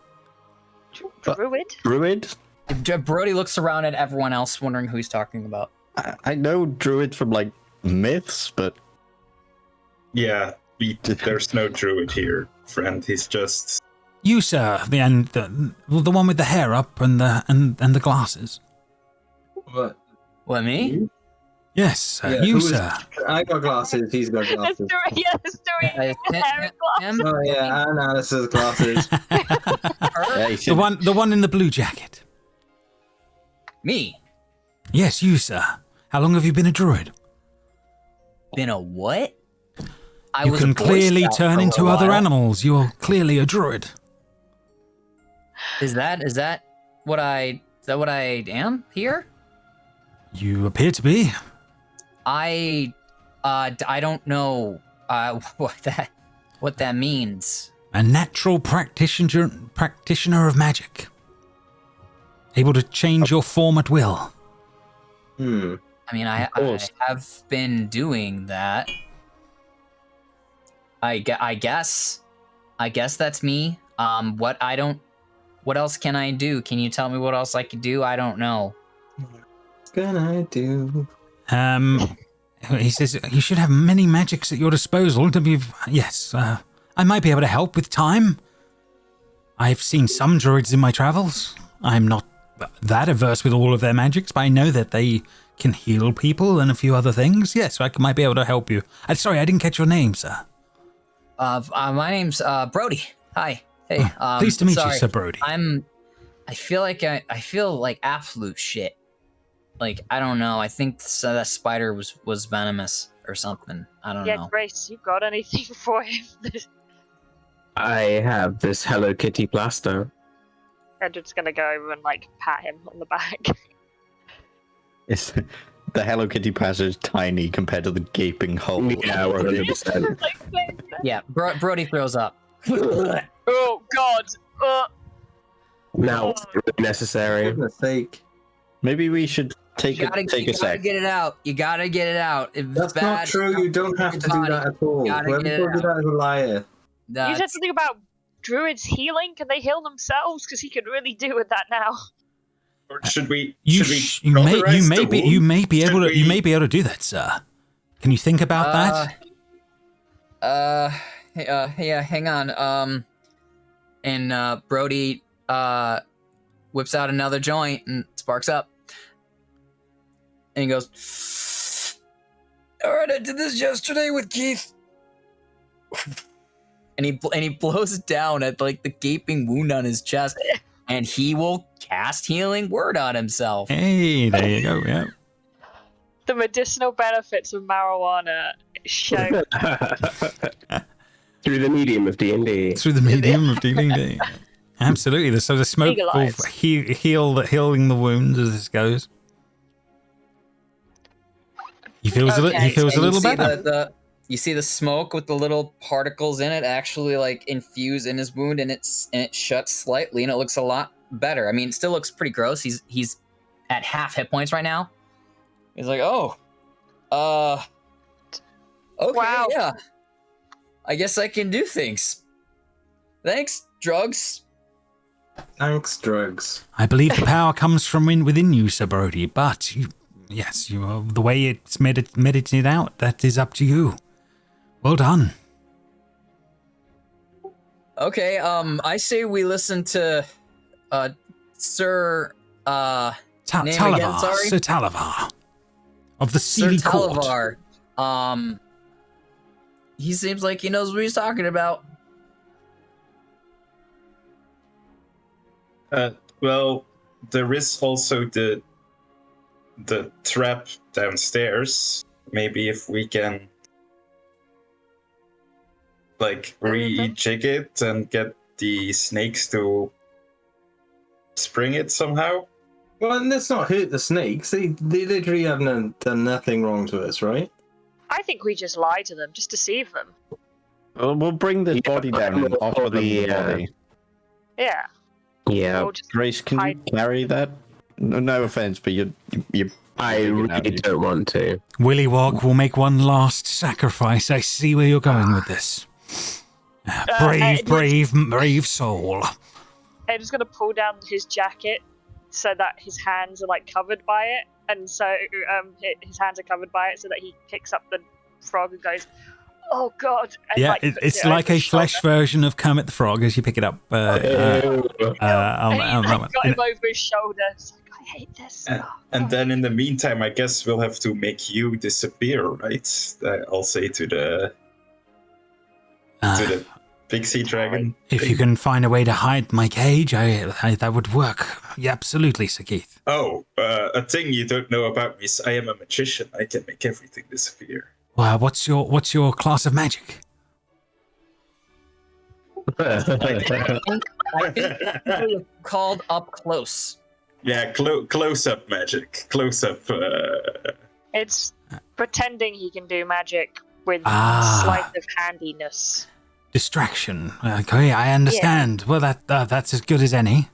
Druid? Druid? Brody looks around at everyone else, wondering who he's talking about. I know Druid from, like, myths, but... Yeah, there's no druid here, friend. He's just... You, sir, the one with the hair up and the glasses. What? What, me? Yes, Yeah, you, who is- sir. I got glasses. He's got There's glasses. three, yeah, there's three hair glasses. Oh yeah, and Alice's glasses. The one in the blue jacket. Me? Yes, you, sir. How long have you been a druid? Been a what? You can clearly turn into other animals. animals. You're clearly a druid. Is that what I am here? You appear to be. I don't know what that means. A natural practitioner of magic. Able to change your form at will. Hmm. I mean, I have been doing that. I guess that's me. What else can I do? Can you tell me what else I could do? I don't know. What can I do? He says you should have many magics at your disposal. Yes, I might be able to help with time. I've seen some druids in my travels. I'm not that averse with all of their magics, but I know that they can heal people and a few other things. Yes, I might be able to help you. Sorry, I didn't catch your name, sir. My name's Brody. Hi. Hey. Pleased to meet sorry. you, Sir Brody. I feel like absolute shit. Like, I don't know. I think that spider was venomous or something. I don't know. Yeah, Grace, you got anything for him? I have this Hello Kitty plaster. Edward's gonna go over and like pat him on the back. It's, the Hello Kitty plaster is tiny compared to the gaping hole. Yeah, 100%. Yeah, Brody throws up. Oh God! Now, it's necessary. For goodness sake. Maybe we should take You gotta a get sec. it out. You gotta get it out. If That's it's bad, not true. You don't have to do that at all. Gotta Whoever get it told you that is a liar. You said something about druids healing. Can they heal themselves? Because he could really do with that now. Or should we? You cauterize the wound? may be able to Should you we- may be able to do that, sir. Can you think about that? Yeah, hang on. And Brody whips out another joint and sparks up. And he goes, all right, I did this yesterday with Keith. and he blows it down at like the gaping wound on his chest, and he will cast healing word on himself. Hey, there you go. Yeah. The medicinal benefits of marijuana show. Through the medium of D&D. Through the medium of D&D. Absolutely. So the smoke will Legalized. healing the wounds as this goes. He feels a little better. You see the smoke with the little particles in it actually like infuse in his wound, and it shuts slightly, and it looks a lot better. I mean, it still looks pretty gross. He's at half hit points right now. He's like, okay, Wow. yeah. I guess I can do things. Thanks, drugs. Thanks, drugs. I believe the power comes from within you, Sir Brody, but you are, the way it's meditated out, that is up to you. Well done. Okay, I say we listen to Sir name again, Talavar, sorry? Sir Talavar of the Sir Sealy Court. Talavar. He seems like he knows what he's talking about. Well, there is also the trap downstairs. Maybe if we can like rejig it and get the snakes to spring it somehow. Well, let's not hurt the snakes. They literally have done nothing wrong to us, right? I think we just lie to them, just deceive them. Well, we'll bring the body down and offer them the body. Yeah. Yeah, We'll just Grace, can hide. you carry that? No offense, but you I really don't want to. Willy Wog will make one last sacrifice. I see where you're going with this. Brave soul. Ed is going to pull down his jacket so that his hands are like covered by it, and so his hands are covered by it, so that he picks up the frog and goes, Oh God! And, Yeah, like, puts it's it over like a his shoulder. flesh version of Kermit the Frog as you pick it up. And he like, got him over his shoulder. It's like, I hate this. And then in the meantime, I guess we'll have to make you disappear, right? I'll say to the pixie dragon. If you can find a way to hide my cage, I that would work. Yeah, absolutely, Sir Keith. Oh, a thing you don't know about me is I am a magician. I can make everything disappear. Well, what's your class of magic? I think it's called up close. Yeah, close-up magic. Close-up. It's pretending he can do magic with Ah. sleight of handiness. Distraction. Okay, I understand. Well, that's as good as any.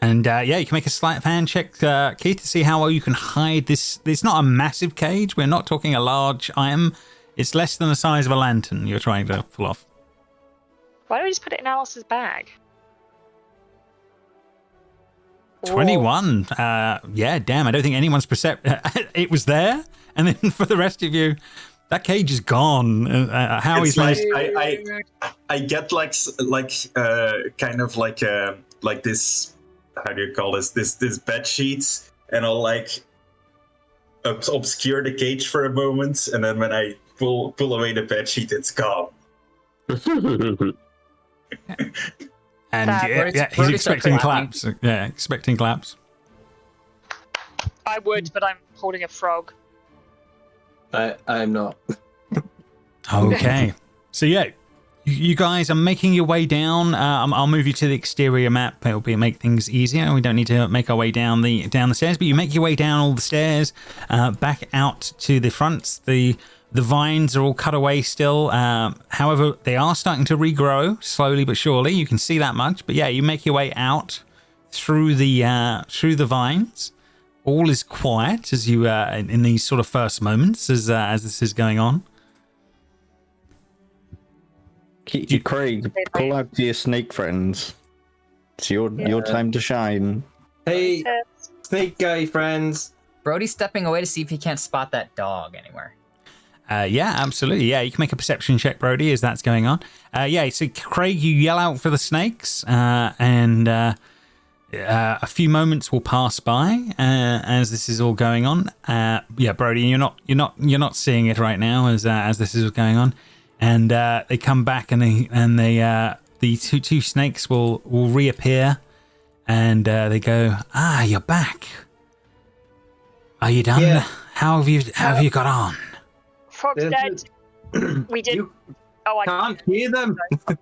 And yeah, you can make a sleight of hand check, Keith, to see how well you can hide this. It's not a massive cage. We're not talking a large item. It's less than the size of a lantern you're trying to pull off. Why don't we just put it in Alice's bag? 21. Yeah, damn. I don't think anyone's it was there. And then for the rest of you, that cage is gone. How It's he's managed. I get like kind of like this, how do you call this bed sheets, and I'll like obscure the cage for a moment, and then when I pull away the bed sheet, it's gone. And Brody's he's expecting clapping. claps. Yeah, expecting claps. I would, but I'm holding a frog. I'm not. Okay. So yeah, you guys are making your way down. I'll move you to the exterior map. It'll make things easier. We don't need to make our way down the stairs, but you make your way down all the stairs, back out to the front. The vines are all cut away still. However, they are starting to regrow slowly but surely. You can see that much. But yeah, you make your way out through the vines. All is quiet as you in these sort of first moments as this is going on. Craig, call out to your snake friends. It's your time to shine. Hey, snake guy friends. Brody's stepping away to see if he can't spot that dog anywhere. Yeah, absolutely. Yeah, you can make a perception check, Brody, as that's going on. Yeah, so Craig, you yell out for the snakes, and a few moments will pass by as this is all going on. Yeah, Brody, you're not seeing it right now as this is going on, and they come back and the two snakes will reappear, and they go, you're back. Are you done? Yeah. How have you got on? Frog's dead. We did. I Can't hear them. Oh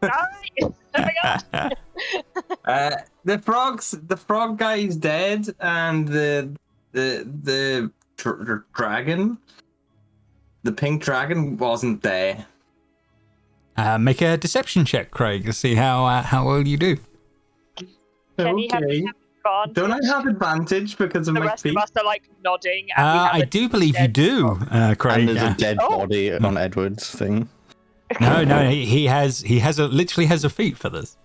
my god. The frog guy is dead, and the dragon, the pink dragon, wasn't there. Make a deception check, Craig, to see how well you do. Can he have Okay. advantage? Don't I have advantage because of The my rest feet? of us are like nodding. And we have I a do believe you dead do, Craig. And there's a dead Oh. body on Edward's thing. No, he literally has a feat for this.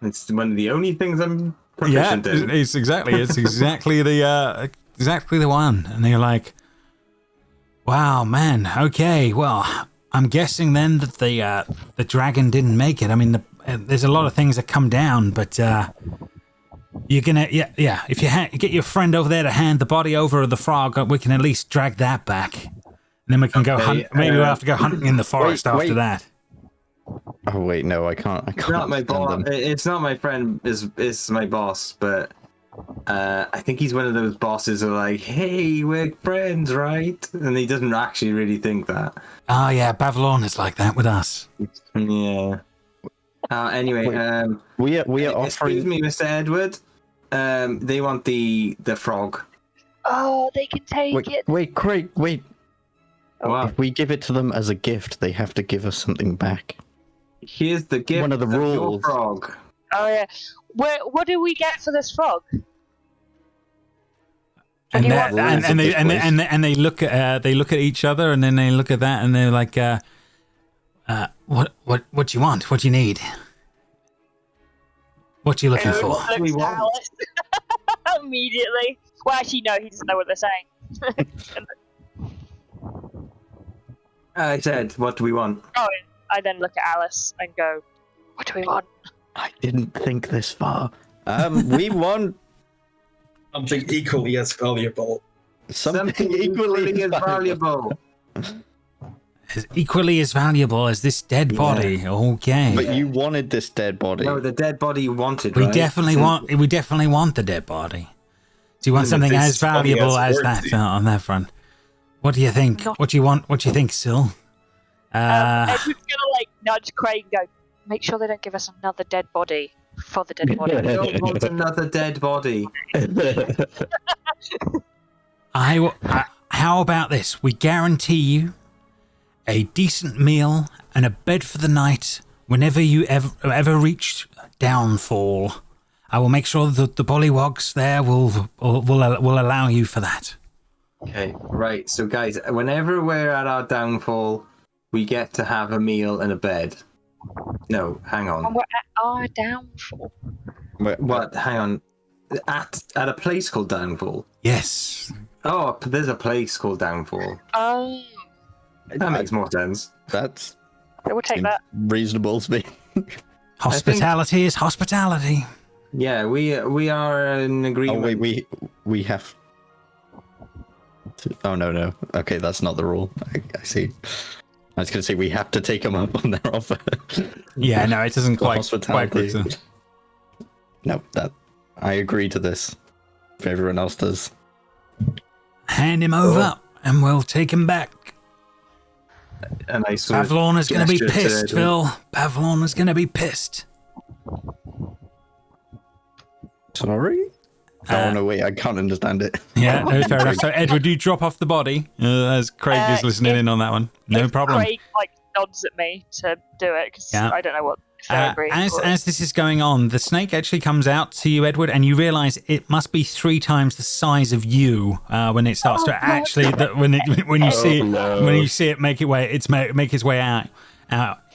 It's one of the only things I'm Yeah, proficient in. it's exactly the one. And they're like, wow, man. Okay, well, I'm guessing then that the dragon didn't make it. I mean, there's a lot of things that come down, but you're gonna if you get your friend over there to hand the body over of the frog, we can at least drag that back, and then we can go hunt. Maybe we'll have to go hunting in the forest after wait. that. Oh wait, no, I can't. It's not my stand boss. them. It's not my friend. It's my boss. But I think he's one of those bosses who are like, "Hey, we're friends, right?" And he doesn't actually really think that. Oh yeah, Babylon is like that with us. Yeah. Anyway, We are excuse offering. me, Mr. Edward. They want the frog. Oh, they can take it. Wait, Craig, wait. Wow. If we give it to them as a gift, they have to give us something back. Here's the gift. One of the your rules. frog. Oh yeah. What do we get for this frog? And you that, want and they look at each other, and then they look at that, and they're like, what do you want? What do you need? What you looking for? Looks We to want- Alice. Immediately. Well, actually, no, he doesn't know what they're saying. I said, what do we want? Oh, I then look at Alice and go, what do we want? I didn't think this far. We want Something equally as valuable. something equally as valuable. As equally as valuable as this dead body. Okay. But you wanted this dead body. No, the dead body you wanted, We right? definitely want the dead body. Do you want something this as body valuable has as that worth it. on that front? What do you think? What do you want? What do you think, Syl? Edward's gonna nudge Craig and go, make sure they don't give us another dead body for the dead body. I don't want another dead body. How about this? We guarantee you a decent meal and a bed for the night whenever you ever reach downfall. I will make sure that the Bollywogs there will allow you for that. Okay, right. So, guys, whenever we're at our downfall, we get to have a meal and a bed. No, hang on. And we're at our downfall. What? Hang on. At a place called Downfall. Yes. Oh, there's a place called Downfall. Oh, That makes more sense. That's we'll take that. reasonable to me. Hospitality is hospitality. Yeah, we are in agreement. Oh wait, we have. Oh no. Okay, that's not the rule. I see. I was going to say we have to take them up on their offer. Yeah, no, it doesn't quite hospitality. work. So. No, that I agree to this. If everyone else does. Hand him over, and we'll take him back. And I sort of Pavlona's going to be gesture to pissed, Edward. Phil. Pavlona's going to be pissed. Sorry? Oh no, wait, I can't understand it. Yeah, no, fair enough. So, Edward, you drop off the body as Craig is listening if- in on that one. No If problem. Craig nods at me to do it because Yeah. I don't know what if they're agreeing. As this is going on, the snake actually comes out to you, Edward, and you realise it must be 3 times the size of you when it starts to actually. When you see it make its way out,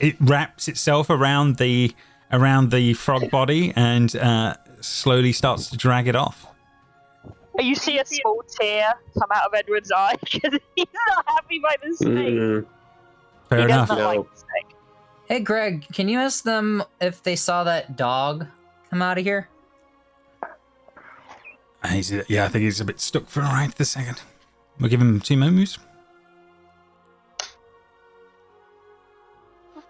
it wraps itself around the frog body and slowly starts to drag it off. You see a small tear come out of Edward's eye because he's not happy by the snake. Fair He enough. does not like the snake. Hey, Greg, can you ask them if they saw that dog come out of here? I think he's a bit stuck for right this second. We'll give him 2 moments.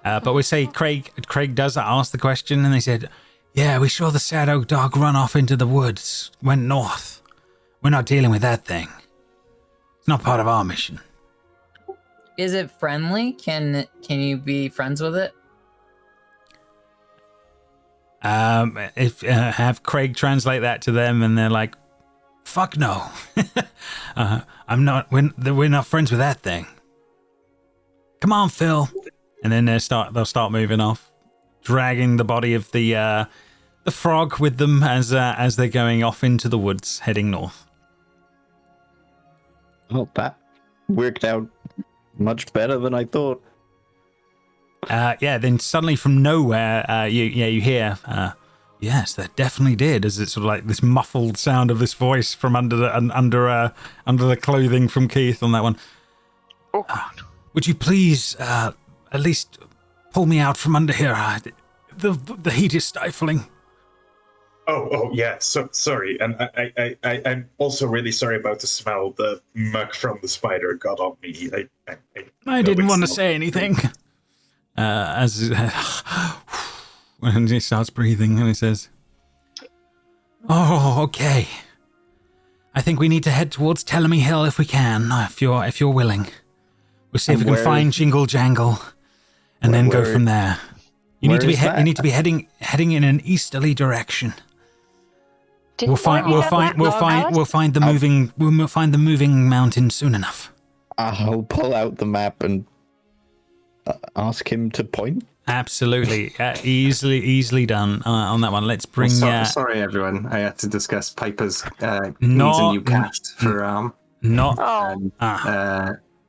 But we say Craig does ask the question, and they said, yeah, we saw the shadow dog run off into the woods, went north. We're not dealing with that thing. It's not part of our mission. Is it friendly? Can you be friends with it? If have Craig translate that to them, and they're like, "Fuck no, I'm not. We're not friends with that thing." Come on, Phil. And then they'll start moving off, dragging the body of the frog with them as they're going off into the woods, heading north. Oh, that worked out much better than I thought. Then suddenly from nowhere, you hear, yes, that definitely did, as it's sort of like this muffled sound of this voice from under the clothing from Keith on that one. Oh, God. Would you please at least pull me out from under here? The heat is stifling. Oh, yeah. So sorry, and I'm also really sorry about the smell. The muck from the spider got on me. I didn't want to say anything. When he starts breathing, and he says, "Oh, okay. I think we need to head towards Tellamy Hill if we can, if you're willing. We'll see if we can find Jingle Jangle, and then go from there. You need to be heading in an easterly direction. We'll find the moving mountain soon enough." I'll pull out the map and ask him to point. Absolutely, easily done on that one. Let's bring. Sorry, everyone. I had to discuss Piper's needs a new cast for her arm.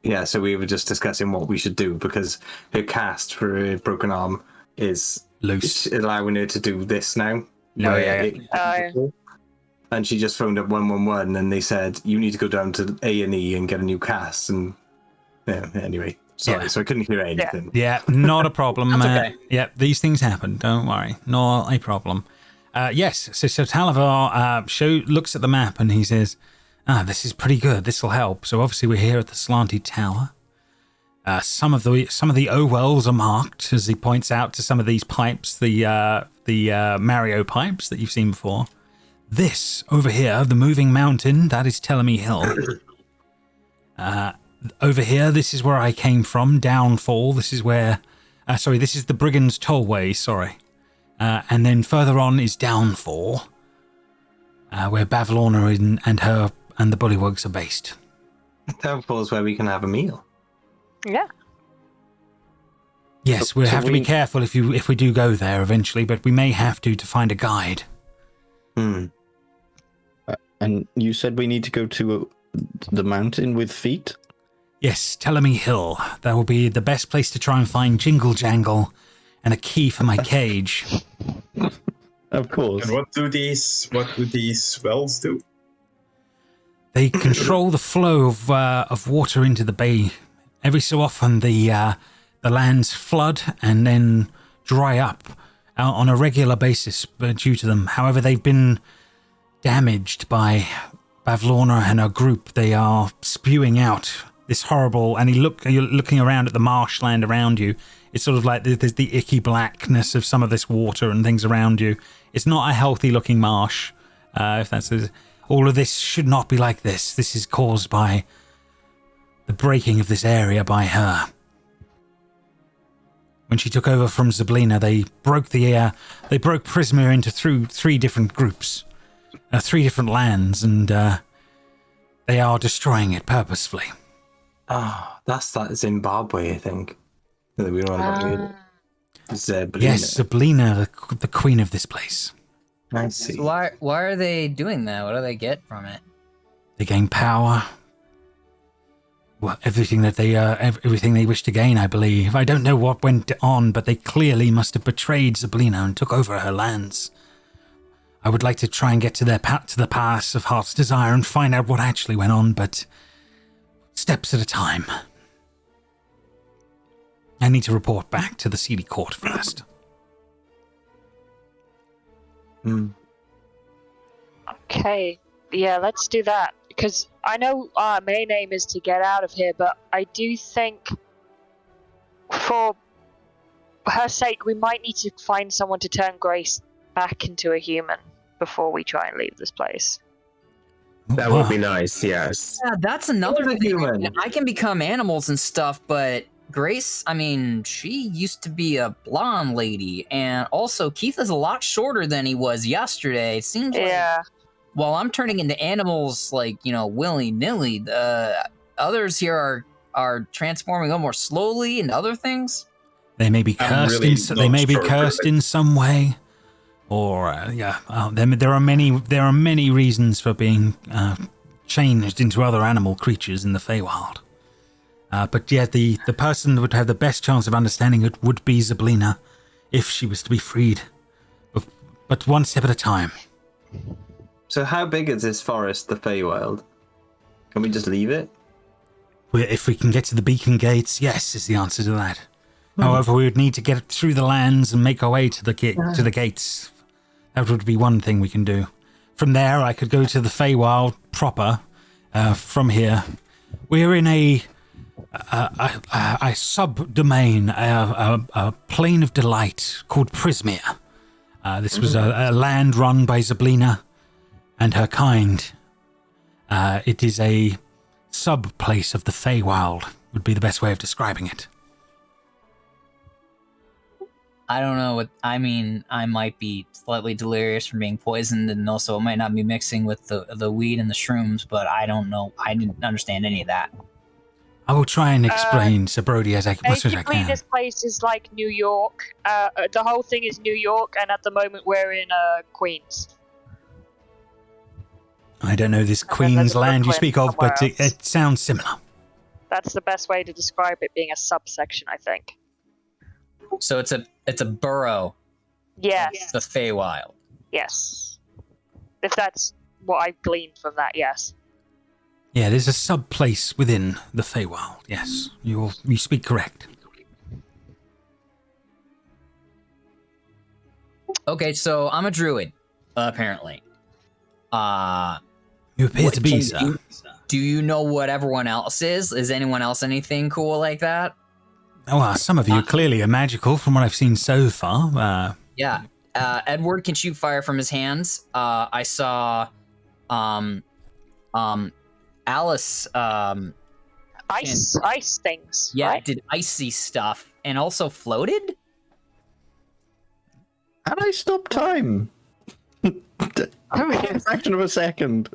Yeah, so we were just discussing what we should do because her cast for her broken arm is loose, allowing her to do this now. And she just phoned up 111, and they said you need to go down to A&E and get a new cast. And yeah, anyway, Sorry, Yeah. so I couldn't hear anything. Yeah, not a problem. That's okay. Yeah, these things happen. Don't worry. Not a problem. Yes, so Talavar looks at the map and he says, this is pretty good. This will help. So obviously we're here at the Slanty Tower. Some of the wells are marked, as he points out to some of these pipes, the Mario pipes that you've seen before. This over here, the moving mountain, that is Telemy Hill. Over here, this is where I came from, Downfall. This is where, this is the Brigand's Tollway, sorry. And then further on is Downfall, where Bavlorna and the Bullywugs are based. Downfall's where we can have a meal. Yeah. Yes, we'll have to be careful if we do go there eventually, but we may have to find a guide. And you said we need to go to the mountain with feet? Yes, Telemy Hill. That will be the best place to try and find Jingle Jangle and a key for my cage. Of course. And what do these wells do? They control the flow of water into the bay. Every so often, the lands flood and then dry up on a regular basis due to them. However, they've been damaged by Bavlorna and her group. They are spewing out this horrible, and you're looking around at the marshland around you. It's sort of like there's the icky blackness of some of this water and things around you. It's not a healthy looking marsh. All of this should not be like this. This is caused by the breaking of this area by her. When she took over from Zablina, they broke Prisma into three different groups, 3 different lands, and they are destroying it purposefully. That's that Zimbabwe, I think. That we were on Zablina. Yes, Zablina, the queen of this place. I see. So why are they doing that? What do they get from it? They gain power. Well, everything they wish to gain, I believe. I don't know what went on, but they clearly must have betrayed Zablina and took over her lands. I would like to try and get to the pass of Heart's Desire and find out what actually went on, but steps at a time. I need to report back to the CD Court first. Okay. Yeah, let's do that. Because I know our main aim is to get out of here, but I do think for her sake, we might need to find someone to turn Grace back into a human before we try and leave this place. That would be nice, yes. Yeah, that's another thing. I can become animals and stuff, but Grace, I mean, she used to be a blonde lady, and also Keith is a lot shorter than he was yesterday. It seems like while I'm turning into animals, like, willy-nilly, others here are transforming a little more slowly and other things. They may be cursed. In some way, or there are many reasons for being changed into other animal creatures in the Feywild. But yeah, the person that would have the best chance of understanding it would be Zablina, if she was to be freed. But one step at a time. So how big is this forest, the Feywild? Can we just leave it? If we can get to the beacon gates, yes, is the answer to that. However, we would need to get through the lands and make our way to the gates. That would be one thing we can do. From there, I could go to the Feywild proper. From here, we're in a subdomain, a plane of delight called Prismia. This was a land run by Zablina and her kind. It is a sub-place of the Feywild, would be the best way of describing it. I don't know what I mean. I might be slightly delirious from being poisoned, and also it might not be mixing with the weed and the shrooms, but I don't know. I didn't understand any of that. I will try and explain to Brody as much as I Basically, can. this place is like New York. The whole thing is New York, and at the moment we're in Queens. I don't know this then Queen's there's land you Brooklyn speak of, but somewhere else. it sounds similar. That's the best way to describe it, being a subsection, I think. So it's a borough, Yes. the Feywild. Yes. If that's what I've gleaned from that, yes. Yeah, there's a sub-place within the Feywild. Yes, you speak correct. Okay, so I'm a druid, apparently. You appear to be, Can sir. do you know what everyone else is? Is anyone else anything cool like that? Oh, well, some of you clearly are magical from what I've seen so far. Yeah. Edward can shoot fire from his hands. I saw Alice Ice things. yeah, right? did icy stuff and also floated? How did I stop time? A fraction of a second.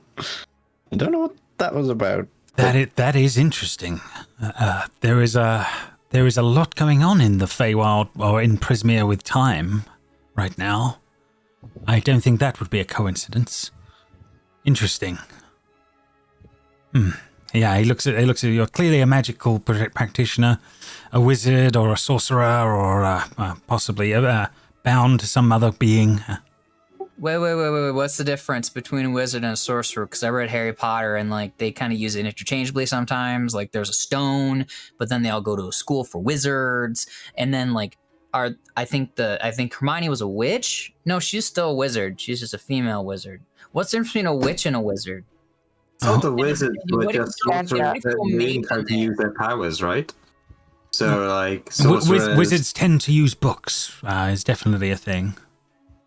I don't know what that was about. That is interesting. There is a lot going on in the Feywild or in Prismere with time right now. I don't think that would be a coincidence. Interesting. Yeah, he looks at you. You're clearly a magical practitioner, a wizard or a sorcerer, or possibly bound to some other being. Wait. What's the difference between a wizard and a sorcerer? Because I read Harry Potter and like they kind of use it interchangeably sometimes. Like there's a stone, but then they all go to a school for wizards. And then like I think Hermione was a witch. No, she's still a wizard. She's just a female wizard. What's the difference between a witch and a wizard? So the wizards were What just if- sorcerers what if that people knew made how them to use their powers, right? So, like, Wi- sorcerers... Wizards tend to use books. Is definitely a thing.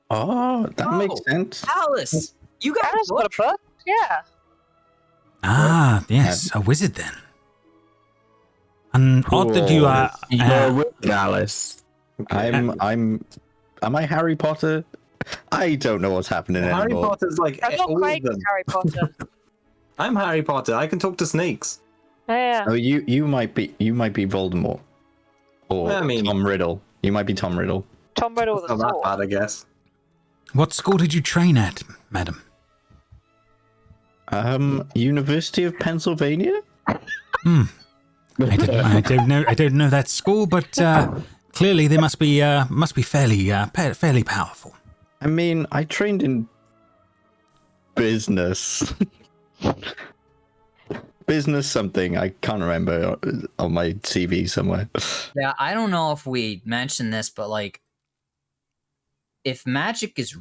Oh, that makes Oh. sense. Alice, you got Alice got a book. Yeah. Ah, yes, a wizard then. And odd that you are. You're with Alice. Am I Harry Potter? I don't know what's happening Harry anymore. Potter's like I'm not all quite of them. Harry Potter. I'm Harry Potter. I can talk to snakes. Yeah. Oh, you might be Voldemort, or I mean- Tom Riddle. You might be Tom Riddle. Tom Riddle the Not that sword. bad, I guess. What school did you train at, madam? University of Pennsylvania. I don't know that school, but clearly they must be fairly powerful. I mean, I trained in business. Business something. I can't remember on my CV somewhere. Yeah, I don't know if we mentioned this, but like, if magic is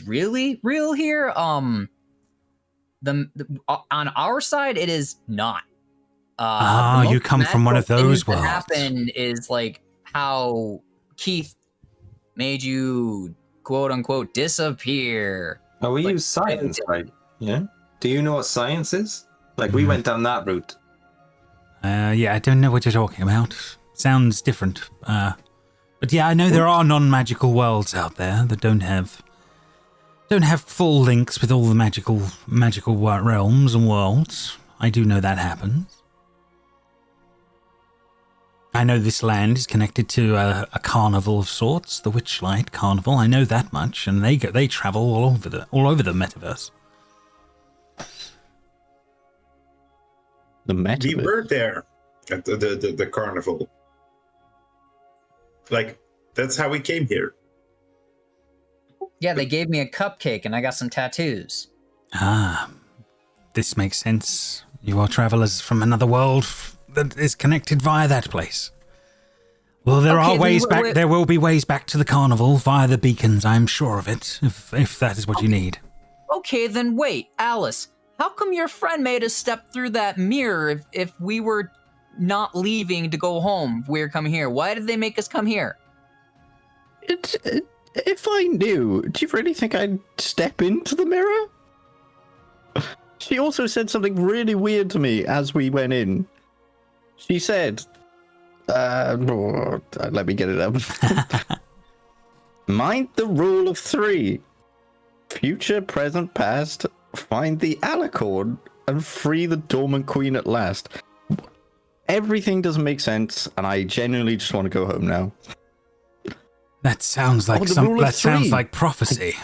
really real here, on our side, it is not. The You most come from one of magical those thing that worlds. happened is like how Keith made you quote unquote disappear. Oh, we Like, use science, right? Yeah. Do you know what science is? Like, we went down that route. Yeah, I don't know what you're talking about. Sounds different. But yeah, I know there are non-magical worlds out there that don't have full links with all the magical realms and worlds. I do know that happens. I know this land is connected to a carnival of sorts, the Witchlight Carnival. I know that much, and they travel all over the metaverse. The We metaverse. were there at the carnival. Like, that's how we came here. Yeah, they gave me a cupcake and I got some tattoos. Ah, this makes sense. You are travelers from another world that is connected via that place. Well, there Okay, are ways then back. wait. There will be ways back to the carnival via the beacons. I'm sure of it. If that is what you need. Okay, then wait, Alice. How come your friend made us step through that mirror if we were not leaving to go home? We're coming here. Why did they make us come here? If I knew, do you really think I'd step into the mirror? She also said something really weird to me as we went in. She said, let me get it up. Mind the rule of 3. Future, present, past. Find the alicorn and free the dormant queen at last. Everything doesn't make sense, and I genuinely just want to go home now. That sounds like the rule of that sounds 3. like prophecy.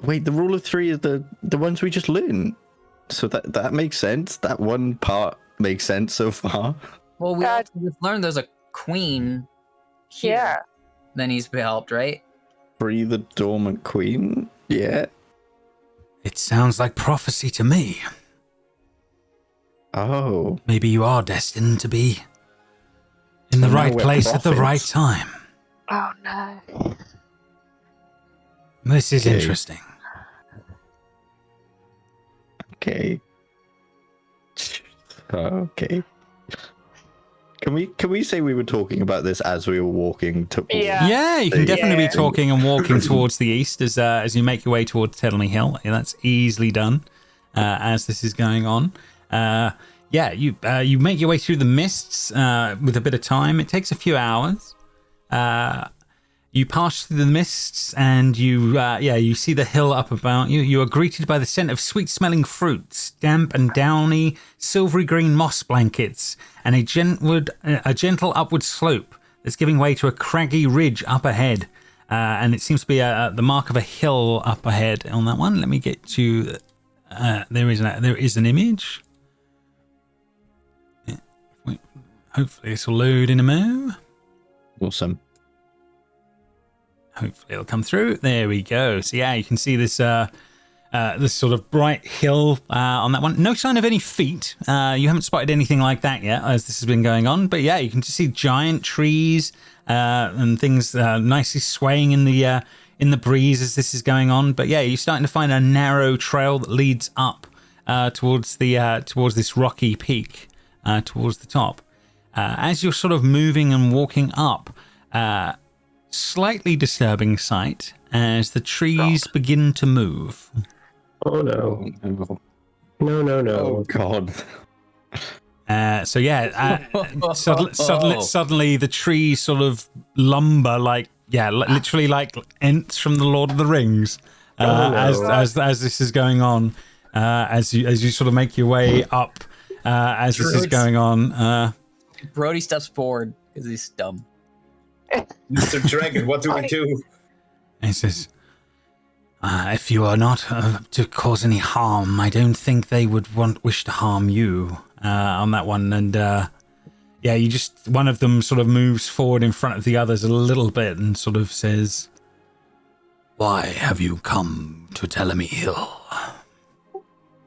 Wait, the rule of 3 is the ones we just learned. So that makes sense. That one part makes sense so far. Well, we also just learned there's a queen here. Yeah. That needs to be helped, right? Free the dormant queen? Yeah. It sounds like prophecy to me. Oh. Maybe you are destined to be in the So now right we're place at the right prophets. time. Oh no. This is Okay. interesting. Okay. Okay. Can we say we were talking about this as we were walking to? Yeah. Yeah, you can definitely Yeah. be talking and walking towards the east as you make your way towards Tedlemy Hill. Yeah, that's easily done as this is going on. You make your way through the mists with a bit of time. It takes a few hours. You pass through the mists and you see the hill up about you. You are greeted by the scent of sweet-smelling fruits, damp and downy, silvery green moss blankets, and a gentle upward slope that's giving way to a craggy ridge up ahead. And it seems to be the mark of a hill up ahead on that one. Let me get to... there is an image. Wait, hopefully this will load in a mo. Awesome. Hopefully it'll come through. There we go. So yeah, you can see this this sort of bright hill on that one. No sign of any feet. You haven't spotted anything like that yet as this has been going on. But yeah, you can just see giant trees and things nicely swaying in the breeze as this is going on. But yeah, you're starting to find a narrow trail that leads up towards this rocky peak towards the top. As you're sort of moving and walking up. Slightly disturbing sight as the trees begin to move. Oh no. No. Oh God. Suddenly the trees sort of lumber literally like Ents from the Lord of the Rings. As this is going on, as you sort of make your way up, as this is going on. Brody steps forward because he's dumb. Mr. Dragon, what do we do? He says, if you are not to cause any harm, I don't think they would wish to harm you on that one. And one of them sort of moves forward in front of the others a little bit and sort of says, "Why have you come to Tellamy Hill?"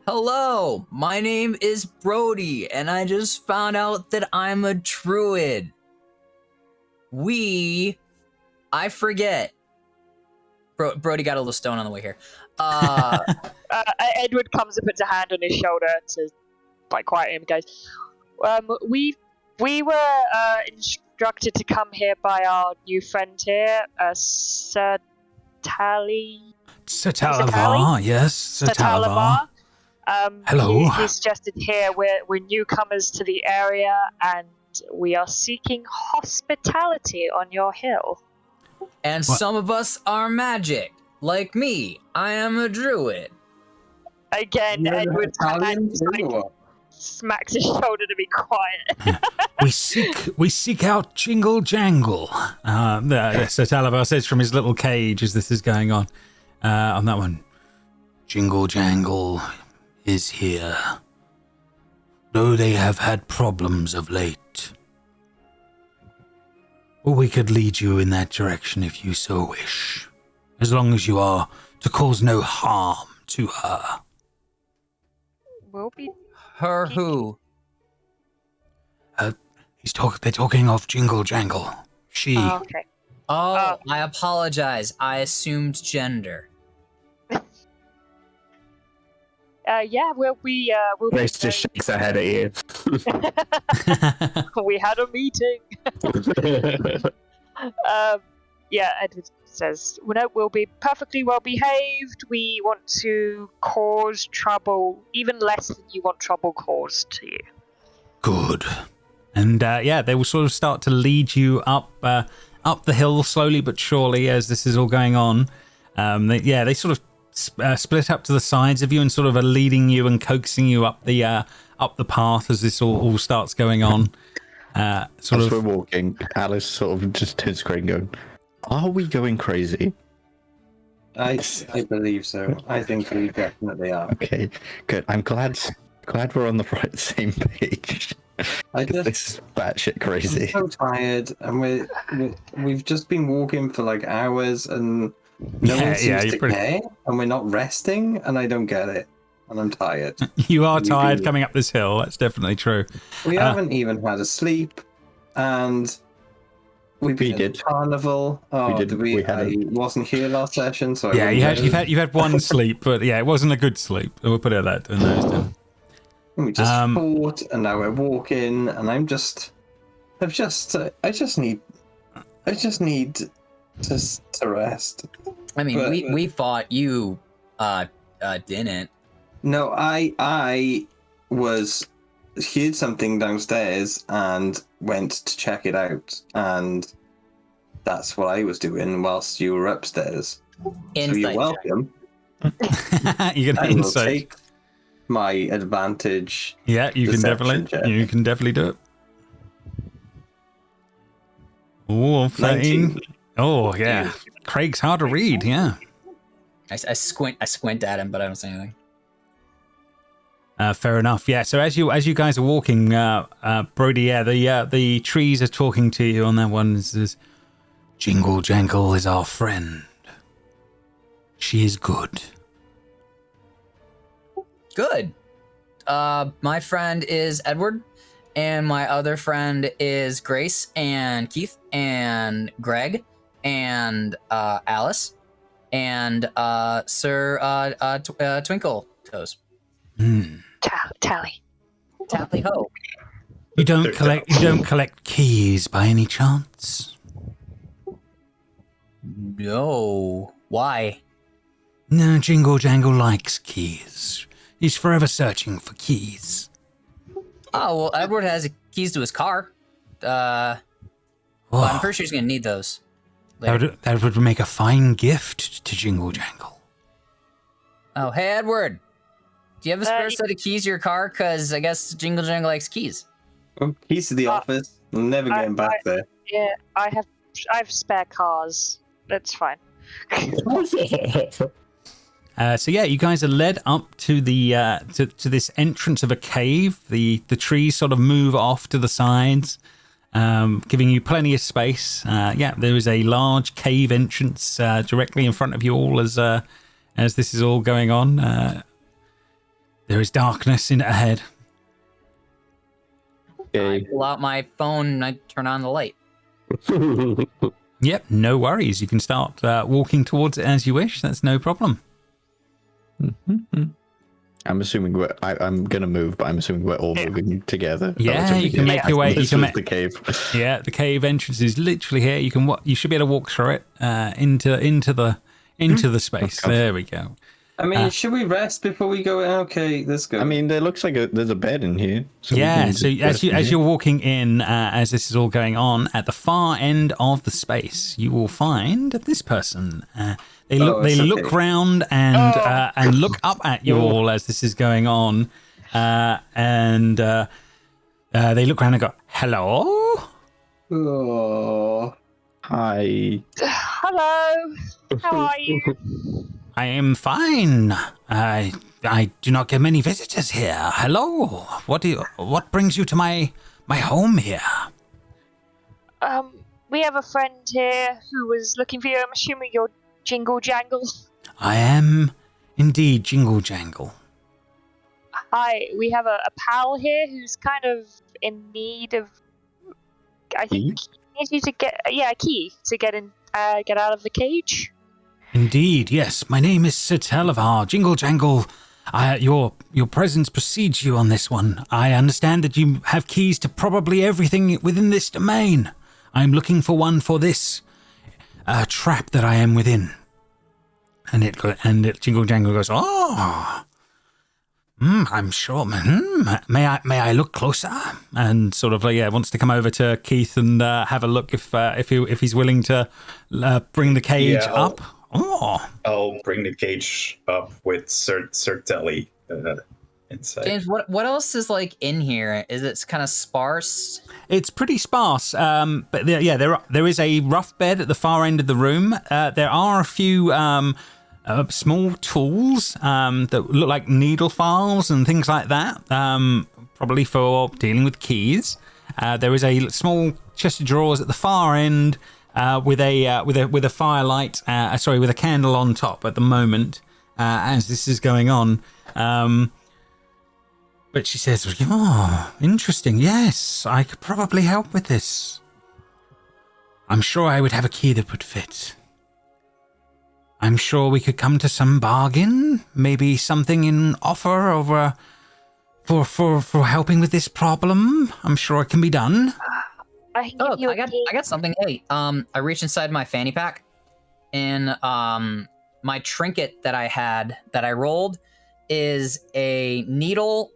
Hello, my name is Brody, and I just found out that I'm a druid. I forget. Brody got a little stone on the way here. Edward comes and puts a hand on his shoulder to quiet him. Goes, we were instructed to come here by our new friend here, Sir Tally. Sir Talavar, yes, Sir Talavar. Hello. He suggested here we're newcomers to the area and we are seeking hospitality on your hill. And some of us are magic. Like me, I am a druid. Again, Edward smacks his shoulder to be quiet. We seek out Jingle Jangle. Sir Talavar says from his little cage as this is going on that one. Jingle Jangle is here. Though they have had problems of late. Or we could lead you in that direction if you so wish. As long as you are to cause no harm to her. We'll be... Her who? They're talking of Jingle Jangle. She. Oh, okay. Oh, I apologize. I assumed gender. We'll be... Grace just shakes her head at you. We had a meeting. Edward says, we'll be perfectly well behaved. We want to cause trouble, even less than you want trouble caused to you. Good. And they will sort of start to lead you up the hill slowly but surely as this is all going on. They sort of split up to the sides of you and sort of are leading you and coaxing you up the path as this all starts going on. We're walking, Alice sort of just turns screen going, "Are we going crazy?" I believe so. I think we definitely are. Okay, good. I'm glad we're on the same page. This is batshit crazy. I'm so tired, and we've just been walking for hours, and no one seems to care, and we're not resting, and I don't get it. and I'm tired. You are We tired do. coming up this hill. That's definitely true. We haven't even had a sleep, and we've been did. at the carnival. Oh, didn't. we We hadn't. I wasn't here last session, so I Yeah, wouldn't know. you've had one sleep, but yeah, it wasn't a good sleep. We'll put it that in those terms. And we just fought, and now we're walking, and I just need to rest. I mean, But- we fought. You didn't. No, I was heard something downstairs and went to check it out, and that's what I was doing whilst you were upstairs. So you're Insight check. welcome. You can I will insight. take my advantage. Yeah, you can Deception definitely do it. Oh, 13. 19. Oh, yeah. Craig's hard to read, yeah. I squint at him, but I don't say anything. Fair enough. Yeah. So as you guys are walking, Brody, yeah, the trees are talking to you on that one. It says, Jingle Jangle is our friend. She is good. Good. My friend is Edward, and my other friend is Grace and Keith and Greg and Alice and Sir Twinkle Toes. Tally. Tally ho. You don't collect keys by any chance? No. Why? No, Jingle Jangle likes keys. He's forever searching for keys. Oh well, Edward has keys to his car. Well, I'm pretty sure he's gonna need those. Later. That would make a fine gift to Jingle Jangle. Oh, hey Edward. Do you have a spare you- set of keys to your car? Cause I guess Jingle Jangle likes keys. Oh, keys to the office. I'm never getting back there. Yeah, I have spare cars. That's fine. So yeah, you guys are led up to the to this entrance of a cave. The trees sort of move off to the sides, giving you plenty of space. Yeah, there is a large cave entrance directly in front of you all as this is all going on. There is darkness in ahead. I pull out my phone and I turn on the light. Yep, no worries. You can start walking towards it as you wish. That's no problem. I'm assuming I'm gonna move, but I'm assuming we're all moving together. Yeah, relatively you can make quickly. your way. You This can is make the cave. Yeah, the cave entrance is literally here. You should be able to walk through it into the space. There we go. I mean, should we rest before we go? Okay, let's go. I mean, there looks like there's a bed in here. So we Yeah, can so just as rest in as here. you're walking in, as this is all going on, at the far end of the space, you will find this person. They it's look okay. round and look up at you all as this is going on, and they look around and go, "Hello." Oh, Hi. Hello. How are you? I am fine. I do not get many visitors here. Hello. What brings you to my home here? We have a friend here who was looking for you. I'm assuming you're Jingle Jangle. I am indeed Jingle Jangle. Hi, we have a pal here who's kind of in need of. I think he needs you to get a key to get out of the cage. Indeed, yes. My name is Sir Televar. Jingle Jangle. Your presence precedes you on this one. I understand that you have keys to probably everything within this domain. I'm looking for one for this trap that I am within. And Jingle Jangle goes, oh. I'm sure. May I look closer? And sort of wants to come over to Keith and have a look if he's willing to bring the cage up. Oh, I'll bring the cage up with Sir Telly inside. James, what else is like in here? Is it kind of sparse? it's pretty sparse. But there is a rough bed at the far end of the room. There are a few small tools that look like needle files and things like that. Probably for dealing with keys. There is a small chest of drawers at the far end. With a firelight, with a candle on top at the moment, as this is going on. But she says, "Oh, interesting. Yes, I could probably help with this. I'm sure I would have a key that would fit. I'm sure we could come to some bargain, maybe something in offer over for helping with this problem. I'm sure it can be done." I can give you a key. I got something. Hey, I reached inside my fanny pack, and my trinket that I rolled is a needle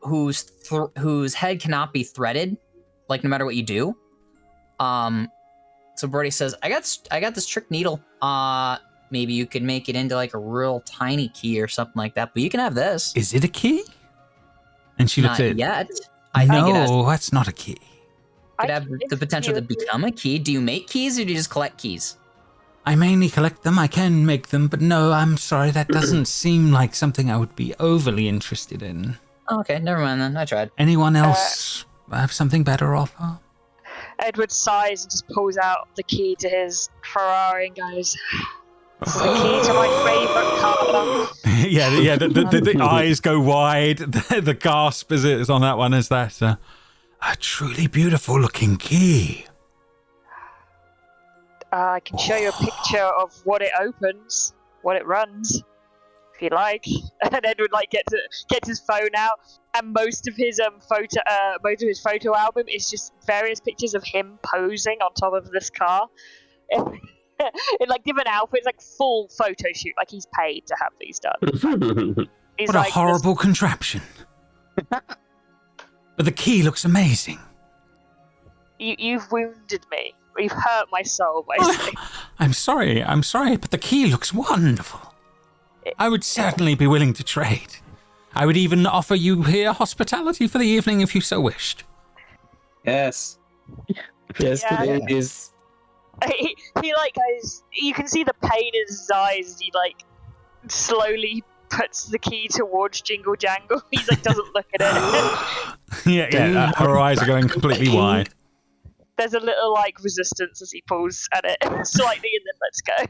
whose head cannot be threaded, like no matter what you do. So Brody says, I got this trick needle. Maybe you could make it into like a real tiny key or something like that, but you can have this. Is it a key? And she looks Not at it. yet. I think it has, That's not a key. could have the potential to become a key. Do you make keys or do you just collect keys? I mainly collect them. I can make them, but no, I'm sorry. That doesn't seem like something I would be overly interested in. Oh, okay, never mind then. I tried. Anyone else have something better offer? Edward sighs and just pulls out the key to his Ferrari and goes, "This is the key to my favourite car." yeah. The eyes go wide. The gasp is on that one. Is that a truly beautiful looking key? I can show you a picture of what it opens, what it runs, if you like. And Edward gets his phone out, and most of his photo album is just various pictures of him posing on top of this car. In like different outfits, like full photo shoot, like he's paid to have these done. He's What a horrible contraption. But the key looks amazing. You've wounded me. You've hurt my soul by saying. I'm sorry, but the key looks wonderful. I would certainly be willing to trade. I would even offer you here hospitality for the evening if you so wished. Yes. Yes, Yeah. it is. He like goes. You can see the pain in his eyes as he like slowly puts the key towards Jingle Jangle. He's like doesn't look at it. yeah. Her eyes are going completely wide. There's a little like resistance as he pulls at it slightly, and then let's go.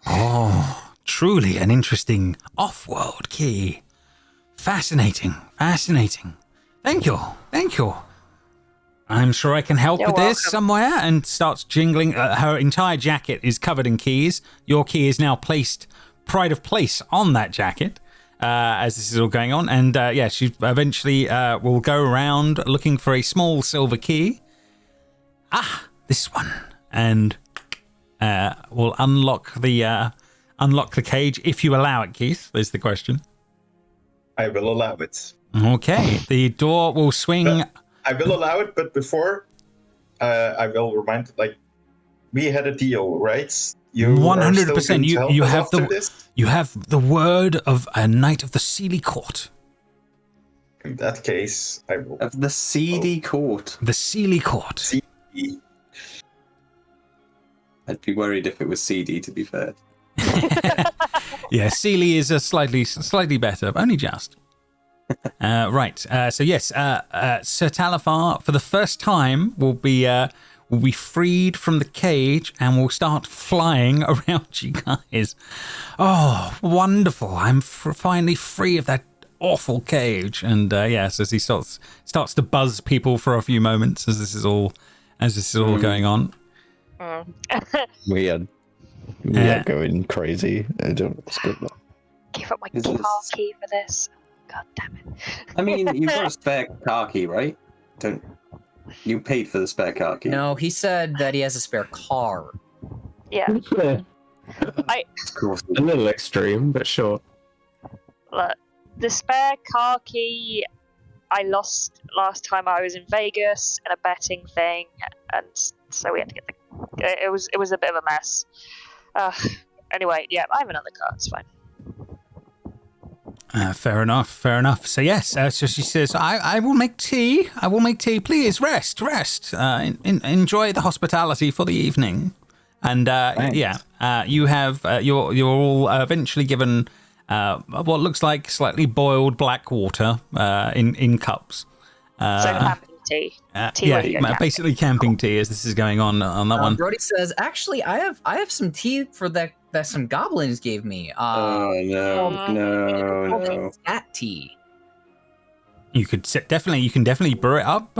Oh, truly an interesting off-world key. Fascinating. Thank you. I'm sure I can help You're with this welcome. somewhere. And starts jingling. Her entire jacket is covered in keys. Your key is now placed, pride of place, on that jacket as this is all going on. And she eventually will go around looking for a small silver key. This one. And we'll unlock the cage if you allow it, Keith. There's the question. I will allow it. Okay, the door will swing. I will allow it, but before, I will remind, we had a deal, right? You 100%. You have the word of a knight of the Sealy Court. In that case, I will. Of the seedy court. The Sealy Court. I'd be worried if it was seedy, to be fair. Yeah, Sealy is a slightly better, only just. Right. So yes, Sir Talafar, for the first time, will be freed from the cage and will start flying around you guys. Oh, wonderful! I'm finally free of that awful cage. And yes, as he starts to buzz people for a few moments as this is all going on. We are going crazy. I don't. It's good. Give up my Is car this- key for this. God damn it. I mean, you've got a spare car key, right? You paid for the spare car key? No, he said that he has a spare car. Yeah. Of course. A little extreme, but sure. Look, the spare car key I lost last time I was in Vegas in a betting thing, and so we had to get it was a bit of a mess. Anyway, yeah, I have another car. It's fine. Fair enough. So yes, so she says, I will make tea. Please rest. Enjoy the hospitality for the evening. And you have you're all eventually given what looks like slightly boiled black water in cups. So camping tea. Basically camping tea as this is going on that one. Brody says, actually, I have some tea for that that some goblins gave me. No. Scat tea. You could you can definitely brew it up,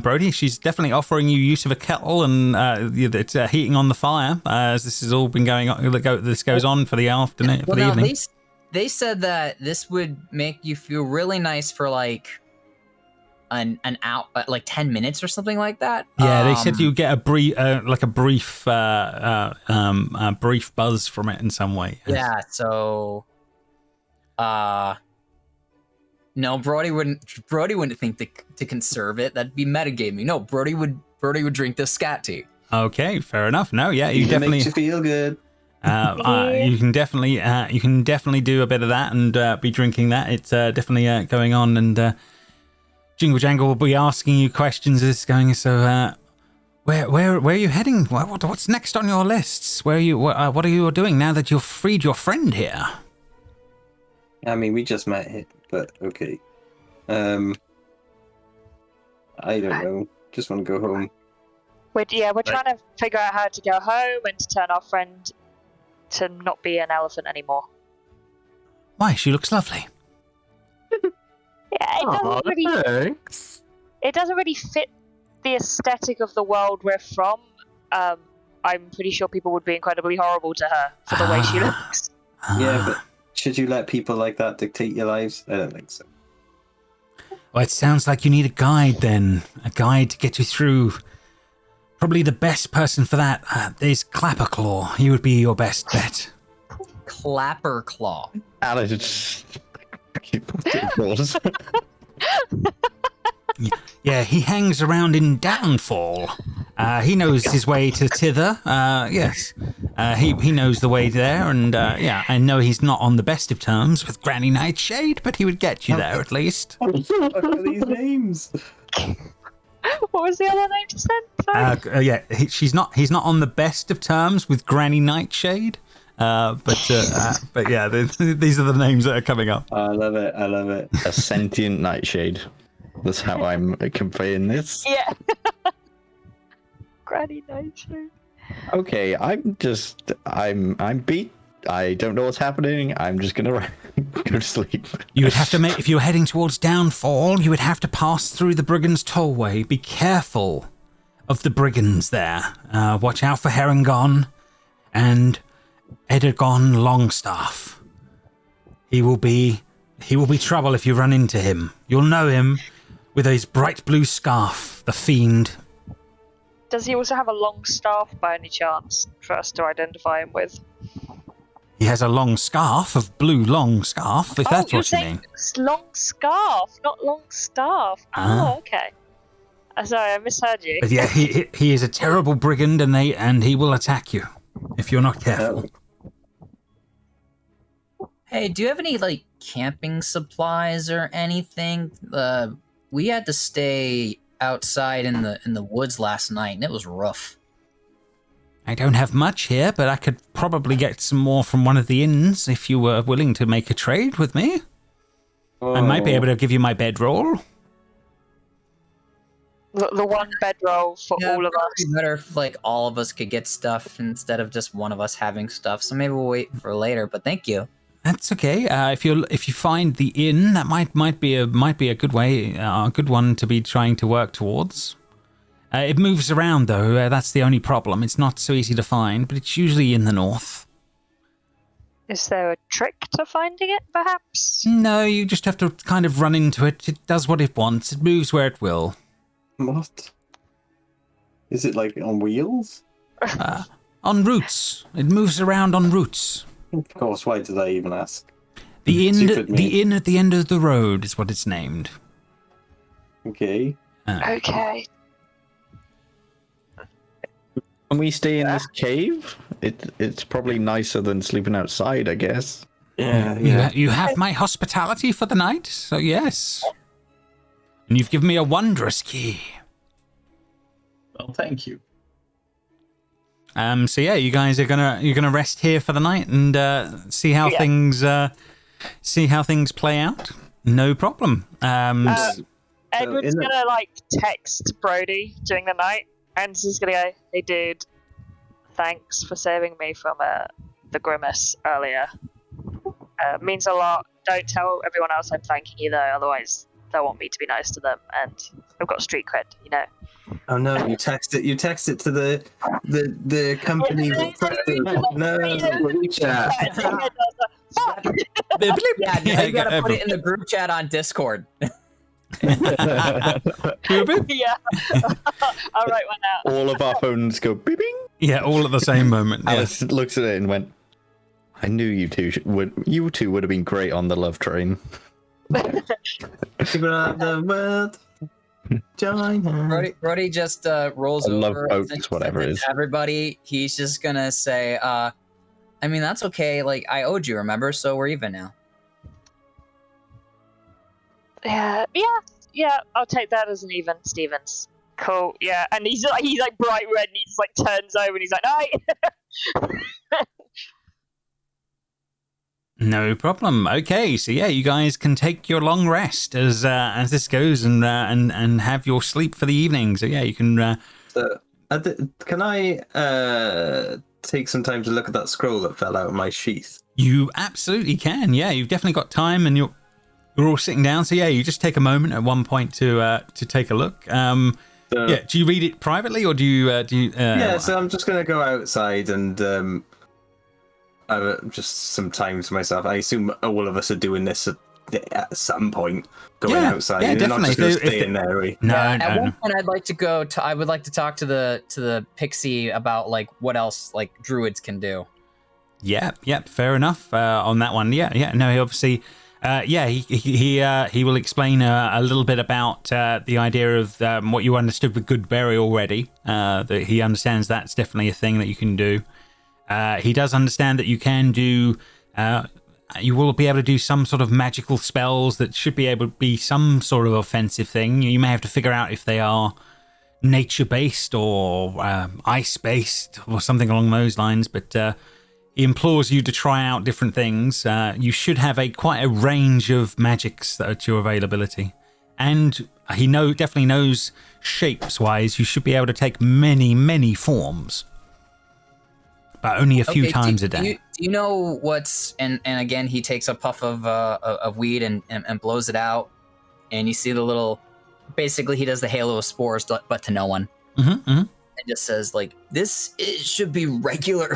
Brody. She's definitely offering you use of a kettle, and it's heating on the fire as this has all been going on. This goes on for the afternoon, for the evening. They said that this would make you feel really nice for like an hour, like 10 minutes or something like that. Yeah, they said you get a brief brief buzz from it in some way. Yeah, so no, Brody wouldn't think to conserve it. That'd be metagaming. No, Brody would drink the scat tea. Okay, fair enough. No, yeah, you It definitely makes you feel good. you can definitely do a bit of that and be drinking that. It's definitely going on, and Jingle Jangle will be asking you questions as it's going. So, where are you heading? What's next on your lists? Where are you? What are you doing now that you've freed your friend here? I mean, we just met here, but okay. I don't know. Just want to go home. We're trying to figure out how to go home and to turn our friend to not be an elephant anymore. Why? She looks lovely. Yeah, Thanks. it doesn't really fit the aesthetic of the world we're from. I'm pretty sure people would be incredibly horrible to her for the way she looks. Yeah, but should you let people like that dictate your lives? I don't think so. Well, it sounds like you need a guide then. A guide to get you through. Probably the best person for that is Clapperclaw. He would be your best bet. Clapperclaw. Alex. Yeah, he hangs around in Downfall. He knows his way to Hither. Yes, he knows the way there, and yeah, I know he's not on the best of terms with Granny Nightshade, but he would get you there at least. What are these names? What was the other name you said? Sorry. Yeah, he's not on the best of terms with Granny Nightshade. But yeah, these are the names that are coming up. I love it. A sentient nightshade. That's how I'm conveying this. Yeah. Granny Nightshade. Okay, I'm beat. I don't know what's happening. I'm just gonna go to sleep. You would have to if you were heading towards Downfall, you would have to pass through the Brigands' Tollway. Be careful of the Brigands there. Watch out for Herringon and Edagon Longstaff. He will be trouble if you run into him. You'll know him with his bright blue scarf, the Fiend. Does he also have a long staff by any chance for us to identify him with? He has a long scarf, long scarf, if that's what you mean. Long scarf, not long staff. Oh, okay. Sorry, I misheard you. But yeah, he is a terrible brigand, and he will attack you if you're not careful. Hey, do you have any like camping supplies or anything? We had to stay outside in the woods last night, and it was rough. I don't have much here, but I could probably get some more from one of the inns if you were willing to make a trade with me. I might be able to give you my bedroll. The one bedroll for all of us. It'd be better if like all of us could get stuff instead of just one of us having stuff. So maybe we'll wait for later. But thank you. That's okay. If you find the inn, that might be a good way, a good one to be trying to work towards. It moves around though. That's the only problem. It's not so easy to find, but it's usually in the north. Is there a trick to finding it, perhaps? No, you just have to kind of run into it. It does what it wants. It moves where it will. What? Is it like on wheels? On routes. It moves around on routes. Of course. Why did I even ask? The inn at the end of the road is what it's named. Okay. Okay. Can we stay in this cave? It's probably nicer than sleeping outside, I guess. Yeah. You have my hospitality for the night, so yes. And you've given me a wondrous key. Well, thank you. So yeah, you guys are gonna rest here for the night and see how things play out. No problem. Edward's gonna like text Brody during the night, and he's gonna go, "Hey, dude, thanks for saving me from a the grimace earlier. Means a lot. Don't tell everyone else I'm thanking you though, otherwise they'll want me to be nice to them, and I've got street cred, you know. Oh no! You text it. You text it to the company. No. Yeah. Yeah, now you gotta put it in the group chat on Discord. Yeah. I'll write one out. All of our phones go beeping. Yeah, all at the same moment. Yeah. Alice looks at it and went, "I knew you two would have been great on the love train." People around the world, join us. Brody just rolls I love over boats, and whatever it is. everybody. He's just gonna say, I mean, that's okay. Like, I owed you, remember? So we're even now. Yeah. I'll take that as an even, Stevens. Cool. Yeah, and he's like bright red, and he just like turns over, and he's like, "Night." No problem. Okay, so yeah, you guys can take your long rest as this goes and have your sleep for the evening. So yeah, you can. Can I take some time to look at that scroll that fell out of my sheath? You absolutely can. Yeah, you've definitely got time, and you're all sitting down. So yeah, you just take a moment at one point to take a look. Yeah, do you read it privately or do you? Yeah, so I'm just gonna go outside and just some time to myself. I assume all of us are doing this at some point, going outside. Yeah, You're definitely. not just gonna stay in there, are we? No, At one point, I'd like to go to. I would like to talk to the pixie about like what else like druids can do. Yeah, fair enough on that one. Yeah. No, he obviously, he will explain a little bit about the idea of what you understood with Goodberry already. That he understands that's definitely a thing that you can do. He does understand that you can do. You will be able to do some sort of magical spells that should be able to be some sort of offensive thing. You may have to figure out if they are nature-based or ice-based or something along those lines, but he implores you to try out different things. You should have quite a range of magics at your availability. And he definitely knows shapes-wise, you should be able to take many, many forms. But only a few times a day. Do you know what's and again he takes a puff of weed and blows it out, and you see the little, basically he does the halo of spores, but to no one. And just says like, it should be regular.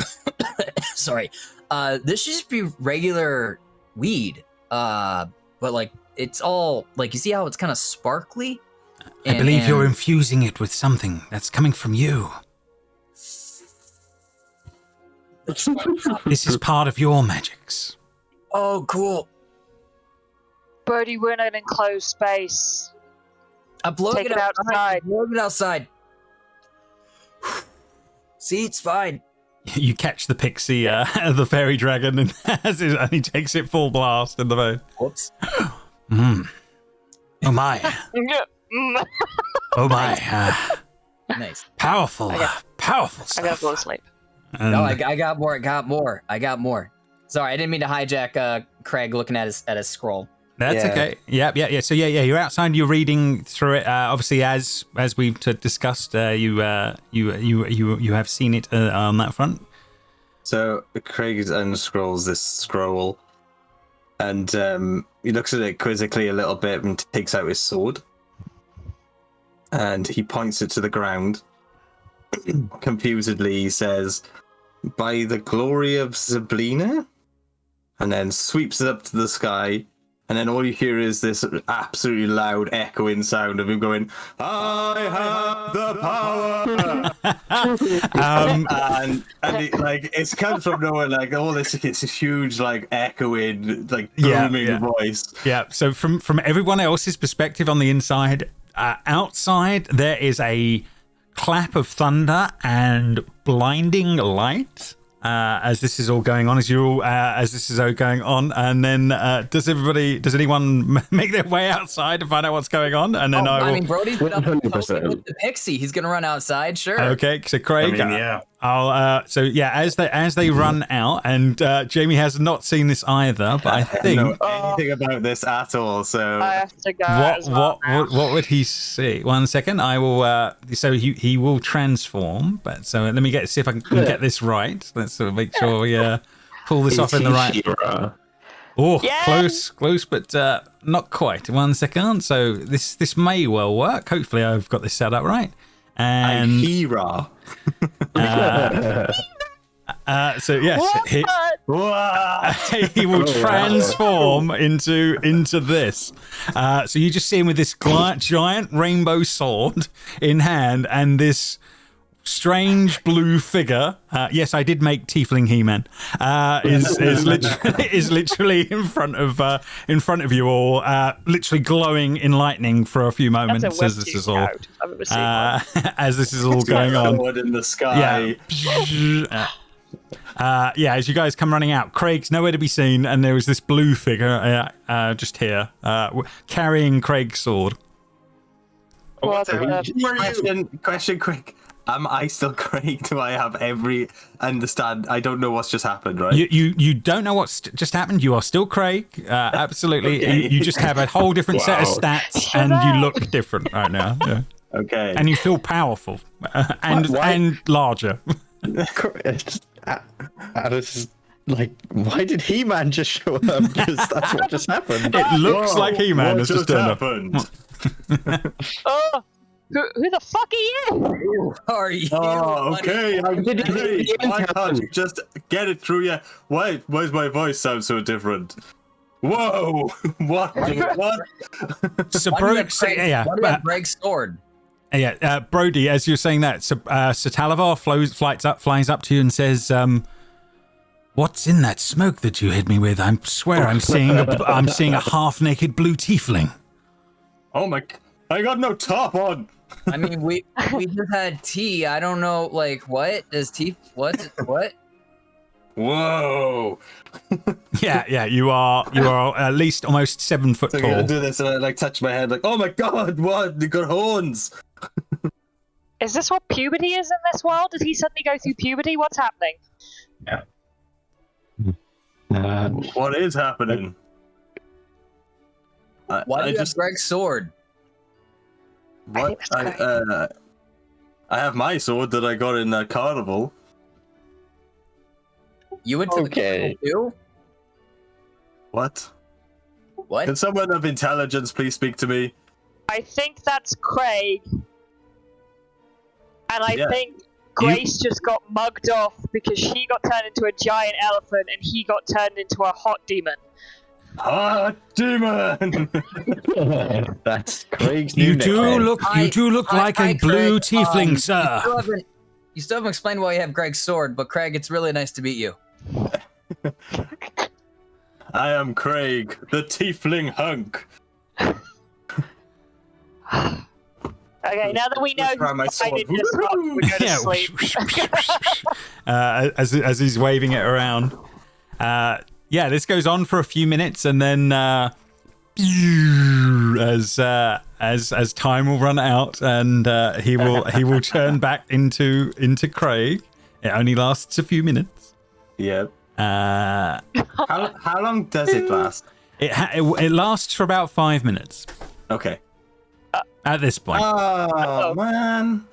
Sorry, this should just be regular weed. But like it's all like, you see how it's kind of sparkly. I believe you're infusing it with something that's coming from you. This is part of your magics. Oh, cool. Brody, we're in an enclosed space. I'm blowing Take it it outside. I'm blowing it outside. See, it's fine. You catch the pixie, the fairy dragon, and he takes it full blast in the mouth. Whoops. Oh my. Oh my. Nice. Powerful stuff. I gotta go to sleep. No, I got more. Sorry, I didn't mean to hijack Craig looking at his scroll. That's okay. Yeah. So you're outside. You're reading through it. Obviously, as we've discussed, you have seen it on that front. So Craig unscrolls this scroll, and he looks at it quizzically a little bit and takes out his sword, and he points it to the ground. Confusedly, he says, "By the glory of Zablina," and then sweeps it up to the sky. And then all you hear is this absolutely loud echoing sound of him going, "I have the power!" and it, like, it's come from nowhere, like all this, it's a huge, like, echoing, like, booming voice. Yeah. So from everyone else's perspective on the inside, outside there is a clap of thunder and blinding light. As this is all going on, and then does anyone make their way outside to find out what's going on? And then I mean, Brody's been up with the pixie. He's gonna run outside, sure. Okay, so Craig, yeah. I'll. So yeah, as they run out, and Jamie has not seen this either, but I think know anything about this at all. So I have to go as well. What would he see? 1 second, I will. So he will transform, but so let me see if I can get this right. Let's make sure we. pull this off in the right. Hira? Oh, Yeah. close, but not quite. 1 second. So this may well work. Hopefully, I've got this set up right. And Hira. so yes, What? he will transform into this. So you just see him with this giant rainbow sword in hand and this strange blue figure. Yes, I did make Tiefling He-Man. Is literally in front of you all, literally glowing in lightning for a few moments That's a as this is all I've ever seen one. as this is all going on. Sword in the sky. As you guys come running out, Craig's nowhere to be seen, and there is this blue figure just here, carrying Craig's sword. What So the- question quick. Am I still Craig? Do I have every understand? I don't know what's just happened, right? You don't know what's just happened. You are still Craig, absolutely. Okay. You just have a whole different set of stats, and you look different right now. Yeah. Okay. And you feel powerful and larger. Alice, like, why did He-Man just show up? Because that's what just happened. It looks like He-Man what has just turned up. happened? Oh, who the fuck are you? Who are you? Oh, buddy? okay. Did you Why tell can't him? you just get it through you? Why does my voice sound so different? Whoa! What? So Why do you have Greg- yeah, why do you have Greg's sword? Brody, as you're saying that, Sir Talavar flies up to you and says, "What's in that smoke that you hit me with? I swear I'm seeing a half-naked blue tiefling." Oh my! I got no top on. I mean, we just had tea. I don't know, like, what is tea? What? Whoa! Yeah, you are at least almost 7 foot So I'm gonna tall. do this and I like touch my head like, oh my god, what? They got horns. Is this what puberty is in this world? Did he suddenly go through puberty? What's happening? What is happening? Why do you have Greg's sword? What? I have my sword that I got in the carnival. You went to Okay. the carnival too? What? What? Can someone of intelligence please speak to me? I think that's Craig. And I Yeah. think Grace just got mugged off because she got turned into a giant elephant and he got turned into a hot demon. Hot demon! That's Craig's new You do nickname. look like a Hi, blue Craig. tiefling, sir. You still haven't explained why you have Greg's sword, but Craig, it's really nice to meet you. I am Craig, the tiefling hunk. Okay, now that we know Let's try my who's behind sword. this hut, we go to sleep. As he's waving it around. This goes on for a few minutes, and then as time will run out, and he will turn back into Craig. It only lasts a few minutes. Yep. How How long does it last? It lasts for about 5 minutes Okay. at this point. Oh, man.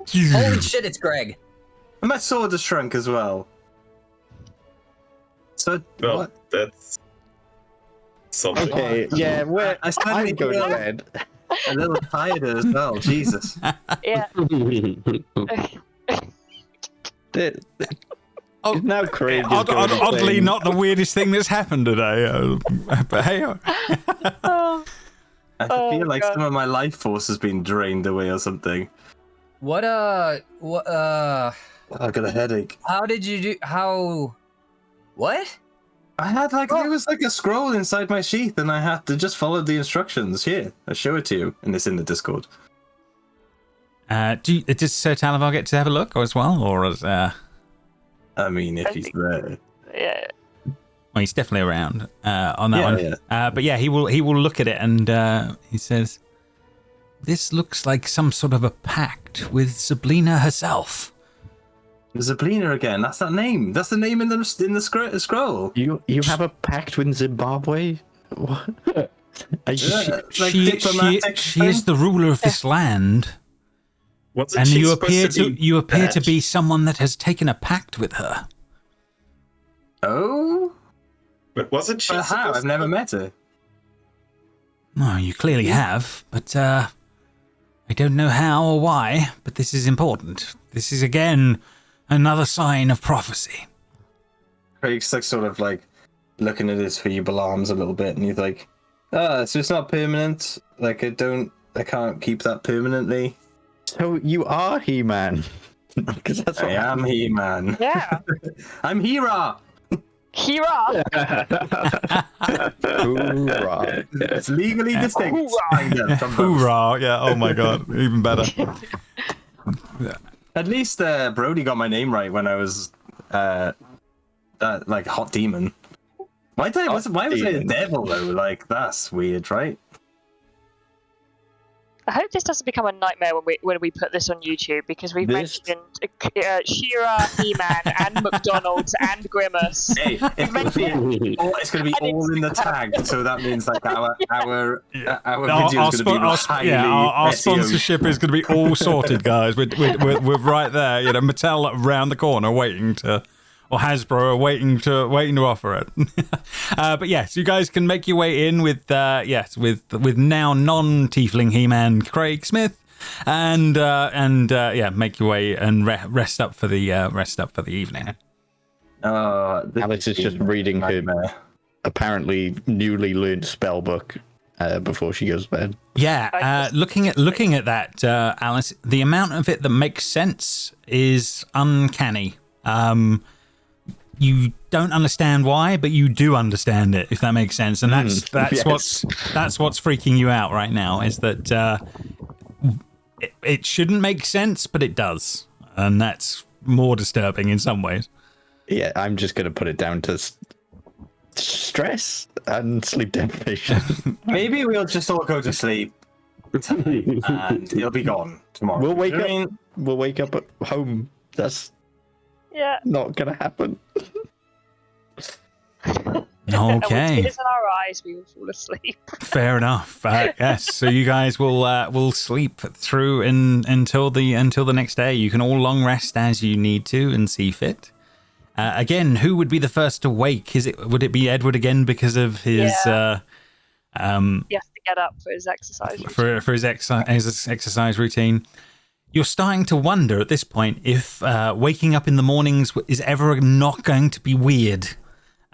Holy shit, it's Greg. And my sword has shrunk as well. So, Well, what? that's something. Okay, yeah, I started I'm going to to bed. a little tired as well. Jesus. Yeah. Oh, Now Craig is going oddly, insane. not the weirdest thing that's happened today. But hey, I feel like some of my life force has been drained away or something. What, I got a headache. how did you do, what? I had there was like a scroll inside my sheath and I had to just follow the instructions. Here, I'll show it to you. And it's in the Discord. does Sir Talavar get to have a look as well, or is I mean, if I he's think- there. Yeah. well, he's definitely around on that Yeah, one. yeah. But yeah, he will look at it and he says, "This looks like some sort of a pact with Sablina herself." Zablina again. That's that name. That's the name in the scroll. You have a pact with Zimbabwe? What? Are you, Yeah, like she diplomatic is the ruler of this land, Wasn't and she you supposed appear to to be be someone that has taken a pact with her. Oh? But wasn't she? But how? supposed I've never to- met her. Oh, you clearly have, but I don't know how or why, but this is important. This is, again, another sign of prophecy. Craig's like sort of like looking at his feeble arms a little bit, and he's like, so it's not permanent. Like I can't keep that permanently. So you are He-Man. Because that's what I am He-Man. Yeah. I'm Hera. Hera. Hoorah. It's legally distinct. Kind of, from both. Hoorah! Yeah, oh my god, even better. At least Brody got my name right when I was like Hot Demon. Why was I a devil though? Like that's weird, right? I hope this doesn't become a nightmare when we put this on YouTube, because we've mentioned She-Ra, He-Man, and McDonald's, and Grimace. Hey, it's going to be all in the tag, so that means like our video is going to be highly our SEO. sponsorship is going to be all sorted, guys. We're right there. You know, Mattel around the corner waiting to, or Hasbro are waiting to offer it. But yes, you guys can make your way in with now non-tiefling He-Man Craig Smith, and make your way and rest up for the evening. Alex is just reading her apparently newly learned spell book before she goes to bed. Yeah, looking at that, Alice, the amount of it that makes sense is uncanny. You don't understand why, but you do understand it, if that makes sense. And that's yes. what's freaking you out right now, is that it shouldn't make sense, but it does, and that's more disturbing in some ways. Yeah, I'm just going to put it down to stress and sleep deprivation. Maybe we'll just all go to sleep tonight, and it'll be gone tomorrow. We'll wake up at home. That's not going to happen. Okay. With tears in our eyes, we will fall asleep. Fair enough. Yes. So you guys will sleep through until the next day. You can all long rest as you need to and see fit. Again, who would be the first to wake? Would it be Edward again because of his? He has to get up for his exercise. For his exercise routine. You're starting to wonder at this point if waking up in the mornings is ever not going to be weird,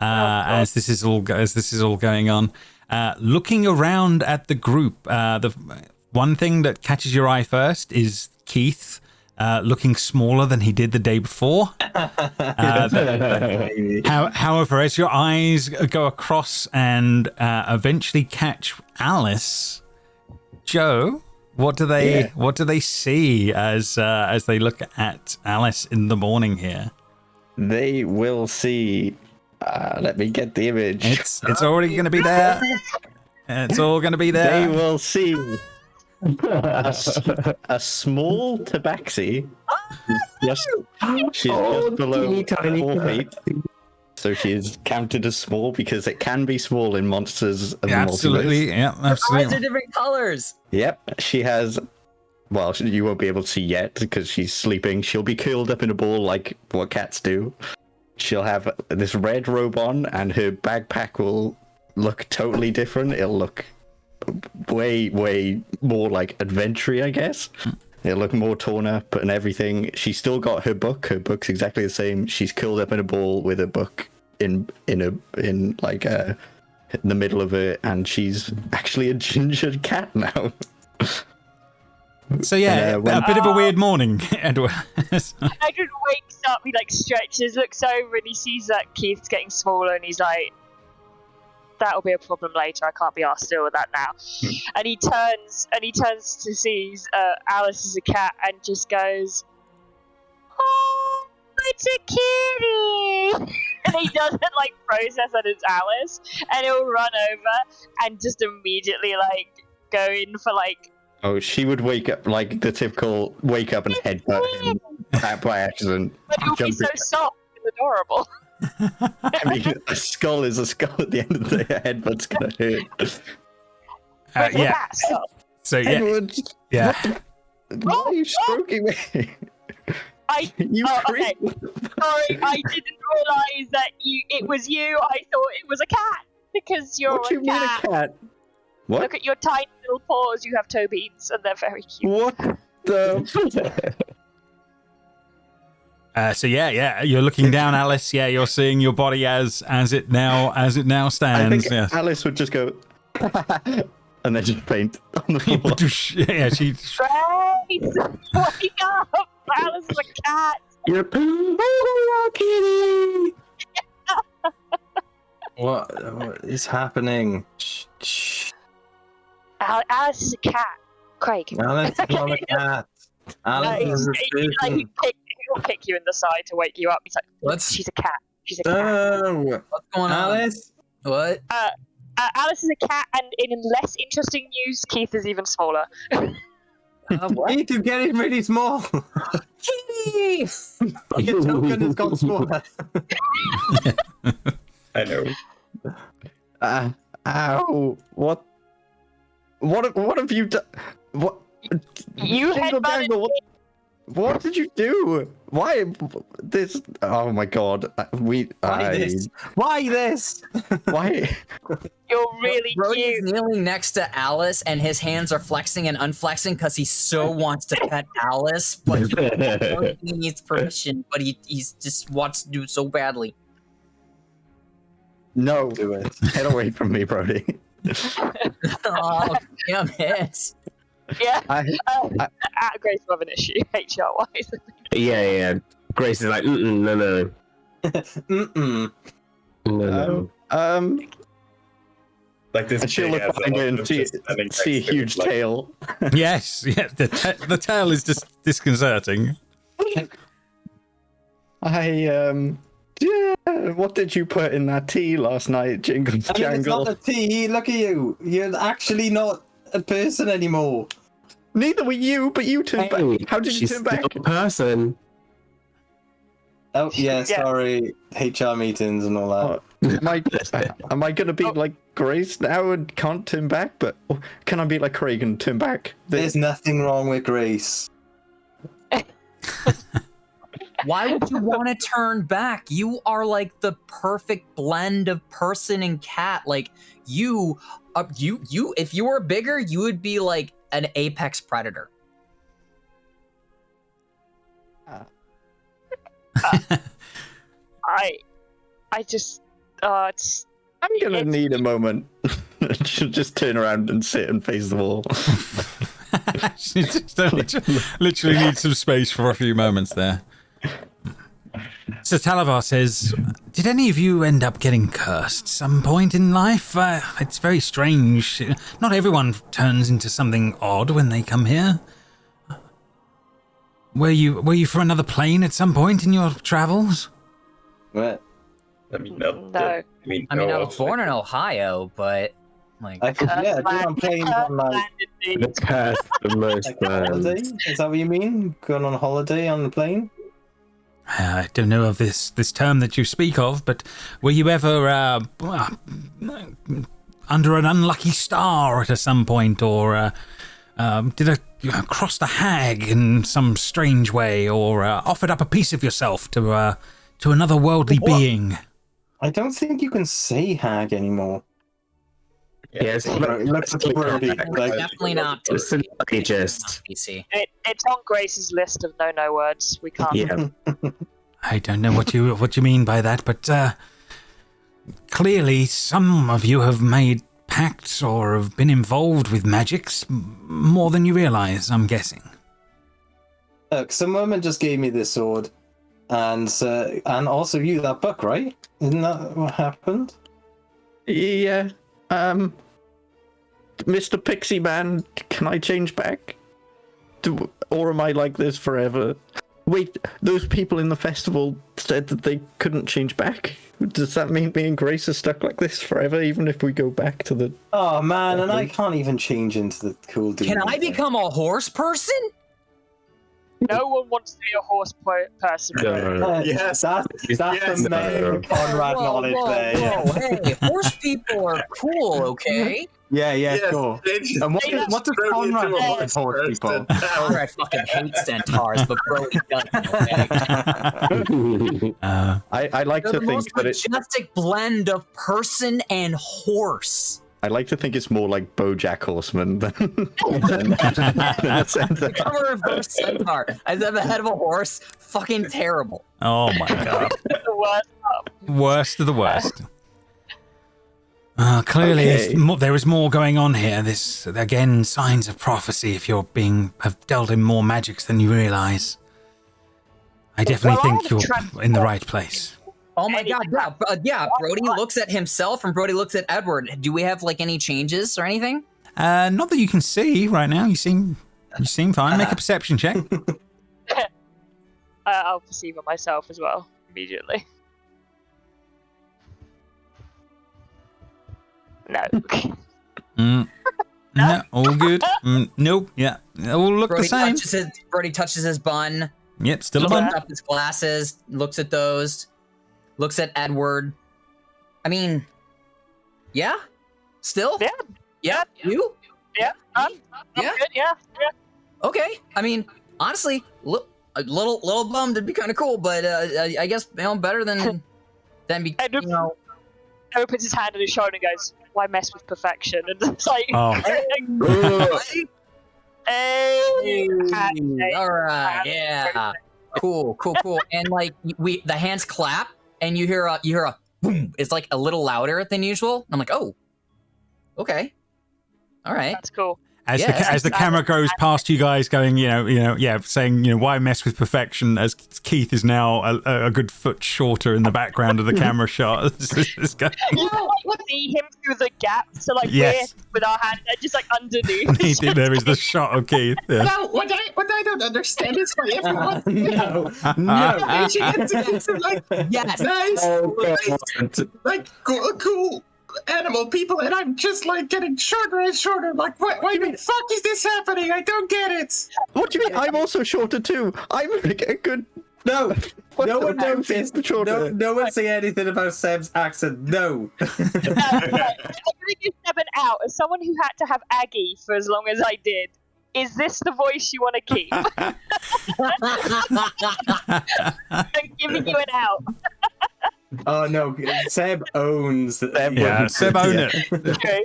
as this is all going on. Looking around at the group, the one thing that catches your eye first is Keith, looking smaller than he did the day before. However, as your eyes go across and eventually catch Alice, Joe. What do they see as they look at Alice in the morning here? They will see. Let me get the image. It's already going to be there. It's all going to be there. They will see a small tabaxi. She's just below 4 feet. So she is counted as small because it can be small in monsters. And Absolutely, yeah, absolutely. Eyes are different colors. Yep, she has. Well, you won't be able to see yet because she's sleeping. She'll be curled up in a ball like what cats do. She'll have this red robe on, and her backpack will look totally different. It'll look way, way more like adventure-y, I guess. It'll look more torn up and everything. She's still got her book. Her book's exactly the same. She's curled up in a ball with a book in the middle of it, and she's actually a ginger cat now. So yeah, a bit of a weird morning, Edward. Edward wakes up, he like stretches, looks over, and he sees that Keith's getting smaller, and he's like, "That'll be a problem later. I can't be asked to deal with that now." And he turns to see Alice as a cat, and just goes, "Oh, it's a kitty!" And he doesn't like process that it's Alice, and he'll run over and just immediately like go in for like. Oh, she would wake up like the typical wake up and headbutt him by accident. But it'll be so soft and adorable. I mean, a skull is a skull at the end of the day. A headbutt's gonna hurt. Yeah. So yeah, Edward, yeah. why are you stroking me? You okay. Sorry, I didn't realise that it was you. I thought it was a cat because you're What do you mean a cat? What? Look at your tiny little paws. You have toe beans, and they're very cute. What the? So yeah, you're looking down, Alice. Yeah, you're seeing your body as it now I stands. think Yeah. Alice would just go, and then just faint on the floor. Yeah, she. Grace, wake up! Alice is a cat. You're a kitty. What is happening? Shh. Alice is a cat. Craig. Alice is not a cat. Alice is a person. He'll kick you in the side to wake you up. He's like, What's she's a cat. She's a cat. Oh, what's going on? Alice. What? Alice is a cat, and in less interesting news, Keith is even smaller. What? Keith, you're getting really small. Keith! Your token has gone smaller. I know. Ow! What have you done? What? You Jingle headbutted jangle, what did you do? Why this? Oh my god! Why this? Why this? Why? You're really Brody's cute. kneeling next to Alice, and his hands are flexing and unflexing because he so wants to pet Alice, but he needs permission. But he just wants to do it so badly. No, Do it. get away from me, Brody. Oh, damn it! Yeah. I Grace will have an issue, HR wise. Yeah. Grace is like, no. Mm-mm. No. Like this. and she'll big look ass behind her dog and just standing next see a to it, huge like, tail. Yes, yeah. The tail is just disconcerting. What did you put in that tea last night, Jingle It's Jangle? not a tea. Look at you. You're actually not a person anymore. Neither were you, but you turned Hey, back. How did you she's turn back? still a person. Oh yeah, Yeah. sorry. HR meetings and all that. Am I gonna be like Grace now and can't turn back? But can I be like Craig and turn back? There's nothing wrong with Grace. Why would you want to turn back? You are like the perfect blend of person and cat. Like you, if you were bigger, you would be like an apex predator. I just, it's. I'm gonna It's- need a moment. She'll just turn around and sit and face the wall. She just literally needs some space for a few moments there. So Talavar says, did any of you end up getting cursed some point in life? It's very strange. Not everyone turns into something odd when they come here. Were you from another plane at some point in your travels? What? I mean, no. No. I mean, I was born in Ohio, but like, I could, yeah, do on planes on like The curse, the most a holiday. Is that what you mean? Going on holiday on the plane? I don't know of this term that you speak of, but were you ever under an unlucky star at some point, or did cross the hag in some strange way, or offered up a piece of yourself to another worldly being? I don't think you can say hag anymore. Yes, Look at Brody. Like, definitely not absolutely just. PC. It's on Grace's list of no words. We can't. Yeah. I don't know what you mean by that, but clearly some of you have made pacts or have been involved with magics more than you realize, I'm guessing. look, some woman just gave me this sword, and also you that book, right? Isn't that what happened? Yeah. Mr. Pixie Man, can I change back? Or am I like this forever? Wait, those people in the festival said that they couldn't change back. Does that mean me and Grace are stuck like this forever, even if we go back to the... Oh man, and I can't even change into the cool dude. Can I become a horse person? No one wants to be a horse person. No. Yes, that's Yes. the main Conrad knowledge there. Yeah. Hey, horse people are cool, okay? Yeah, Yes, sure. they just- And what they does just throw you Conrad into a think of horse people? Conrad fucking hates centaurs, but Brody doesn't, okay? I like They're to the think most that it's. majestic blend of person and horse. I like to think it's more like BoJack Horseman than. I'm a reverse centaur. I have the head of a horse. Fucking terrible. Oh my god. The worst. Worst of the worst. Clearly, Okay. there is more going on here. This, again, signs of prophecy if you're have dealt in more magics than you realize. I definitely Well, think you're in the right place. Oh my god, yeah, Brody looks at himself and Brody looks at Edward. Do we have like any changes or anything? Not that you can see right now. You seem fine. Make a perception check. I'll perceive it myself as well immediately. No. No, all good. Nope. Yeah, all look the same. Brody touches his bun. Yep, still a Looks bun. up his glasses. Looks at those. Looks at Edward. I mean, yeah. Still. Yeah. Yeah. You. Yeah. I'm Yeah. good. Yeah. Okay. I mean, honestly, a little bummed. It'd be kind of cool, but I guess better than be. Edward opens his hand on his shoulder and goes, "Why mess with perfection?" And it's like, Oh. hey, All right. Yeah. Cool. And like the hands clap, and you hear a boom. It's like a little louder than usual. I'm like, oh. Okay. All right. That's cool. As the camera goes past you guys, going, saying, why mess with perfection? As Keith is now a good foot shorter in the background of the camera shot. This guy. We see him through the gap, so like Yes. we're with our hands, they're just like underneath. There is the shot of Keith. Yeah. No, what I don't understand is why everyone No. like Yes. nice, like cool animal people, and I'm just like getting shorter and shorter. Like, why the fuck is this happening? I don't get it. What do you mean? I'm also shorter too. I'm a good. No, What no the one heck noticed. is the shorter? No one say anything about Seb's accent. No. I'm gonna give Seb an out. As someone who had to have Aggie for as long as I did, is this the voice you want to keep? I'm giving you an out. Oh no, Seb owns. Yeah, Seb own it. Okay.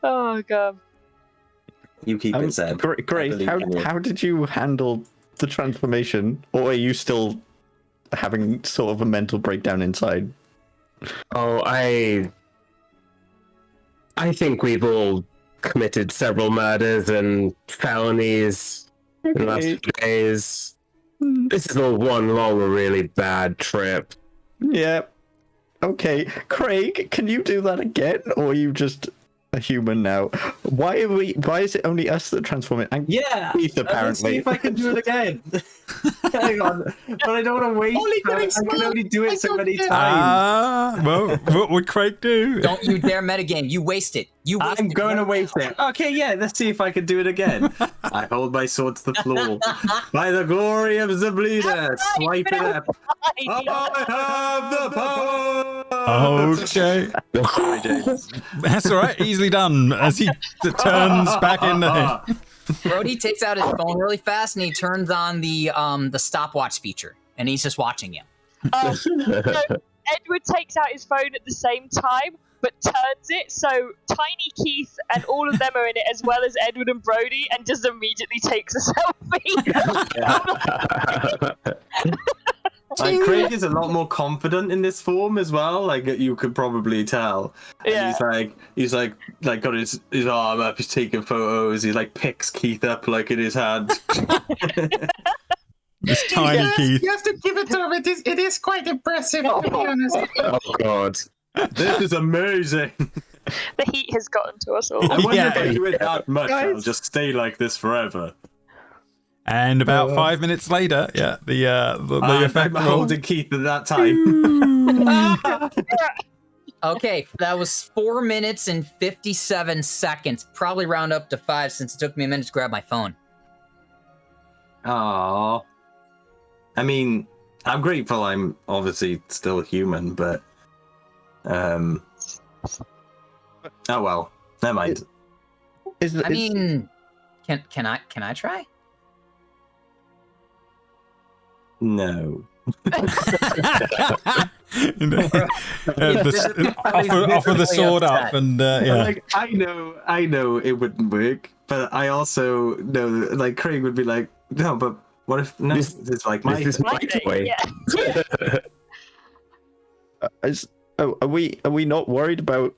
Oh god. You keep it, Seb. I Great. believe in you. How did you handle the transformation, or are you still having sort of a mental breakdown inside? Oh, I think we've all committed several murders and felonies in the last few days. This is all one long, really bad trip. Yeah. Okay, Craig, can you do that again, or are you just a human now? Why is it only us that transform it? And Yeah. Keith, Let's apparently. see if I can do it again. Hang on, but I don't want to waste. I can only do it so many times. Well, what would Craig do? Don't you dare metagame. You waste it. I'm going to waste it. Okay, yeah, let's see if I can do it again. I hold my sword to the floor. By the glory of the bleeder, swipe it up. I have the power! Okay. Sorry, James. That's all right. Easily done. As he turns back into him. Brody takes out his phone really fast and he turns on the stopwatch feature, and he's just watching you. So Edward takes out his phone at the same time, but turns it so Tiny Keith and all of them are in it, as well as Edward and Brody, and just immediately takes a selfie. Like, Craig is a lot more confident in this form as well. Like, you could probably tell. And Yeah. he's like got his arm up. He's taking photos. He like picks Keith up like in his hand. This tiny Keith. You have to give it to him. It is quite impressive, to be honest. Oh, God. This is amazing. The heat has gotten to us all. I wonder Yeah. if I do it that much, Guys. I'll just stay like this forever. And about 5 minutes later, yeah, the I'm effect roll. holding Keith at that time. Okay, that was 4 minutes and 57 seconds. Probably round up to 5 since it took me a minute to grab my phone. Aww. I mean, I'm grateful I'm obviously still human, but... Oh well, never mind. I mean, can I try? No. Offer the sword up and yeah. Like, I know it wouldn't work, but I also know that, like, Craig would be like, no, but what if this is like my This is my toy. Are we not worried about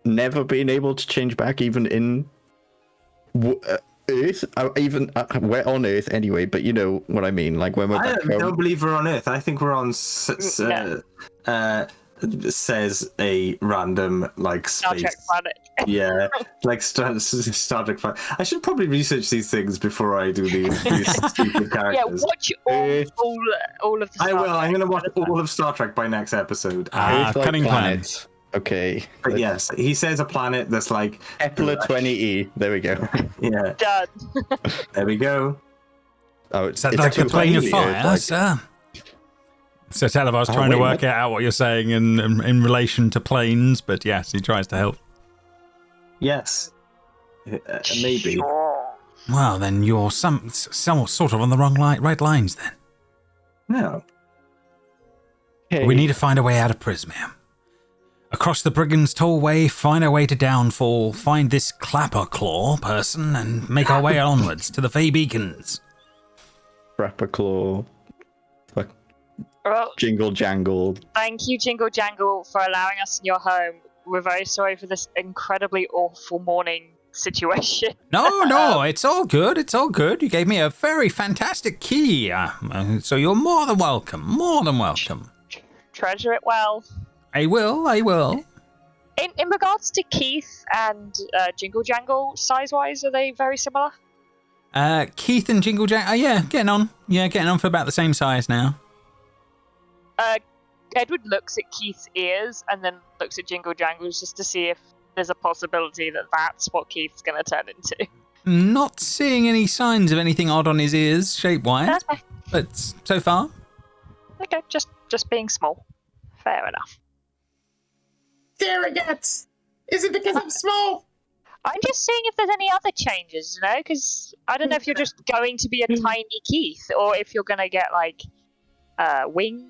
never being able to change back even in Earth? We're on Earth anyway, but you know what I mean. Like when we're back home. I don't believe we're on Earth. I think we're on says a random like Star space. Trek planet. Yeah, like Star Trek planet. I should probably research these things before I do these stupid characters. Yeah, watch all of the I Star will. I'm Trek going to watch planet. all of Star Trek by next episode. Earth-like cunning plan. planets. Okay. But yes, he says a planet that's like Kepler 20e. There we go. Yeah, Done. there we go. Oh, Is that like the plane of fire, like, sir? So Talavar's trying to work out what you're saying in relation to planes, but yes, he tries to help. Yes, maybe. Sure. Well, then you're some sort of on the right lines then. No. okay. We need to find a way out of Prismium. Across the Brigand's Tollway, find our way to Downfall, find this Clapper Claw person, and make our way onwards to the Fey Beacons. Rapperclaw. Well, Jingle jangle. thank you, Jingle Jangle, for allowing us in your home. We're very sorry for this incredibly awful morning situation. No, it's all good. It's all good. You gave me a very fantastic key, so you're more than welcome. More than welcome. Treasure it well. I will. In regards to Keith and Jingle Jangle, size-wise, are they very similar? Keith and Jingle Jack. Yeah, getting on. Yeah, getting on for about the same size now. Edward looks at Keith's ears and then looks at Jingle Jangle's just to see if there's a possibility that that's what Keith's going to turn into. Not seeing any signs of anything odd on his ears, shape-wise, Okay. but so far. Okay, just being small. Fair enough. Surrogates! Is it because I'm small? I'm just seeing if there's any other changes, you know, because I don't know if you're just going to be a tiny Keith or if you're going to get, like, wings,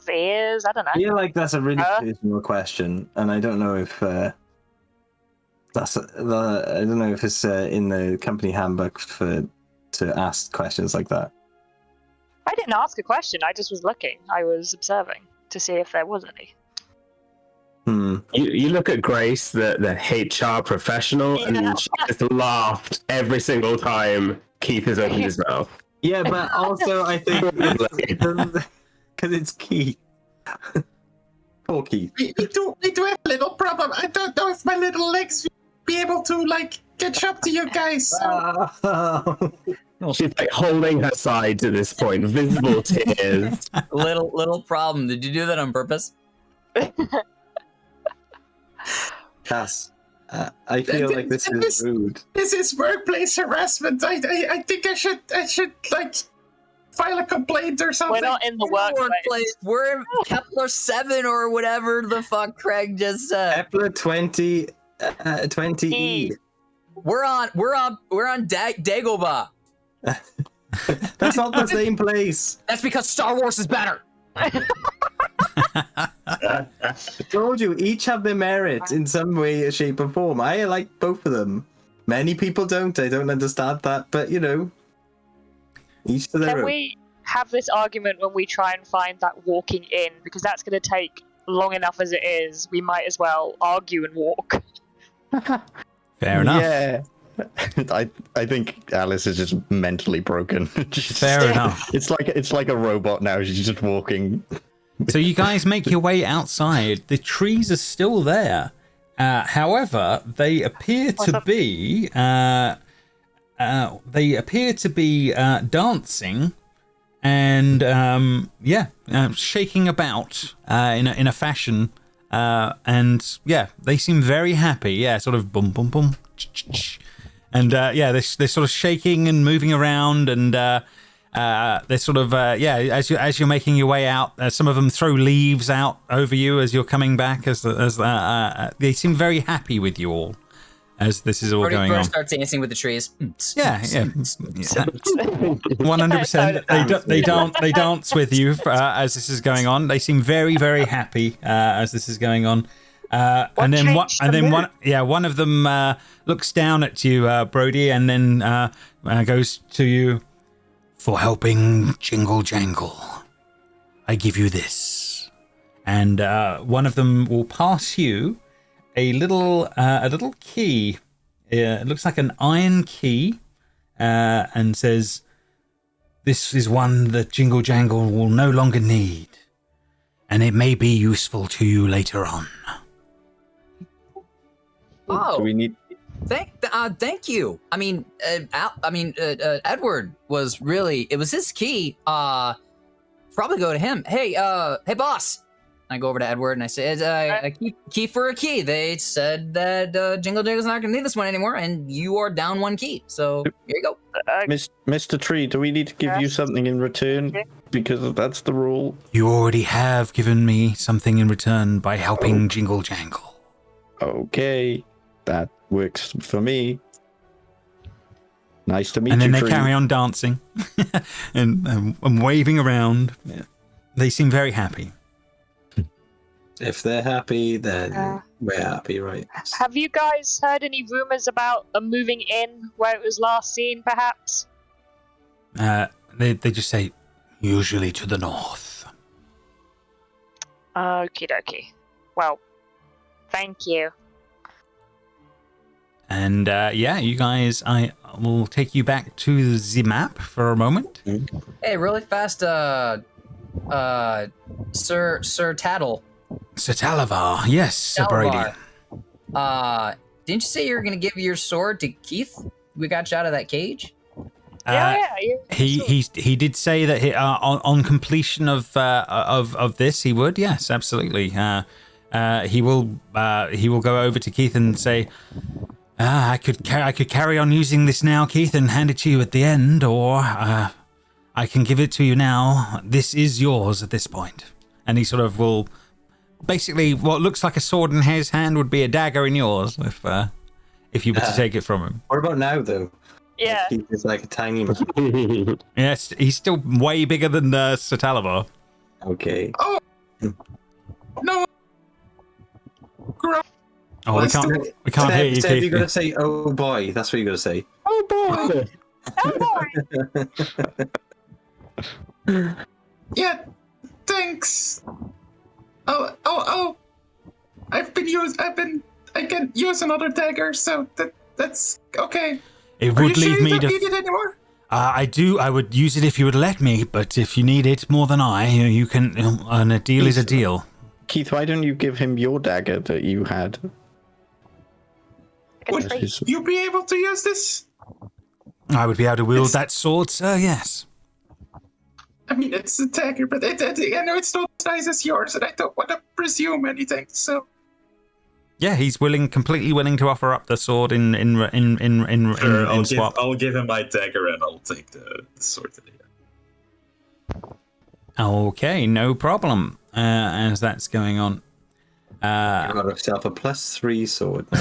ears, I don't know. I feel like that's a really personal question, and I don't know if that's I don't know if it's in the company handbook to ask questions like that. I didn't ask a question, I just was looking. I was observing to see if there was any. You look at Grace, the HR professional, and she just laughed every single time Keith has opened his mouth. Yeah, but also I think because it's Keith. Poor Keith. We do have a little problem. I don't know if my little legs will be able to, like, catch up to you guys. So. She's like holding her sides at this point, visible tears. Little problem. Did you do that on purpose? Yes. I feel like this is rude. This is workplace harassment. I think I should like file a complaint or something. We're not in the workplace. We're in Kepler 7 or whatever the fuck Craig just said. Kepler 20E. We're on Dagobah. That's not the same place. That's because Star Wars is better. I told you, each have their merit in some way, shape, or form. I like both of them. Many people don't. I don't understand that, but you know, each to their Can own. we have this argument when we try and find that walking in? Because that's going to take long enough as it is. We might as well argue and walk. Fair enough. Yeah. I think Alice is just mentally broken. Fair enough. It's like a robot now. She's just walking. So you guys make your way outside. The trees are still there. However, they appear to be dancing and shaking about in a fashion And yeah, they seem very happy. Yeah, sort of boom, boom, boom. And yeah, they're sort of shaking and moving around, and they're sort of as you're making your way out, some of them throw leaves out over you as you're coming back. As they seem very happy with you all as this is all going on. Start dancing with the trees. Yeah, 100%. They dance with you as this is going on. They seem very, very happy as this is going on. And then one of them looks down at you, Brody, and then goes to you. For helping Jingle Jangle, I give you this. And one of them will pass you a little key. It looks like an iron key, and says, "This is one that Jingle Jangle will no longer need, and it may be useful to you later on." Oh, Do we need? thank you. I mean, Edward was really. It was his key. Probably go to him. Hey, boss. I go over to Edward and I say, a key for a key. They said that Jingle Jangle's not going to need this one anymore, and you are down one key. So here you go. Mr. Tree, do we need to give you something in return? Because that's the rule. You already have given me something in return by helping Jingle Jangle. Okay, that works for me. Nice to meet you, And then they Tree. carry on dancing and waving around. Yeah. They seem very happy. If they're happy, then we're happy, right? Have you guys heard any rumors about a moving in where it was last seen, perhaps? They just say, usually to the north. Okie dokie. Well, thank you. And you guys, I will take you back to the map for a moment. Hey, really fast, Sir Tattle. Sir Talavar, yes, Sir Brody. Didn't you say you were gonna give your sword to Keith? We got you out of that cage. He did say that on completion of this he would. Yes, absolutely. He will go over to Keith and say, I could carry on using this now, Keith, and hand it to you at the end, or I can give it to you now. This is yours at this point. And he sort of will. Basically, what looks like a sword in his hand would be a dagger in yours if you were to take it from him. What about now, though? Yeah. He's like a tiny man. Yes, he's still way bigger than Sir Talavar. Okay. Oh no! Oh, we can't hear you, Instead, Keith. you gotta say, "Oh boy," that's what you gotta say. Oh boy! Yeah, thanks. Oh! I can use another dagger, so that's okay. It Are would you leave sure me you to. don't need it anymore? I would use it if you would let me, but if you need it more than you can. And a deal is a deal. Keith, why don't you give him your dagger that you had? Would you be able to use this? I would be able to wield that sword, sir. Yes. I mean, it's a dagger, but I know it's not as nice as yours, and I don't want to presume anything. So. Yeah, he's completely willing to offer up the sword in swap. I'll give him my dagger, and I'll take the sword today. Okay, no problem. As that's going on. You got yourself a +3 sword now.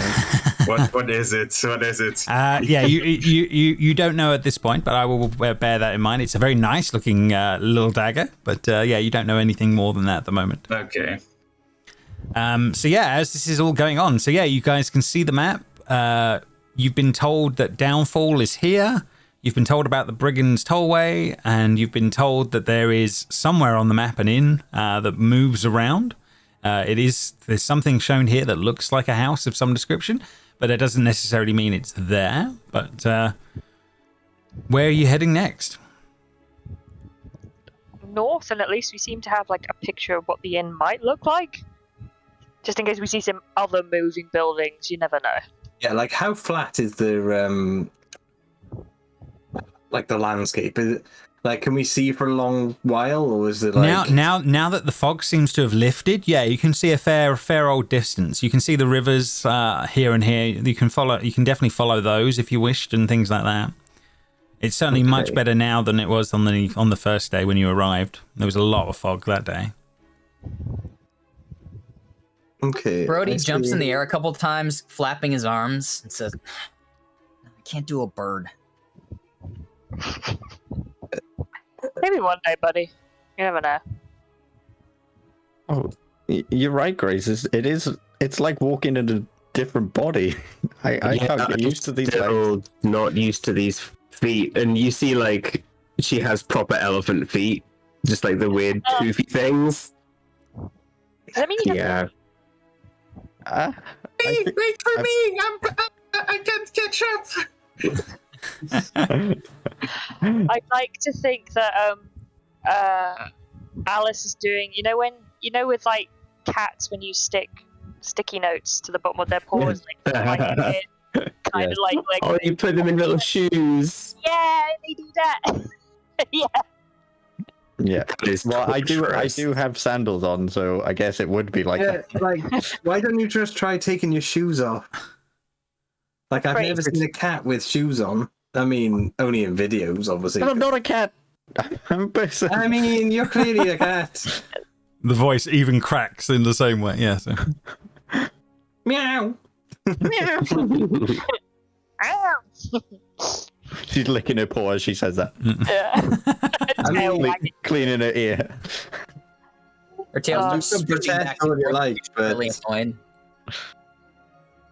What is it? What is it? Yeah, you don't know at this point, but I will bear that in mind. It's a very nice looking little dagger, but you don't know anything more than that at the moment. Okay. So yeah, as this is all going on, so yeah, you guys can see the map. You've been told that Downfall is here. You've been told about the Brigands Tollway, and you've been told that there is somewhere on the map an inn that moves around. There's something shown here that looks like a house of some description, but it doesn't necessarily mean it's there. But where are you heading next? North, and at least we seem to have like a picture of what the inn might look like. Just in case we see some other moving buildings, you never know. Yeah, like how flat is the like the landscape? Like, can we see for a long while, or is it like now that the fog seems to have lifted? Yeah, you can see a fair old distance. You can see the rivers here and here. You can definitely follow those if you wished and things like that. It's certainly much better now than it was on the first day when you arrived. There was a lot of fog that day. Okay. Brody jumps in the air a couple times, flapping his arms, and says, "I can't do a bird." Maybe one day, buddy. You never know. Oh, you're right, Grace. It's like walking in a different body. I can't get used to these still not used to these feet. And you see, like, she has proper elephant feet, just like the weird toothy things. Does that mean you have Wait for me! I can't catch up. I'd like to think that Alice is doing, with like cats when you stick sticky notes to the bottom of their paws, like kind of like Oh, you put them in little shoes. yeah, they do that. Yeah. Yeah. That is Well, I torturous. do have sandals on, so I guess it would be like Yeah, that. like, why don't you just try taking your shoes off? Like, I've never seen a cat with shoes on. I mean, only in videos, obviously. I'm not a cat. I'm a person. I mean, you're clearly a cat. The voice even cracks in the same way. Yeah. So. Meow. She's licking her paw as she says that. Tail Cle- wagging. cleaning her ear. Her tail's You just can switching pretend back all and you forth, like, but- really annoying.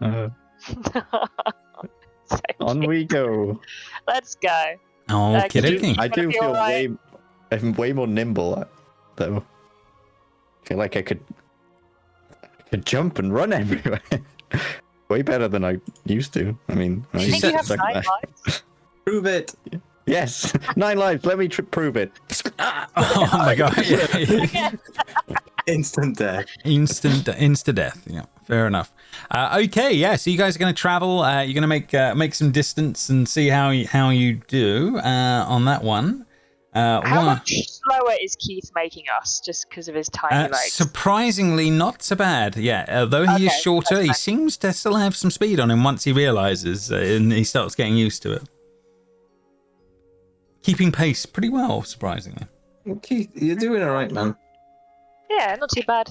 So On we go. let's go. Oh, could you- kidding. I do Gonna be feel alright. I'm way more nimble, though. I feel like I could jump and run everywhere. Way better than I used to. I mean, I Do you think used you to have suck 9 that. lives? Prove it. Yes, 9 lives. Let me prove it. Oh my god. Yeah. Instant death. Insta death. Yeah, fair enough. Okay, yeah. So you guys are going to travel. You're going to make some distance and see how you do on that one. How much slower is Keith making us just because of his tiny legs? Surprisingly, not so bad. Yeah, although he is Okay, shorter, that's he fine. seems to still have some speed on him once he realizes and he starts getting used to it. Keeping pace pretty well, surprisingly. Keith, you're doing all right, man. Yeah, not too bad.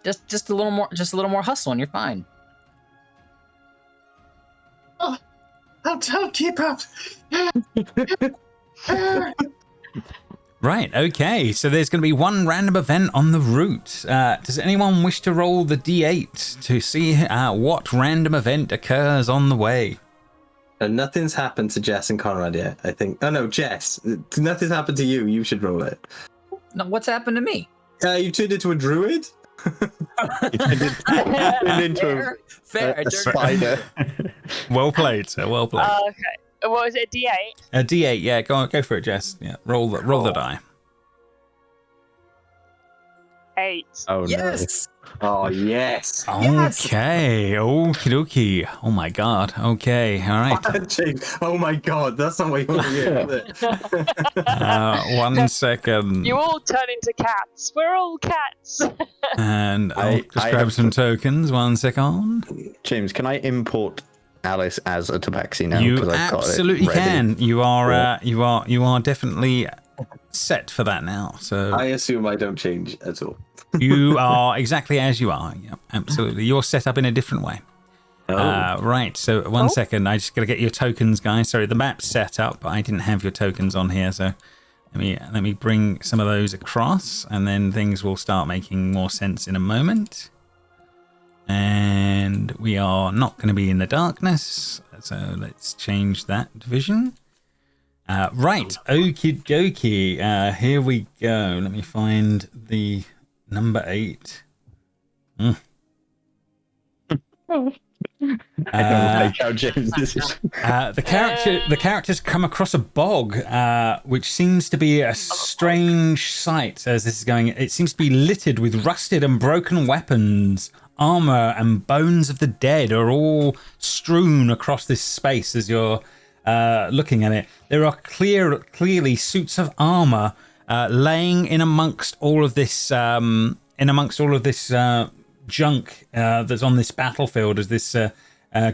Just a little more hustle, and you're fine. I'll keep up. Right, okay. So there's going to be one random event on the route. Does anyone wish to roll the d8 to see what random event occurs on the way? And nothing's happened to Jess and Conrad yet, I think. Oh no, Jess. Nothing's happened to you. You should roll it. No, what's happened to me? You turned into a druid? Turned into Fair. a spider. Well played, sir. Well played. Okay. What was it, a D8? A d8, yeah. Go for it, Jess. Yeah, roll the die. 8. Oh Yes. Oh, yes. Okay, okie dokie. Oh my god. Okay, all right. Jeez. Oh my god, that's not what you want to hear, is it? 1 second. You all turn into cats. We're all cats. And I'll just I grab have some tokens. 1 second. James, can I import Alice as a tabaxi now? You 'Cause I've got it absolutely ready. can. You are definitely set for that now. So I assume I don't change at all. you are exactly as you are. Yeah, absolutely. You're set up in a different way. Right. So 1 second. I just got to get your tokens, guys. Sorry, the map's set up, but I didn't have your tokens on here. So let me bring some of those across, and then things will start making more sense in a moment. And we are not going to be in the darkness, so let's change that division. Right, okie dokie. Here we go. Let me find the number 8. I don't like how James this is. The characters come across a bog, which seems to be a strange sight as this is going. It seems to be littered with rusted and broken weapons, armor, and bones of the dead are all strewn across this space as you're looking at it. There are clearly suits of armor laying in amongst all of this junk that's on this battlefield as this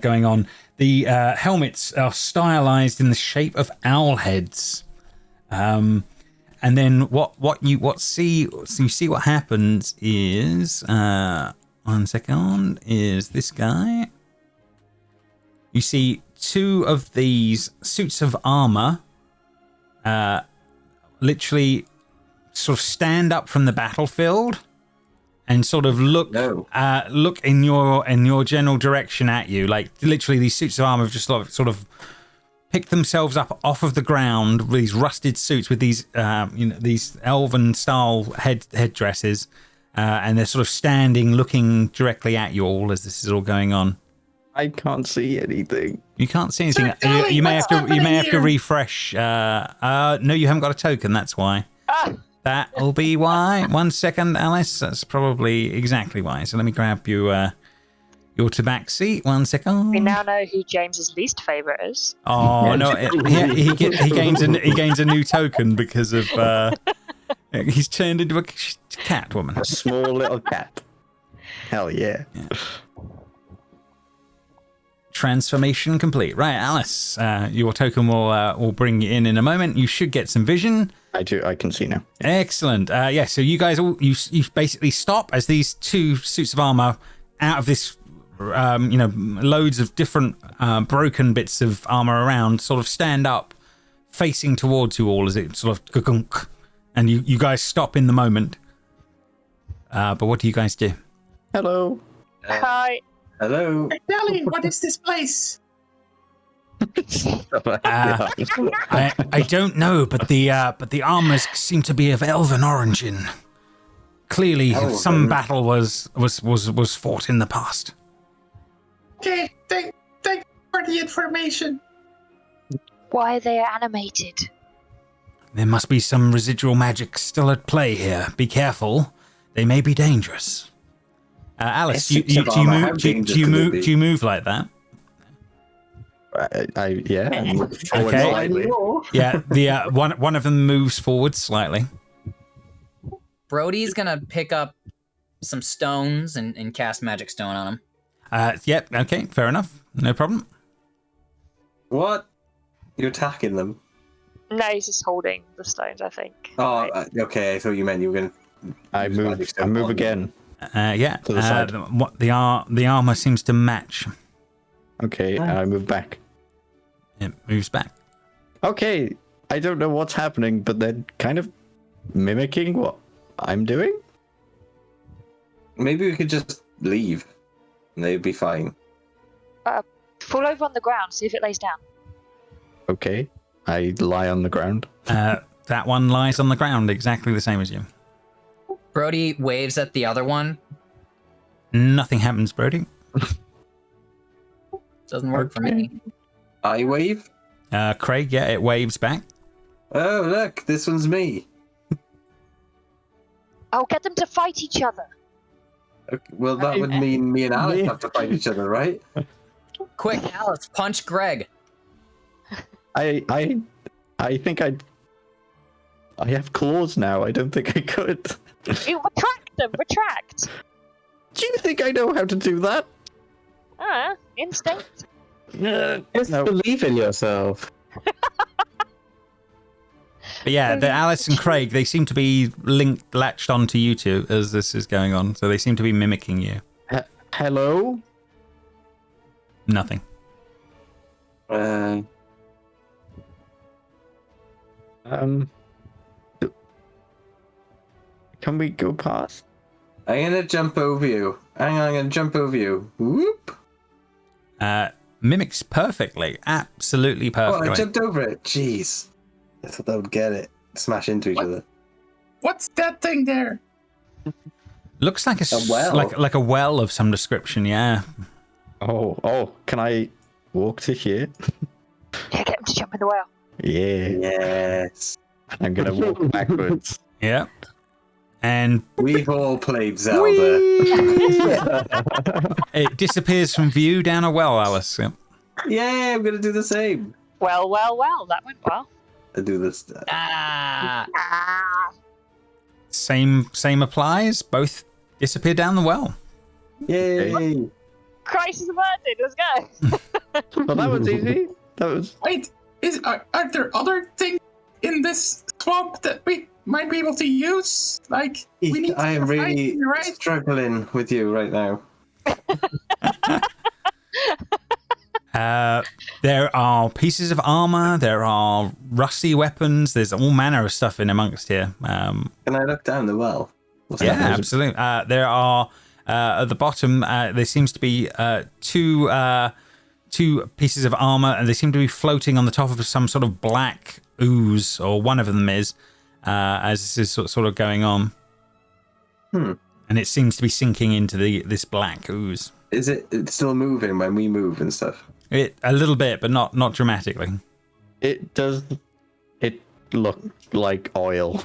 going on. The helmets are stylized in the shape of owl heads. And then you see what happens is 1 second, is this guy. You see two of these suits of armor literally sort of stand up from the battlefield and sort of look in your general direction at you. Like literally these suits of armor have just sort of picked themselves up off of the ground, these rusted suits with these these elven style headdresses, and they're sort of standing looking directly at you all as this is all going on. I can't see anything. You can't see anything. You may have to refresh. No, you haven't got a token, that's why. That'll be why. 1 second, Alice. That's probably exactly why. So let me grab you your tabaxi. 1 second. We now know who James's least favourite is. Oh no, he gains a new token because of he's turned into a cat woman. A small little cat. Hell yeah. Transformation complete. Right, Alice, your token will bring you in a moment. You should get some vision. I do. I can see now. Excellent. Yeah. So you guys you basically stop as these two suits of armor out of this, loads of different broken bits of armor around, sort of stand up, facing towards you all as it sort of gunk, and you guys stop in the moment. But what do you guys do? Hello. Hi. Hello. Darling, what is this place? I don't know, but the armors seem to be of elven origin. Clearly, some battle was fought in the past. Okay, thank for the information. Why are they animated? There must be some residual magic still at play here. Be careful; they may be dangerous. Alice, do you move like that? Yeah. Okay. Yeah, the one of them moves forward slightly. Brody's gonna pick up some stones and cast magic stone on him. Yep. Okay. Fair enough. No problem. What? You're attacking them? No, he's just holding the stones, I think. Oh, okay. I thought you meant you were going to... I move again. Yeah. To the side. The armor seems to match. Okay, I move back. It moves back. Okay, I don't know what's happening, but they're kind of mimicking what I'm doing. Maybe we could just leave, and they'd be fine. Fall over on the ground, see if it lays down. Okay, I lie on the ground. That one lies on the ground exactly the same as you. Brody waves at the other one. Nothing happens, Brody. Doesn't work for me. I wave? Craig, yeah, it waves back. Oh, look, this one's me. I'll get them to fight each other. Okay, well, that would mean me and Alex have to fight each other, right? Quick, Alice, punch Greg. I think I have claws now. I don't think I could. You retract them, retract. Do you think I know how to do that? Instinct. Just believe in yourself. But yeah, the Alice and Craig, they seem to be latched onto you two as this is going on. So they seem to be mimicking you. Hello? Nothing. Can we go past? I'm gonna jump over you. I'm gonna jump over you. Whoop! Mimics perfectly. Absolutely perfectly. Oh, I jumped over it. Jeez. I thought that would get it. Smash into each other. What's that thing there? Looks like a well. like a well of some description, yeah. Oh, can I walk to here? Yeah, get him to jump in the well. Yeah. Yes. I'm gonna walk backwards. Yeah. And We've all played Zelda. it disappears from view down a well, Alice. Yeah. Yeah, I'm gonna do the same. Well, that went well. I do this. Ah. Same applies. Both disappear down the well. Yay! Crisis averted. Let's go. Well, that was easy. That was. Wait, are there other things in this swamp that we might be able to use? Like, we need I am to really fight, right? struggling with you right now. There are pieces of armor. There are rusty weapons. There's all manner of stuff in amongst here. Can I look down the well? What's Yeah, that? absolutely. There are at the bottom. There seems to be two pieces of armor, and they seem to be floating on the top of some sort of black ooze, or one of them is, as this is sort of going on. And it seems to be sinking into this black ooze. Is it's still moving when we move and stuff? A little bit, but not dramatically. It does. It look like oil.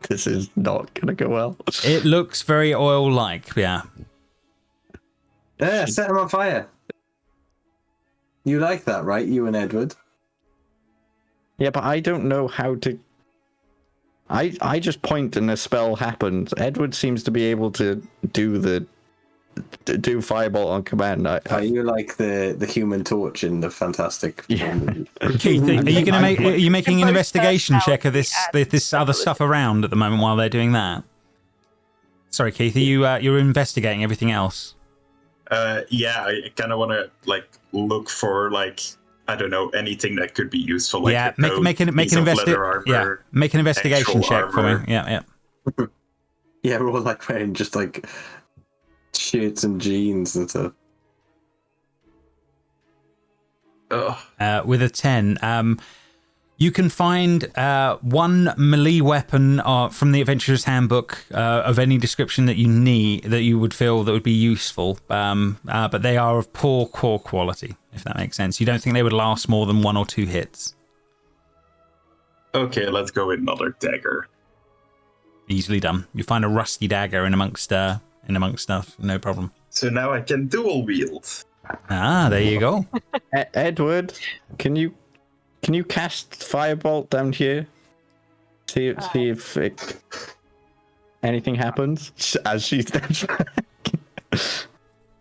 This is not gonna go well. It looks very oil-like, yeah. Yeah, set him on fire. You like that, right? You and Edward. Yeah, but I don't know how to. I just point and a spell happens. Edward seems to be able to do firebolt on command. Are you like the Human Torch in the Fantastic? Yeah. Keith, are you making an investigation check of this personality other stuff around at the moment while they're doing that? Sorry, Keith, you're investigating everything else? Yeah, I kind of want to like look for like, I don't know, anything that could be useful. Like Yeah, make an investigation check for me. Yeah. Yeah, we're all like wearing just like shirts and jeans and stuff. With a 10, you can find one melee weapon from the Adventurer's Handbook of any description that you would feel that would be useful, but they are of poor core quality, if that makes sense. You don't think they would last more than 1 or 2 hits? Okay, let's go with another dagger. Easily done. You find a rusty dagger in amongst stuff, no problem. So now I can dual wield. Ah, there you go. Edward, can you cast firebolt down here? See if anything happens as she steps back.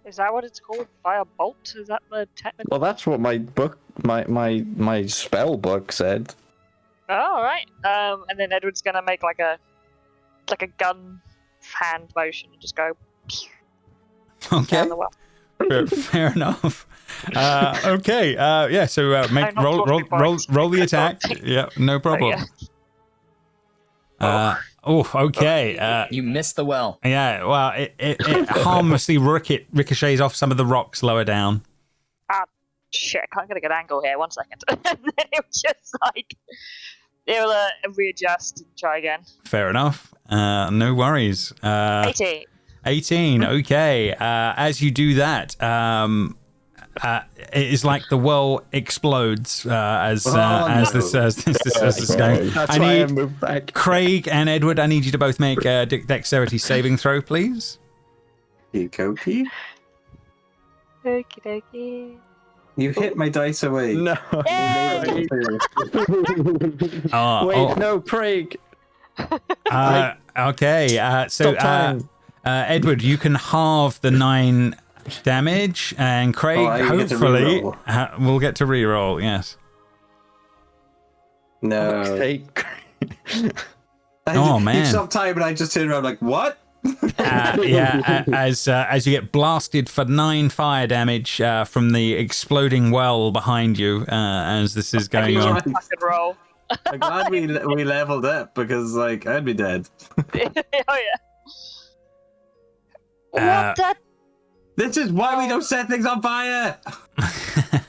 Is that what it's called? Firebolt? Is that the technical? Well, that's what my book, my spell book said. Oh, all right. And then Edward's gonna make like a gun hand motion and just go Okay. down the well. Fair enough. Okay. Yeah. So roll the attack. Yeah. No problem. Okay. You missed the well. Yeah. Well, it harmlessly ricochets off some of the rocks lower down. Ah, shit! I can't get a good angle here. 1 second. And then it was just like it'll readjust and try again. Fair enough. No worries. 18. 18. Okay. As you do that, it is like the well explodes as this is going. That's I why I need moved back. Craig and Edward. I need you to both make a dexterity saving throw, please. Okie Okie dokie. You hit my dice away. No. Yay! Wait, no, Craig. Okay. So Stop time. Edward, you can halve the 9 damage, and Craig I get to hopefully reroll. will get to reroll. Yes. No. Okay. Oh, man. You stopped time and I just turned around like, what? As you get blasted for 9 fire damage from the exploding well behind you as this is going I on. fucking roll. I'm glad we leveled up because like I'd be dead. Oh yeah. What the? This is why we don't set things on fire. I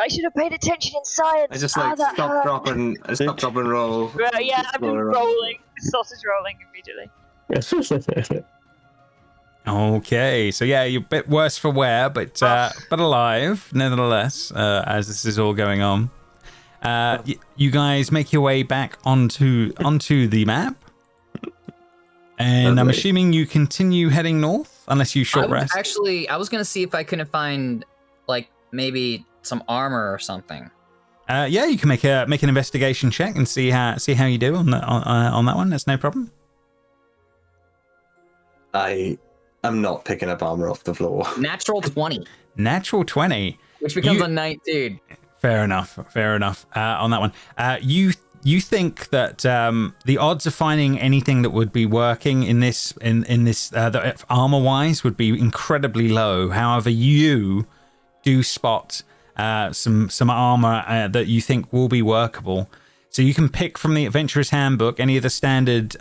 should have paid attention in science. I just like that stop, hurt. drop, and roll. Right, yeah, I've been rolling, sausage rolling immediately. Okay, so yeah, you're a bit worse for wear, but alive nevertheless. As this is all going on, you guys make your way back onto the map, and I'm assuming you continue heading north unless you short rest. I was gonna see if I couldn't find like maybe some armor or something. Yeah, you can make an investigation check and see how you do on that one. That's no problem. I am not picking up armor off the floor. Natural 20, Natural 20. which becomes a 19. Fair enough. On that one, you think that the odds of finding anything that would be working in this armor wise would be incredibly low. However, you do spot some armor that you think will be workable. So you can pick from the Adventurer's Handbook any of the standard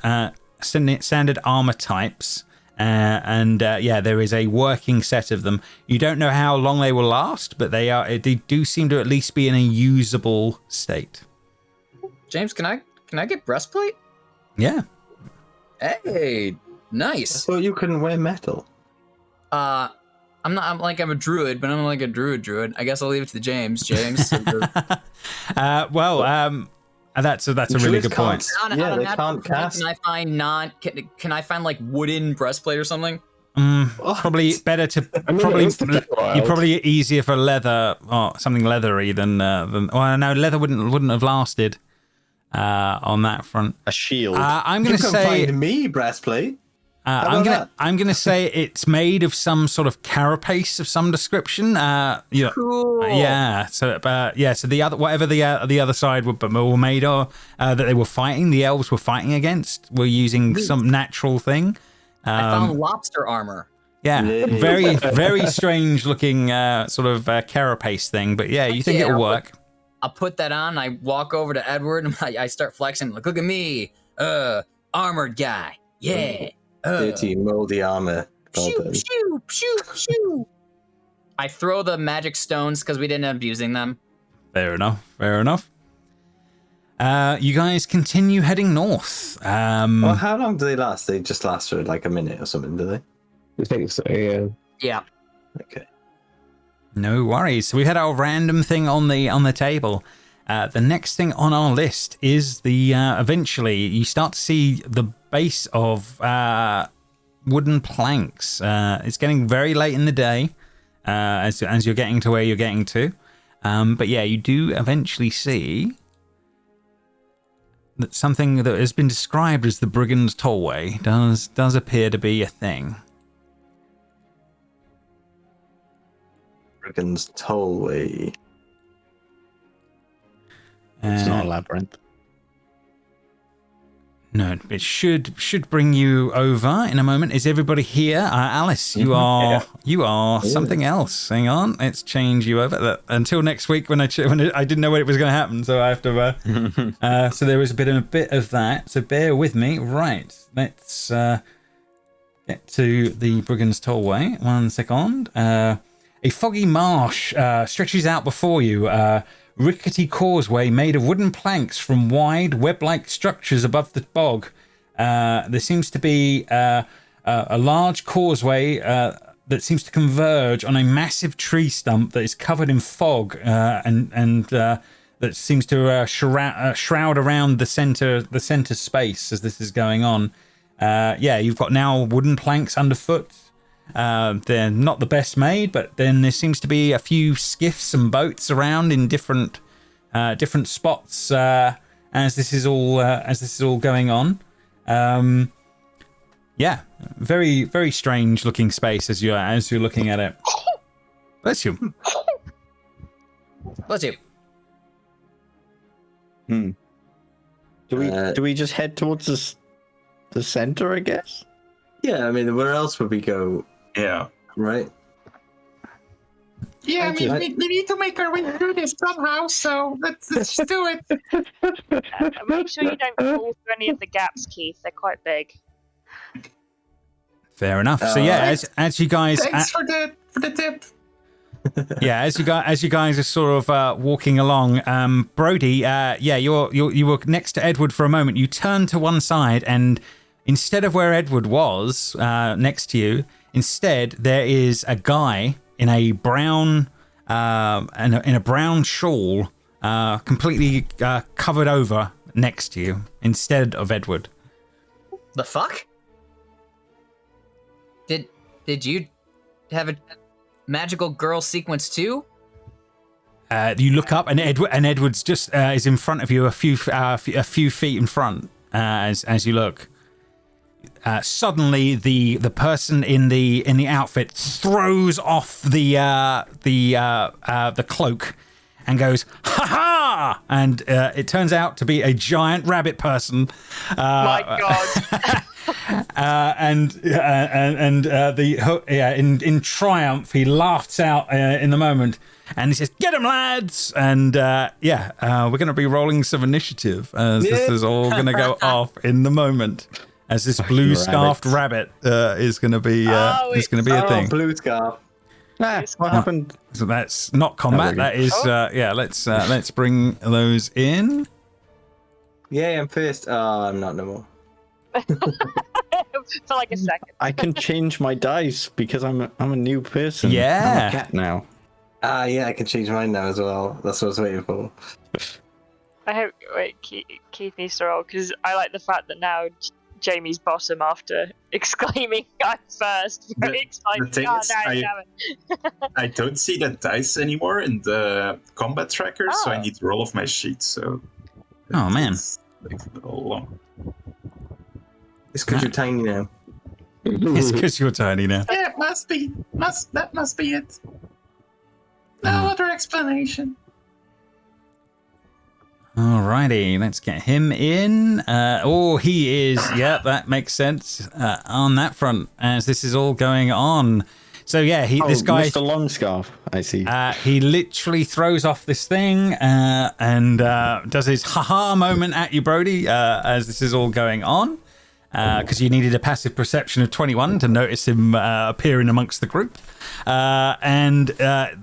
armor types. There is a working set of them. You don't know how long they will last, but they do seem to at least be in a usable state. James, can I get breastplate? Yeah. Hey, I nice. thought you couldn't wear metal. I'm a druid, but I'm like a druid. I guess I'll leave it to James. James. That's a really good point. They can't cast. Can I find like wooden breastplate or something? Probably better to you're probably easier for leather or something leathery than well, no, leather wouldn't have lasted on that front. A shield. I'm going to You say can find me breastplate. I'm gonna say it's made of some sort of carapace of some description. Cool. Yeah. So So the other side were made of that they were fighting. The elves were fighting against. Were using some natural thing. I found lobster armor. Yeah. Very very strange looking sort of carapace thing. But yeah, you think it'll work? I'll put that on. I walk over to Edward and I start flexing. Like, look at me, armored guy. Yeah. Dirty, moldy armor. Shoo, shoo, shoo, shoo. I throw the magic stones because we didn't end up using them. Fair enough. You guys continue heading north. Well, how long do they last? They just last for like a minute or something, do they? I think so, yeah. Yeah. Okay. No worries. So we've had our random thing on the table. The next thing on our list is the eventually you start to see the base of wooden planks. It's getting very late in the day as you're getting to where you're getting to. But yeah, you do eventually see that something that has been described as the Brigand's Tollway does appear to be a thing. Brigand's Tollway. It's not a labyrinth. No, it should bring you over in a moment. Is everybody here? Alice, you are something else. Hang on, let's change you over. Until next week when I didn't know when it was going to happen, so I have to. So there was a bit of that. So bear with me. Right, let's get to the Brigand's Tollway. 1 second. A foggy marsh stretches out before you. Rickety causeway made of wooden planks from wide web-like structures above the bog. There seems to be a large causeway that seems to converge on a massive tree stump that is covered in fog and that seems to shroud around the center space as this is going on. You've got now wooden planks underfoot. They're not the best made, but then there seems to be a few skiffs and boats around in different spots as this is all going on. Very very strange looking space as you're looking at it. Bless you. Bless you. Do we just head towards the center, I guess? Yeah, I mean, where else would we go? Yeah. Right? Yeah, I mean, we need to make our way through this somehow, so let's do it. Make sure you don't fall through any of the gaps, Keith. They're quite big. Fair enough. So yeah, as you guys, Thanks for the tip. yeah, as you guys are sort of walking along, Brody, you were next to Edward for a moment. You turned to one side, and instead of where Edward was next to you, instead there is a guy in a brown in a brown shawl, completely covered over next to you instead of Edward. The fuck? Did you have a magical girl sequence too? You look up, and Edward's just is in front of you, a few feet in front. As you look, suddenly the person in the outfit throws off the cloak and goes, "Ha ha!" And it turns out to be a giant rabbit person. My God. In triumph, he laughs out in the moment, and he says, "Get him, lads!" And we're going to be rolling some initiative as this is all going to go off in the moment. As this blue scarfed rabbit is going to be a thing. Blue scarf. What happened? So that's not combat. That is let's bring those in. Yeah, I'm first. I'm not no more. For like a second. I can change my dice because I'm a new person. Yeah. I'm a cat now. Yeah, I can change mine now as well. That's what I was waiting for. I hope Keith needs to roll because I like the fact that now Jamie's bottom after exclaiming "I'm first." Very excited. The thing is, I don't see the dice anymore in the combat tracker, so I need to roll off my sheet. So. Oh man. It's like a little long. It's because you're tiny now. It's because you're tiny now. Yeah, it must be. That must be it. No other explanation. Alrighty, let's get him in. He is. Yeah, that makes sense on that front as this is all going on. So yeah, this guy, Mr. Longscarf, I see. he literally throws off this thing and does his haha moment at you, Brody, as this is all going on. Because you needed a passive perception of 21 to notice him appearing amongst the group.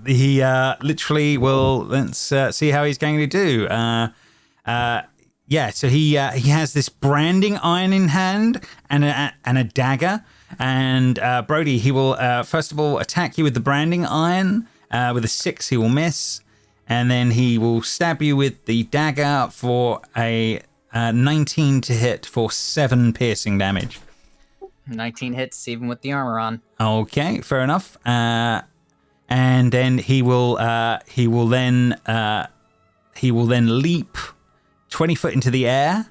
He literally will. Let's see how he's going to do. So he has this branding iron in hand and a dagger. And Brody, he will first of all attack you with the branding iron. With a 6, he will miss. And then he will stab you with the dagger for a 19 to hit for 7 piercing damage. 19 hits even with the armor on. Okay, fair enough. And then he will then leap 20 foot into the air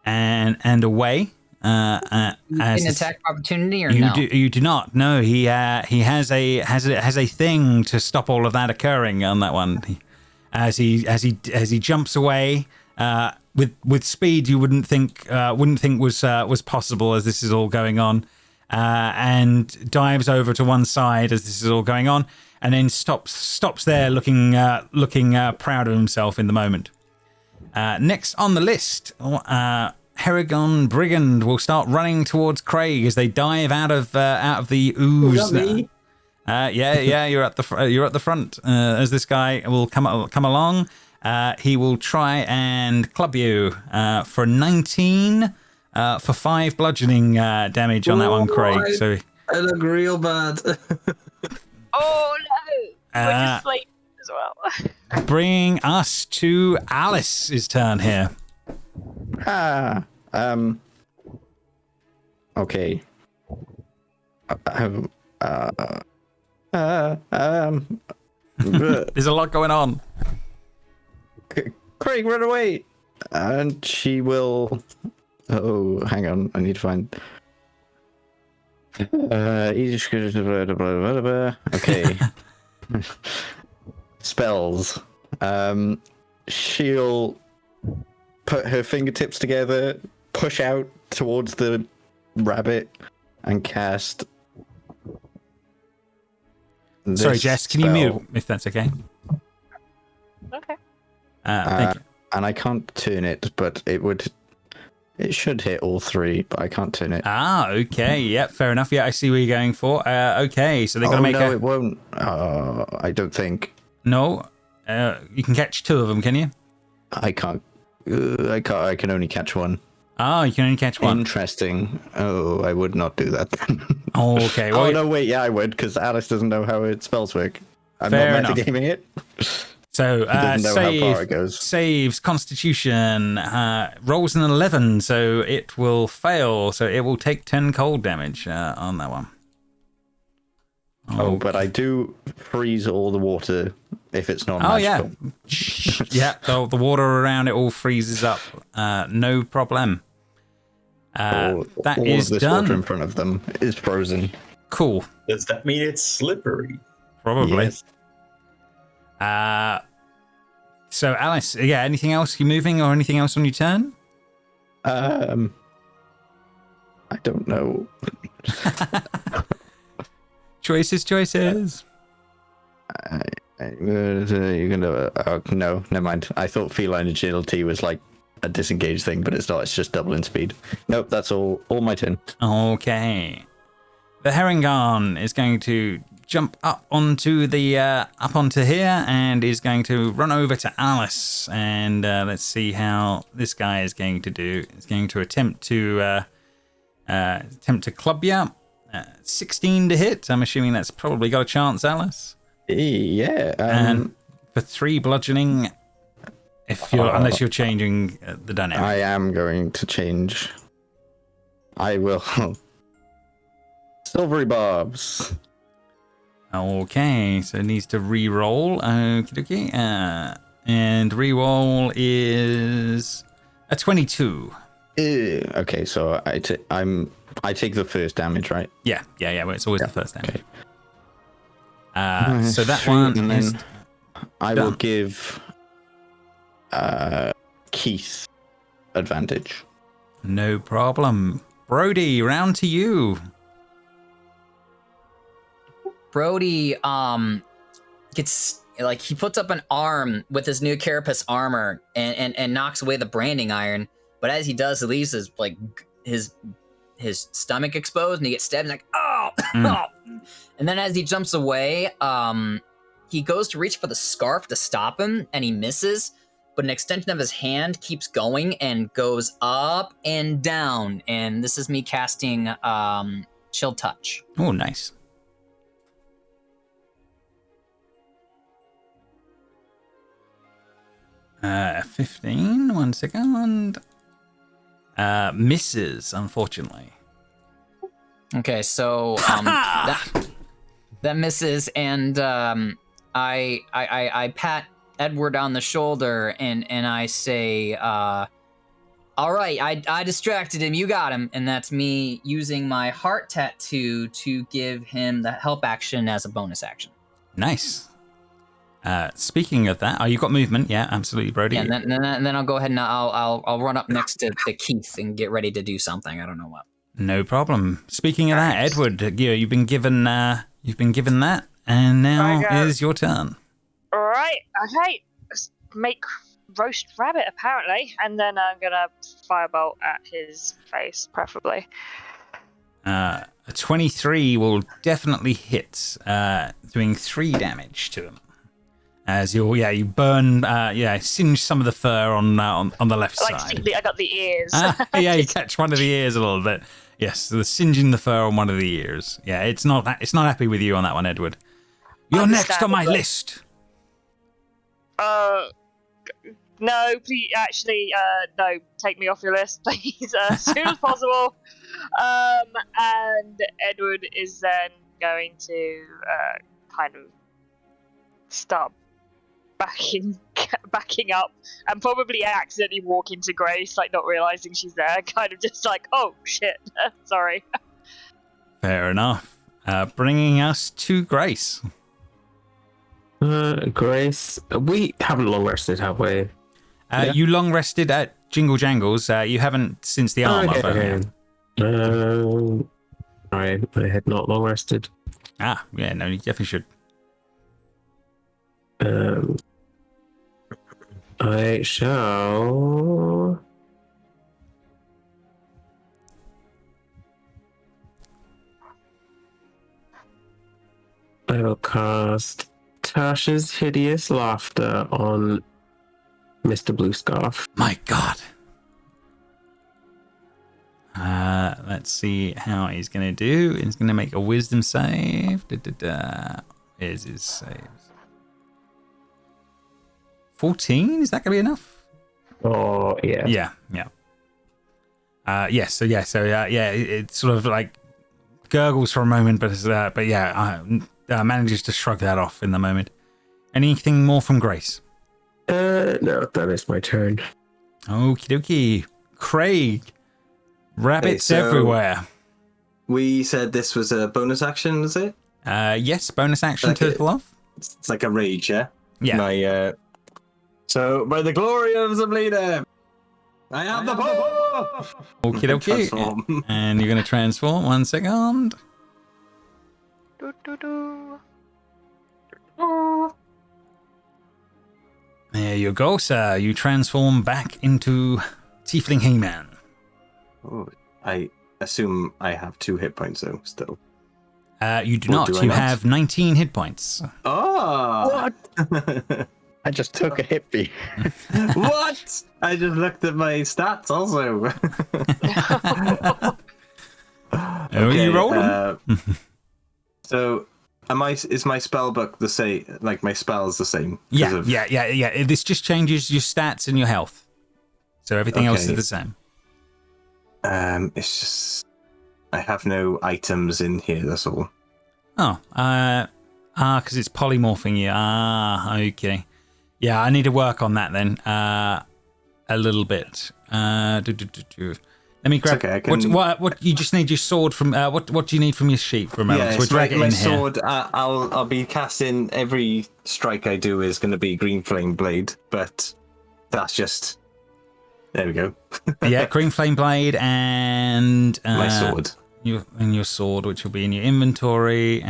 and away. An attack opportunity or no? You do not. No, he has a thing to stop all of that occurring on that one. As he jumps away. With speed you wouldn't think was possible as this is all going on, and dives over to one side as this is all going on, and then stops there looking proud of himself in the moment. Next on the list, Heragon Brigand will start running towards Craig as they dive out of the ooze. You're at the front as this guy will come along. He will try and club you for 19 for 5 bludgeoning damage on that one, Craig. So I look real bad. Oh no! We're just late as well. Bringing us to Alice's turn here. Okay. There's a lot going on. Craig, run away! And she will. Oh, hang on. I need to find. Okay. Spells. She'll put her fingertips together, push out towards the rabbit, and cast. Sorry, Jess, can you mute if that's okay? Okay. Thank you. And I can't turn it, but it should hit all 3, but I can't turn it. Okay. Yep, fair enough. Yeah, I see where you're going for. Okay, so they're going to make it won't. I don't think. No? You can catch 2 of them, can you? I can't. I can only catch 1. Oh, you can only catch 1. Interesting. Oh, I would not do that. Okay. Well, no, wait. Yeah, I would, because Alice doesn't know how its spells work. I'm fair not metagaming it. So doesn't know how far it goes. Saves Constitution, rolls an 11, so it will fail. So it will take 10 cold damage on that one. Oh, but I do freeze all the water if it's not Oh yeah, magical. yeah. The water around it all freezes up. No problem. That all is of this water in done. front of them is frozen. Cool. Does that mean it's slippery? Probably. Yes. So Alice, yeah. Anything else? You moving or anything else on your turn? I don't know. Choices. You're gonna. No, never mind. I thought feline agility was like a disengage thing, but it's not. It's just doubling speed. Nope, that's all my turn. Okay. The Herringon is going to jump up onto here and is going to run over to Alice, and let's see how this guy is going to do. He's going to attempt to club you. 16 to hit. I'm assuming that's probably got a chance, Alice. Yeah. And for 3 bludgeoning, unless you're changing the dynamic. I am going to change. I will. Silvery Bobs. Okay, so it needs to re-roll. Okie dokie. And re-roll is a 22. Okay, so I take the first damage, right? Yeah. Well, it's always the first damage. Okay. So that one and is then I done. will give Keith advantage. No problem. Brody, round to you. Brody gets like he puts up an arm with his new carapace armor and knocks away the branding iron, but as he does, it leaves his stomach exposed and he gets stabbed and like oh, oh. And then as he jumps away, he goes to reach for the scarf to stop him and he misses, but an extension of his hand keeps going and goes up and down, and this is me casting Chill Touch. Oh, nice. Uh, 15. 1 second. Misses, unfortunately. Okay, so that misses, and I pat Edward on the shoulder and I say, "All right, I distracted him. You got him." And that's me using my heart tattoo to give him the help action as a bonus action. Nice. Speaking of that, you've got movement. Yeah, absolutely, Brody. Yeah, and then I'll go ahead and I'll run up next to Keith and get ready to do something. I don't know what. No problem. Speaking of that, Edward, you've been given that, and now it is your turn. All right, okay. Let's make roast rabbit, apparently, and then I'm gonna firebolt at his face, preferably. A 23 will definitely hit, doing 3 damage to him. As you burn, singe some of the fur on the left Like, side. I got the ears. Yeah, you catch one of the ears a little bit. Yes, so the singeing the fur on one of the ears. Yeah, it's not happy with you on that one, Edward. You're next on my list. No, please, actually, no, take me off your list, please, as soon as possible. And Edward is then going to kind of start backing up and probably accidentally walk into Grace, like not realizing she's there, kind of just like, oh shit, sorry. Fair enough. Bringing us to Grace. Grace, we haven't long rested, have we? You long rested at Jingle Jangles. You haven't since the armor. Okay. I had not long rested. Yeah, no, you definitely should. I shall. I will cast Tasha's Hideous Laughter on Mr. Blue Scarf. My God. Let's see how he's going to do. He's going to make a wisdom save. Here's his saves. 14? Is that going to be enough? Oh, yeah. Yeah. So it sort of like gurgles for a moment, but manages to shrug that off in the moment. Anything more from Grace? No, that is my turn. Okie dokie. Craig. Rabbits so- everywhere. We said this was a bonus action, was it? Yes, bonus action Okay. to pull off. It's like a rage, yeah? Yeah. So, by the glory of the bleeder, I have the power! Okie dokie. Transform. And you're going to transform. 1 second. Do, do, do. There you go, sir. You transform back into Tiefling He-Man. Oh, I assume I have 2 hit points, though, still. You do Or not. do I You not? have 19 hit points. Oh! What? I just took a hit beat. What? I just looked at my stats also. Oh, you rolled them? So, is my spell book the same? Like, my spell's the same? 'Cause Yeah. This just changes your stats and your health. So everything else is Okay. the same. It's just I have no items in here. That's all. Oh, because it's polymorphing you. Okay. Yeah, I need to work on that then. A little bit. Let me grab. okay, I can- What? You just need your sword from. What do you need from your sheet for a moment? Yeah, So we'll it's like drag it my in here. sword. I'll be casting every strike I do is going to be green flame blade, but that's just. There we go. Yeah, green flame blade and My sword. Your sword, which will be in your inventory.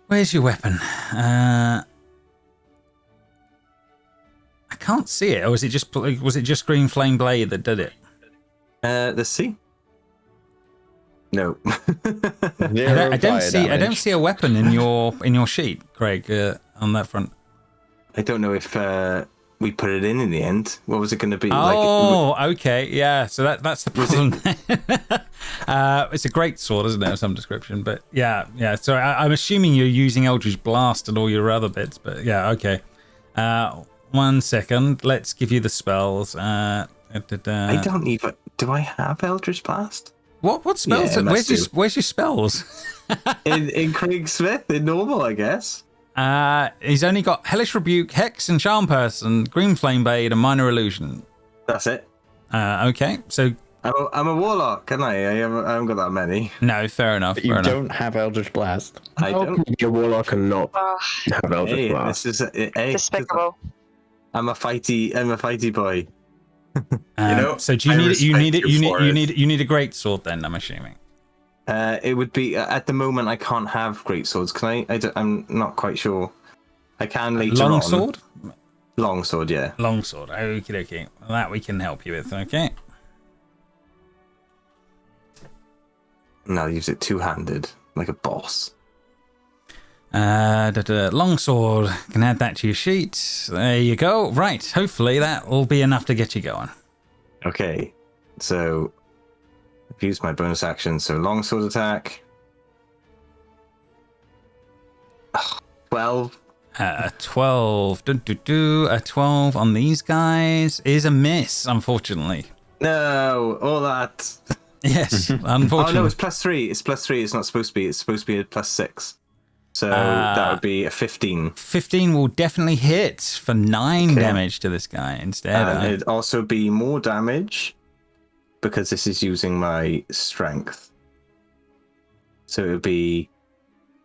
Where's your weapon? I can't see it. Or was it just green flame blade that did it? Let's see. No. I don't see a weapon in your sheet, Craig, on that front. I don't know if we put it in the end. What was it going to be? Oh, okay, yeah. So that's the problem. It's a great sword, isn't it, of some description? But yeah. So I'm assuming you're using Eldritch Blast and all your other bits. But yeah, okay. 1 second. Let's give you the spells. I don't even. Do I have Eldritch Blast? What spells? Yeah, Where's your spells? in Craig Smith, in normal, I guess. He's only got Hellish Rebuke, Hex and Charm Person, Green Flame Blade, and Minor Illusion. That's it. Okay, so I'm a warlock, can I? I haven't got that many. no, fair enough. But you fair enough. don't have Eldritch Blast. I How don't. can you be a warlock and not Ah, have Eldritch Hey, Blast? this is hey, despicable. I'm a fighty boy. So do you I need respect you for it. you need a great sword then? I'm assuming. It would be at the moment I can't have great swords. Can I? I'm not quite sure. I can later Long on. sword. Long sword, yeah. Long sword. Okie dokie. Well, that we can help you with. Okay. And I'll use it two-handed, like a boss. Long sword. Can add that to your sheet. There you go. Right. Hopefully that will be enough to get you going. Okay, so I've used my bonus action. So long sword attack. 12. 12. A 12 on these guys is a miss, unfortunately. No, all that. Yes, Oh unfortunately. no, it's +3. It's +3. It's not supposed to be. It's supposed to be a +6. So that would be a 15. 15 will definitely hit for 9 Okay. damage to this guy instead. And it'd also be more damage because this is using my strength. So it would be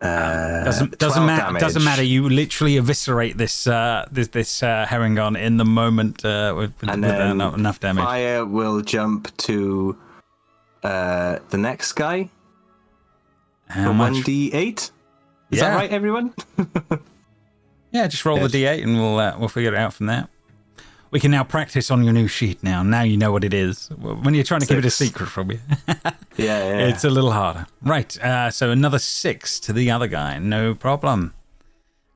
doesn't 12 matter. damage. Doesn't matter. You literally eviscerate this Herringon in the moment with And then enough damage. Fire will jump to the next guy. How For much? 1d8. Is Yeah. that right, everyone? Yeah, just roll Yes. the d8 and we'll figure it out from there. We can now practice on your new sheet now. Now you know what it is. When you're trying to keep it a 6. secret from you, Yeah. it's a little harder. Right, so another 6 to the other guy. No problem.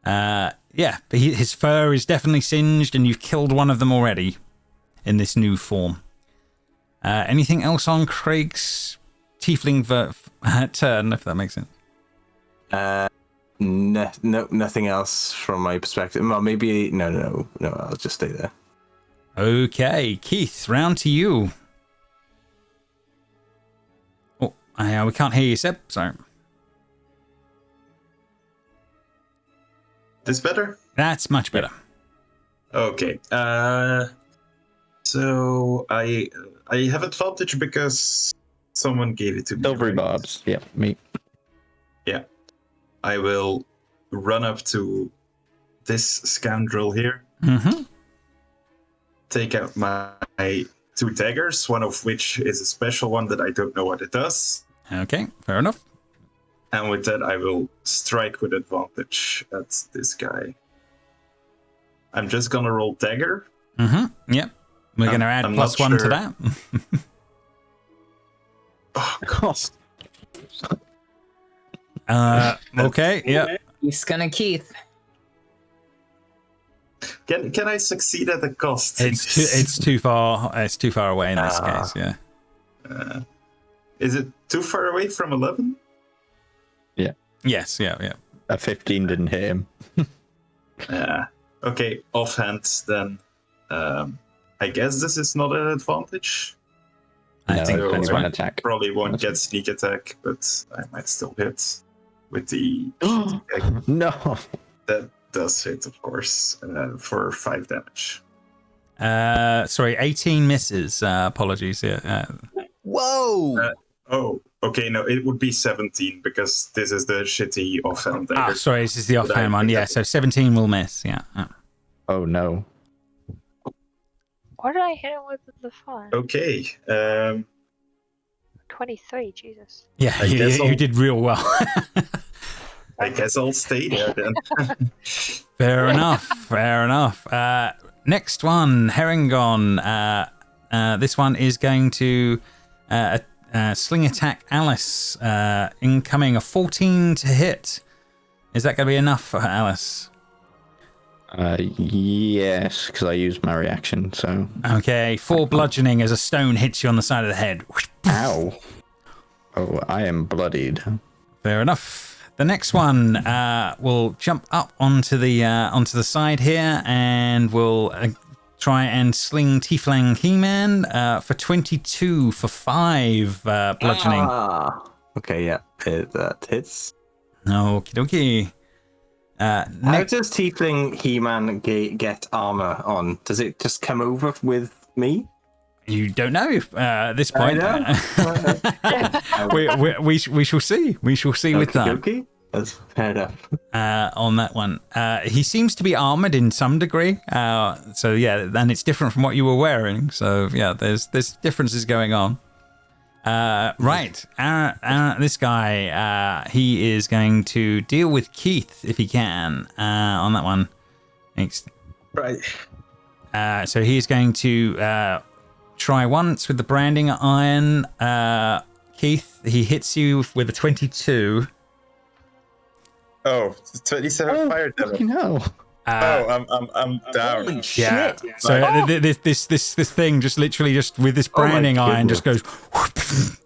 Yeah, but his fur is definitely singed and you've killed one of them already in this new form. Anything else on Craig's tiefling turn, if that makes sense? No, nothing else from my perspective. Well, maybe no. I'll just stay there. Okay, Keith, round to you. Oh, we can't hear you, Seb. Sorry. This better? That's much better. Okay. So I have advantage because someone gave it to me. Silvery right? barbs. Yeah, me. Yeah. I will run up to this scoundrel here. Mm-hmm. Take out my 2 daggers, one of which is a special one that I don't know what it does. Okay, fair enough. And with that, I will strike with advantage at this guy. I'm just gonna roll dagger. Mm-hmm. Yep. We're going to add I'm plus not 1 to sure. that. Oh, God. Okay, yeah. He's gonna Keith. Can I succeed at the cost? It's too far. It's too far away in this case. Yeah. Is it too far away from 11? Yes. Yeah. A 15 didn't hit him. Okay, offhand then. I guess this is not an advantage. No, think only so. one attack. Probably won't get sneak attack, but I might still hit with the. No. That does hit, of course, for 5 damage. Sorry, 18 misses. Apologies. Yeah. Whoa! Oh, okay, no, it would be 17 because this is the shitty offhand dagger. Sorry, this is the But I offhand one. think Yeah, that- so 17 will miss. Yeah. Oh no. What did I hit him with the fire? Okay, 23, Jesus. Yeah, I guess you I'll- did real well. I guess I'll stay there then. Fair enough. Next one, Herringon. This one is going to sling attack Alice. Incoming a 14 to hit. Is that going to be enough for Alice? Yes, because I used my reaction, so. Okay, 4 bludgeoning as a stone hits you on the side of the head. Ow. Oh, I am bloodied. Fair enough. The next one will jump up onto the side here and will try and sling Tiefling He-Man for 22 for 5 bludgeoning. Okay, yeah, that hits. Okie dokie. How Next, does Tiefling He-Man get armor on? Does it just come over with me? you don't know at this point. I we shall see. We shall see with that. Okay, that's fair enough. On that one. He seems to be armored in some degree. So yeah, and it's different from what you were wearing. So yeah, there's differences going on. Right. This guy, he is going to deal with Keith if he can on that one. Thanks. Right. So he's going to try once with the branding iron. Keith, he hits you with a 22. Oh, 27 fire damage. Fucking hell. I'm down. Holy Yeah. shit! So this thing just literally just with this branding iron just goes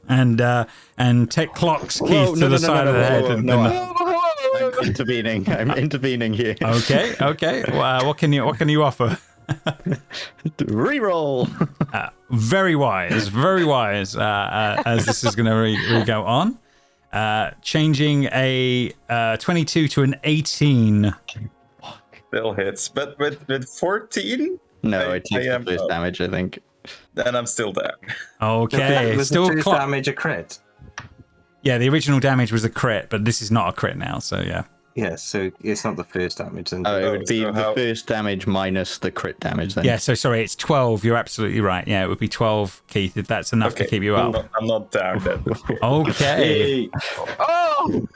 and clocks Keith to the side of the head. I'm and intervening. I'm intervening here. Okay. What can you offer? Reroll. Very wise. As this is going to go on. Changing a 22 to an 18. Still hits, but with 14, No, I it takes the am first up. damage, I think. Then I'm still down. Okay, was still the first clock. damage a crit? Yeah, the original damage was a crit, but this is not a crit now. So yeah. Yeah, so it's not the first damage. Then. Oh, it would be so the how- first damage minus the crit damage then. Yeah, so sorry, it's 12. You're absolutely right. Yeah, it would be 12, Keith, if that's enough to keep you up. I'm not down then. Okay. Oh!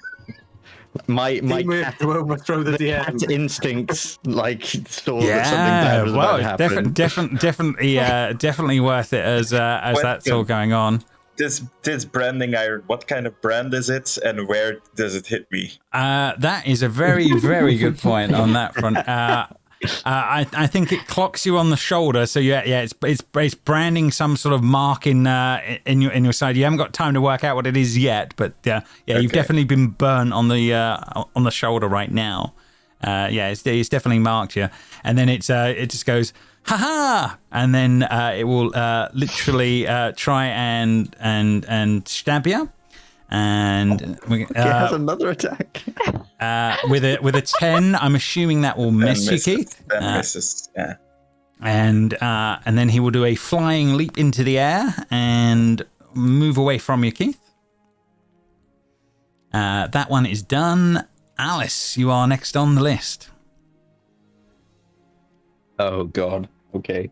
My Teamwork to overthrow the DM. cat instincts like saw that Yeah, something bad was well, about to happen. definitely worth it as that's all going on. This branding iron, what kind of brand is it, and where does it hit me? That is a very, very good point on that front. I think it clocks you on the shoulder, so yeah, it's branding some sort of mark in your side. You haven't got time to work out what it is yet, but you've Okay. definitely been burnt on the shoulder right now. It's definitely marked you, and then it just goes ha ha, and then it will literally try and stab you, and It has another attack. With a 10, I'm assuming that will miss you, Keith. That misses. Yeah. And then he will do a flying leap into the air and move away from you, Keith. That one is done. Alice, you are next on the list. Oh God. Okay.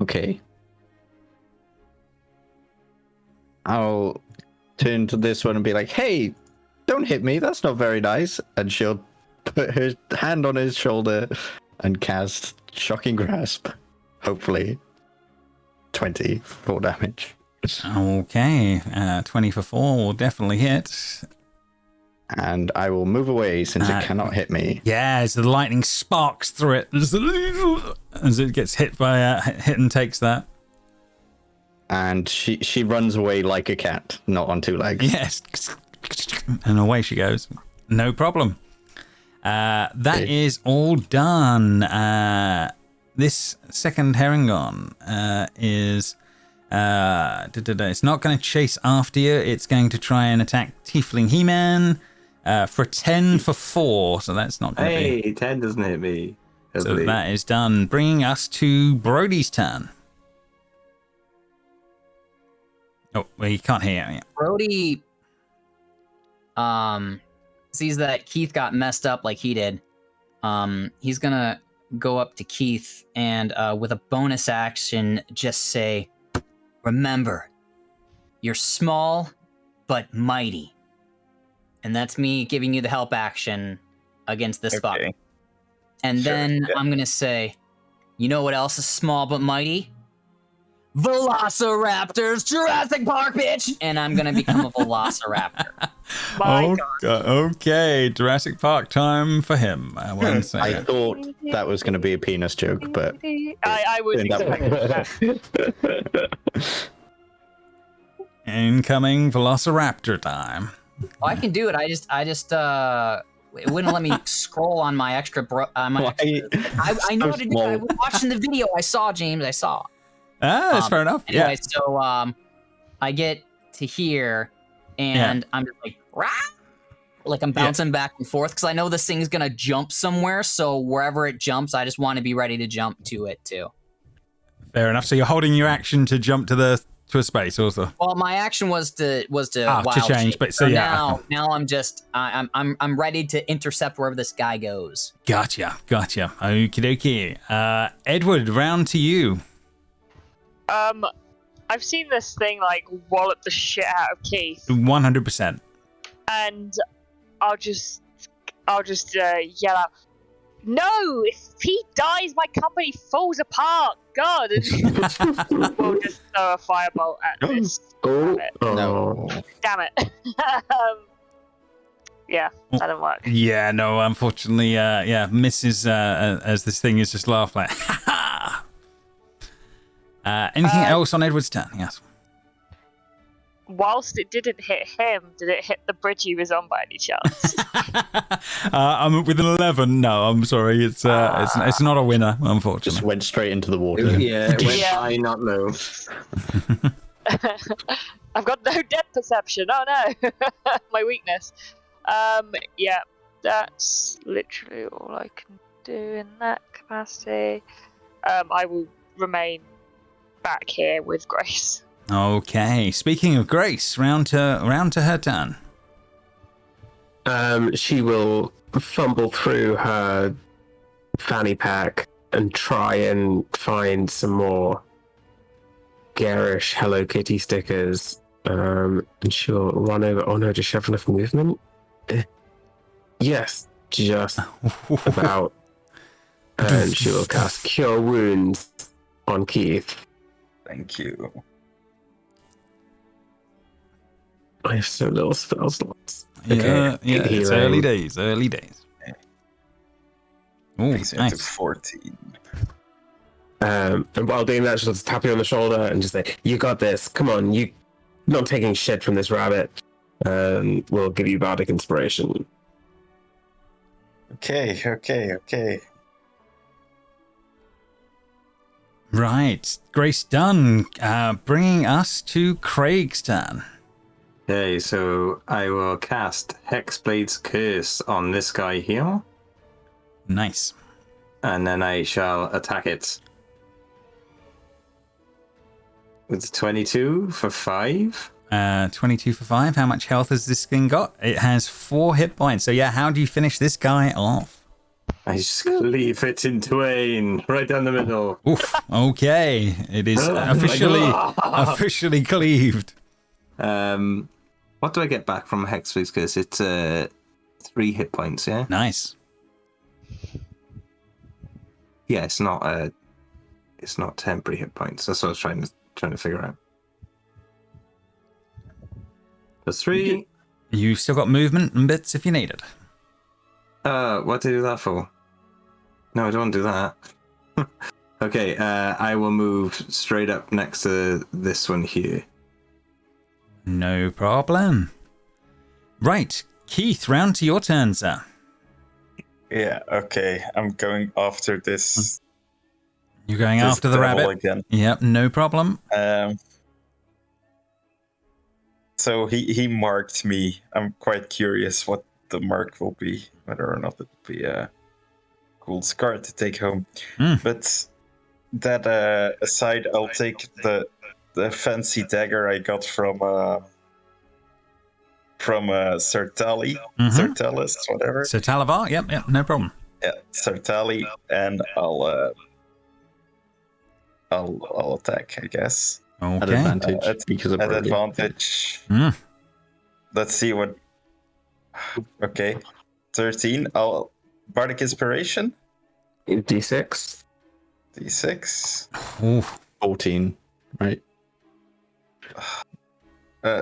Okay. I'll turn to this one and be like, "Hey, don't hit me. That's not very nice." And she'll put her hand on his shoulder and cast Shocking Grasp. Hopefully, 20 full damage. Okay, 20 for 4 will definitely hit. And I will move away since it cannot hit me. Yeah, as the lightning sparks through it, as it gets hit by hit and takes that. And she runs away like a cat, not on two legs. Yes, and away she goes. No problem. That is all done. This second Herringon is... it's not going to chase after you. It's going to try and attack Tiefling He-Man for 10 for 4. So that's not going to be... Hey, 10 doesn't hit me. So that is done. Bringing us to Brody's turn. Oh, well, you can't hear me. Brody sees that Keith got messed up like he did. He's gonna go up to Keith and with a bonus action just say, "Remember, you're small but mighty." And that's me giving you the help action against this fuck. And Sure, then yeah. I'm gonna say, "You know what else is small but mighty? Velociraptors, Jurassic Park, bitch!" And I'm gonna become a Velociraptor. My God. Okay, Jurassic Park time for him. One I second. thought that was going to be a penis joke, but I was turned out expecting that. Incoming Velociraptor time. Oh, I can do it. I just it wouldn't let me scroll on my extra. I know how to do it. I was watching the video. I saw, James. I saw. That's fair enough. Anyway, Yeah. so I get to here, and I'm just like, rah! Like I'm bouncing back and forth because I know this thing's gonna jump somewhere. So wherever it jumps, I just want to be ready to jump to it too. Fair enough. So you're holding your action to jump to a space, also. Well, my action was to wild to change, shape. but so yeah. now I'm just I'm ready to intercept wherever this guy goes. Gotcha. Okie dokie. Edward, round to you. I've seen this thing like wallop the shit out of Keith, 100%. and I'll just yell out, "No! If he dies, my company falls apart. God!" And we'll just throw a firebolt at this. Oh, Damn it! no. Damn it! Yeah, that didn't work. Yeah, no, unfortunately, misses as this thing is just laugh like, ha ha! Anything else on Edward's turn? Yes. Whilst it didn't hit him, did it hit the bridge he was on by any chance? I'm with an 11. No, I'm sorry. It's not a winner, Just unfortunately. went straight into the water. Yeah, it went Yeah. high, not low. I've got no depth perception. Oh no, my weakness. Yeah, that's literally all I can do in that capacity. I will remain back here with Grace. Okay. Speaking of Grace, round to her turn. She will fumble through her fanny pack and try and find some more garish Hello Kitty stickers. And she'll run over. Oh no, does she have enough movement? Yes, just about. And she will cast Cure Wounds on Keith. Thank you. I have so little spell slots. Yeah, it's healing. early days. Oh, Brings me up to nice. 14. And while doing that, she'll just tap you on the shoulder and just say, "You got this. Come on, you not taking shit from this rabbit." We'll give you bardic inspiration. Okay. Right, Grace done. Bringing us to Craig's turn. Okay, so I will cast Hexblade's Curse on this guy here, Nice. and then I shall attack it with 22 for 5. 22 for 5. How much health has this thing got? It has 4 hit points. So yeah, how do you finish this guy off? I just cleave it in twain, right down the middle. Oof. Okay, it is officially cleaved. What do I get back from Hexblade's Curse? It's 3 hit points, yeah? Nice. Yeah, it's not temporary hit points. That's what I was trying to figure out. Plus 3. You've still got movement and bits if you need it. What do I do that for? No, I don't want to do that. Okay, I will move straight up next to this one here. No problem. Right, Keith, round to your turn, sir. Yeah, okay. I'm going after this. You're going this after the devil rabbit again. Yep, no problem. So he marked me. I'm quite curious what the mark will be, whether or not it will be a cool scar to take home. But that aside, I'll take the fancy dagger I got from Sertali, Sertalis, whatever. So Talavar, yep, no problem. Yeah, Sertali, and I'll attack, I guess. Okay. At advantage because of At Brody. advantage. Let's see what. Okay, 13. I'll Bardic Inspiration. D6. D6. Ooh. 14, right?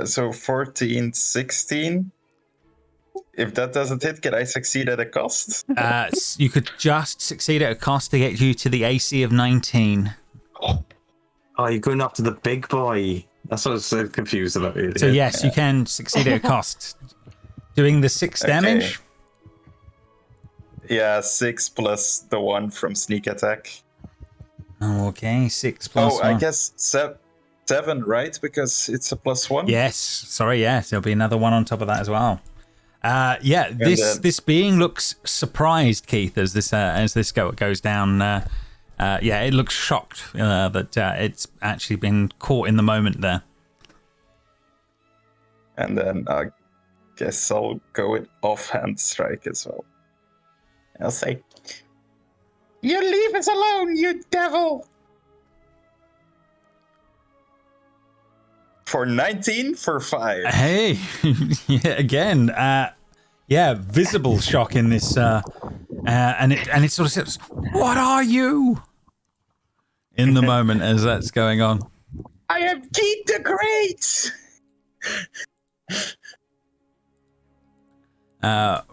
So 14, 16. If that doesn't hit, can I succeed at a cost? You could just succeed at a cost to get you to the AC of 19. Oh, you're going after the big boy. That's what I was so confused about earlier. So yes, you can succeed at a cost. Doing the 6 damage. Yeah, 6 plus the 1 from sneak attack. Okay, 6 plus Oh, 1. I guess 7, right? Because it's a +1. Yes, sorry, yes, there'll be another one on top of that as well. Yeah, And this being looks surprised, Keith, as this goes down. Yeah, it looks shocked that it's actually been caught in the moment there. And then I guess I'll go with offhand strike as well. I'll say, "You leave us alone, you devil!" For 19 for 5. Hey, yeah, again, yeah, visible shock in this, and it sort of says, "What are you?" In the moment as that's going on. I am Keith the Great!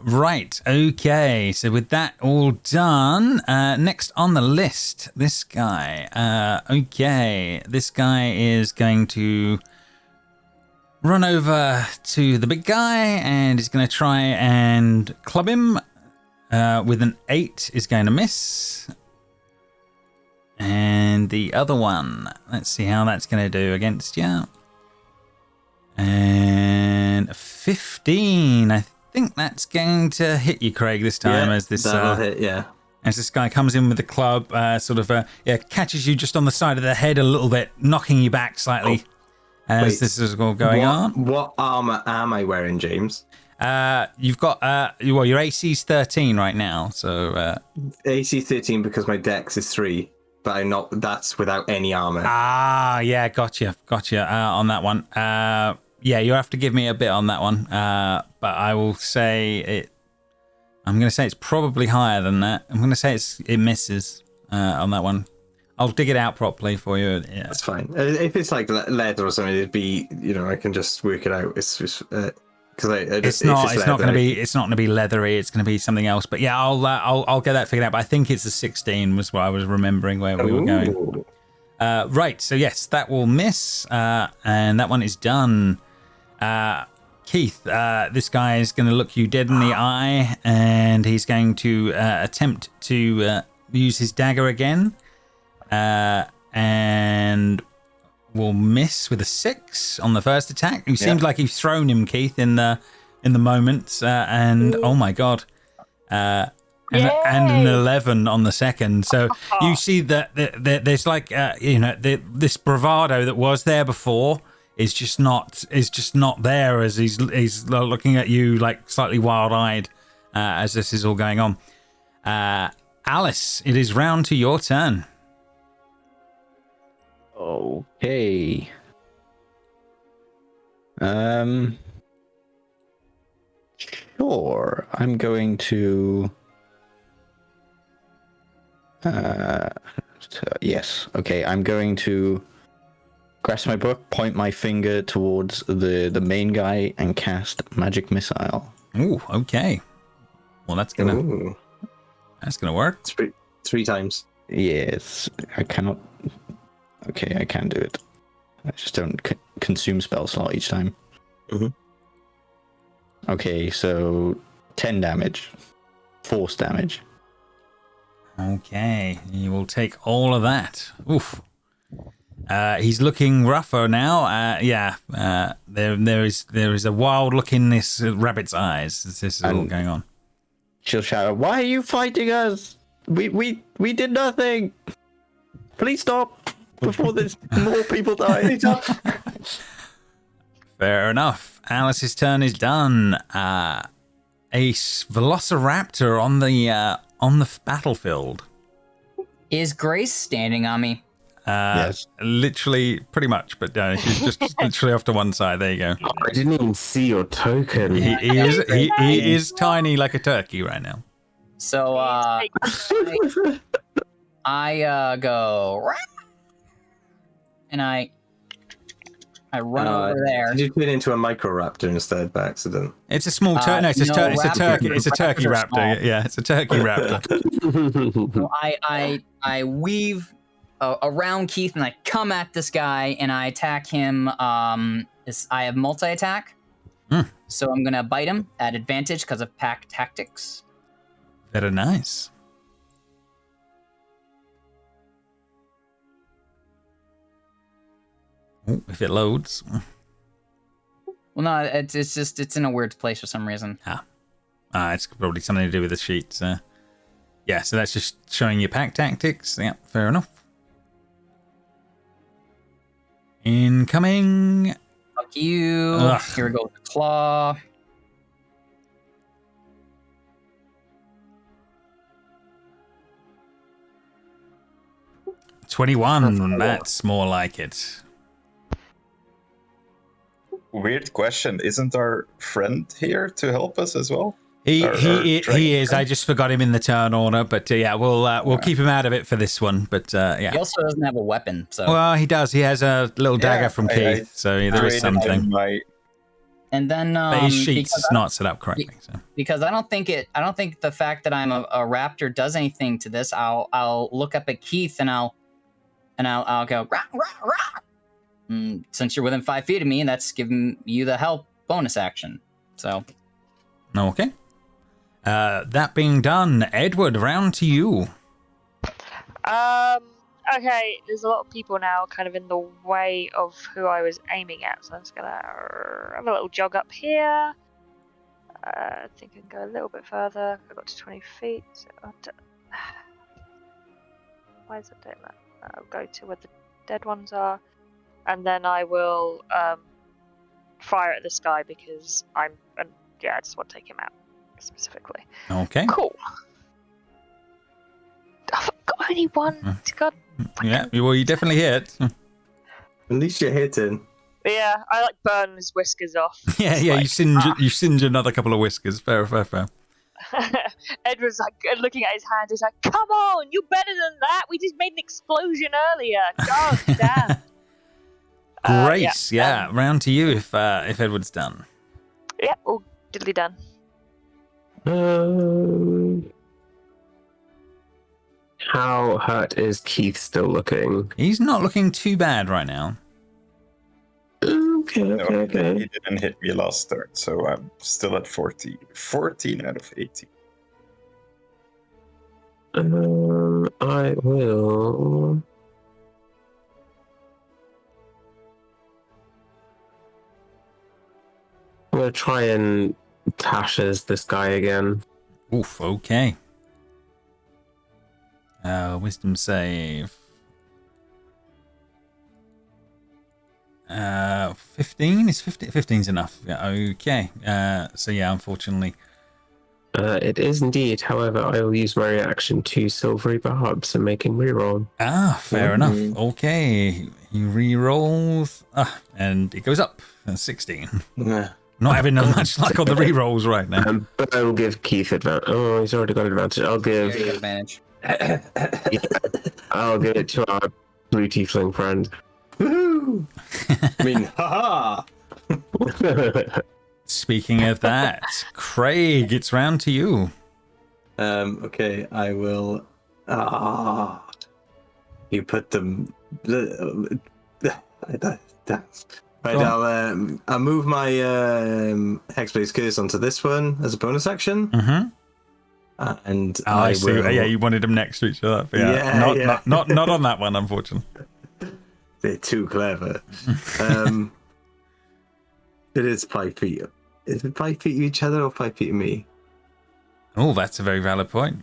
Right, okay, so with that all done, next on the list, this guy. Okay, this guy is going to run over to the big guy and is going to try and club him with an 8 is going to miss. And the other one, let's see how that's going to do against you. And 15, I think that's going to hit you, Craig, this time. Yeah, as this that'll hit, yeah. As this guy comes in with the club, catches you just on the side of the head a little bit, knocking you back slightly. As this is all going on. What armor am I wearing, James? You've got your AC's 13 right now, so AC 13 because my dex is 3, but I'm not. That's without any armor. yeah, gotcha on that one. Yeah, you have to give me a bit on that one. But I will say it. I'm going to say it's probably higher than that. I'm going to say it misses on that one. I'll dig it out properly for you. Yeah, That's fine. If it's like leather or something, it'd be, I can just work it out. It's just because it's not going to be leathery. It's going to be something else. But yeah, I'll get that figured out. But I think it's a 16 was what I was remembering where we were going. Right. So yes, that will miss, and that one is done. Keith, this guy is going to look you dead in the eye, and he's going to attempt to use his dagger again. And will miss with a 6 on the first attack. It seems like you've thrown him, Keith, in the moment, and oh my god, and an 11 on the second. So you see that there's like this bravado that was there before is just not there as he's looking at you like slightly wild-eyed as this is all going on. Alice, it is round to your turn. Okay. Sure. I'm going to. Yes. Okay. I'm going to grasp my book, point my finger towards the main guy, and cast magic missile. Ooh. Okay. Well, that's gonna work. Three times. Yes. I cannot. Okay, I can do it. I just don't consume spell slot each time. Mm-hmm. Okay, so 10 damage. Force damage. Okay, you will take all of that. Oof. He's looking rougher now. There is a wild look in this rabbit's eyes. This is all going on. She'll shout, "Why are you fighting us? We did nothing. Please stop before there's more people die." Fair enough. Alice's turn is done. A velociraptor on the battlefield. Is Grace standing on me? Yes. Literally, pretty much, but she's just literally off to one side. There you go. I didn't even see your token. He is tiny like a turkey right now. So I go and I run over there. Did you turn into a microraptor instead by accident? It's a small turkey. No, it's a turkey. It's a turkey raptor. Small. Yeah, it's a turkey raptor. So I weave around Keith and I come at this guy and I attack him. I have multi-attack, so I'm gonna bite him at advantage because of pack tactics. Very nice. Ooh, if it loads. Well, no, it's in a weird place for some reason. It's probably something to do with the sheets. Yeah, so that's just showing you pack tactics. Yeah, fair enough. Incoming. Fuck you. Ugh. Here we go with the claw. $21. That's more like it. Weird question. Isn't our friend here to help us as well? He is. I just forgot him in the turn order, but we'll keep him out of it for this one. But He also doesn't have a weapon, so. Well, he does. He has a little dagger from Keith, so there is something. And then But his sheet's not set up correctly. So. Because I don't think the fact that I'm a raptor does anything to this. I'll look up at Keith and I'll go rah, rah, rah. Since you're within 5 feet of me, that's giving you the help bonus action. So. Okay. That being done, Edward, round to you. Okay, there's a lot of people now kind of in the way of who I was aiming at, so I'm just gonna have a little jog up here. I think I can go a little bit further. I got to 20 feet. So why is it doing that? I'll go to where the dead ones are, and then I will fire at this guy because I just want to take him out specifically. Okay. Cool. I've got only one. God. Yeah, well, you definitely hit. At least you're hitting. Yeah, I like burn his whiskers off. Yeah, you singe another couple of whiskers. Fair. Edward's like looking at his hand. He's like, "Come on, you're better than that. We just made an explosion earlier. God damn." Grace, round to you if Edward's done. Yeah, all diddly done. How hurt is Keith still looking? He's not looking too bad right now. Okay. He didn't hit me last turn, so I'm still at 14 out of 18. I will gonna try and Tasha's this guy again. Oof, okay. Wisdom save. 15? Is 15's enough? Yeah, okay. So yeah, unfortunately. It is indeed. However, I will use my reaction to silvery barbs and make him reroll. Fair enough. Okay. He re-rolls. And it goes up. 16. Not having much luck on the re-rolls right now. But I will give Keith advantage. Oh, he's already got advantage. I'll give advantage. I'll give it to our blue tiefling friend. Woohoo! I mean, haha! Speaking of that, Craig, it's round to you. Okay, I will. You put them. Right, I'll move my Hexblade's Curse onto this one as a bonus action. Mm-hmm. And I see. will... Yeah, you wanted them next to each other. Yeah, not on that one, unfortunately. They're too clever. It is 5 feet. Is it 5 feet of each other or 5 feet of me? Oh, that's a very valid point.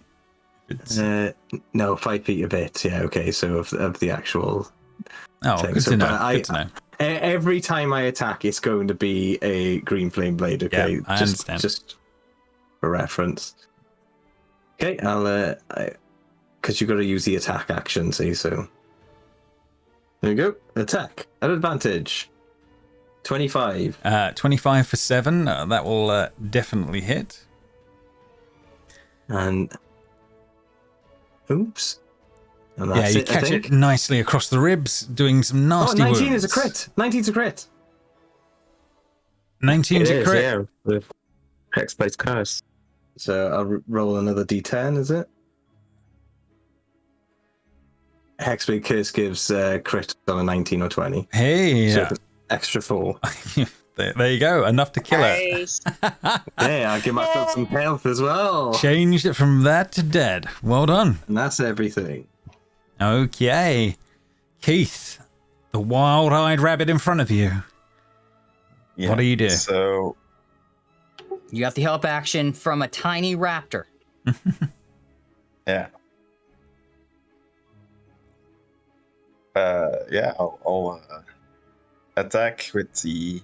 No, 5 feet of it. Yeah, okay. So of the actual. Oh, thing. good So, to know. but Good to know. Every time I attack, it's going to be a green flame blade. Okay, Yeah, I understand. Just for reference. Okay, I'll because you got to use the attack action. See, so there you go. Attack at advantage. 25. 25 for 7. That will definitely hit. And oops. And Yeah, that's you it, I catch think. it nicely across the ribs, doing some nasty 19 wounds. is a crit. 19's a crit. 19's a crit. Yeah, with Hexblade's Curse. So I'll roll another d10, is it? Hexblade Curse gives crit on a 19 or 20. Hey, So extra 4. there you go. Enough to kill it. Nice. Yeah, I'll give myself some health as well. Changed it from that to dead. Well done. And that's everything. Okay. Keith, the wild-eyed rabbit in front of you. Yeah, What do you do? So, You got the help action from a tiny raptor. yeah. I'll attack with the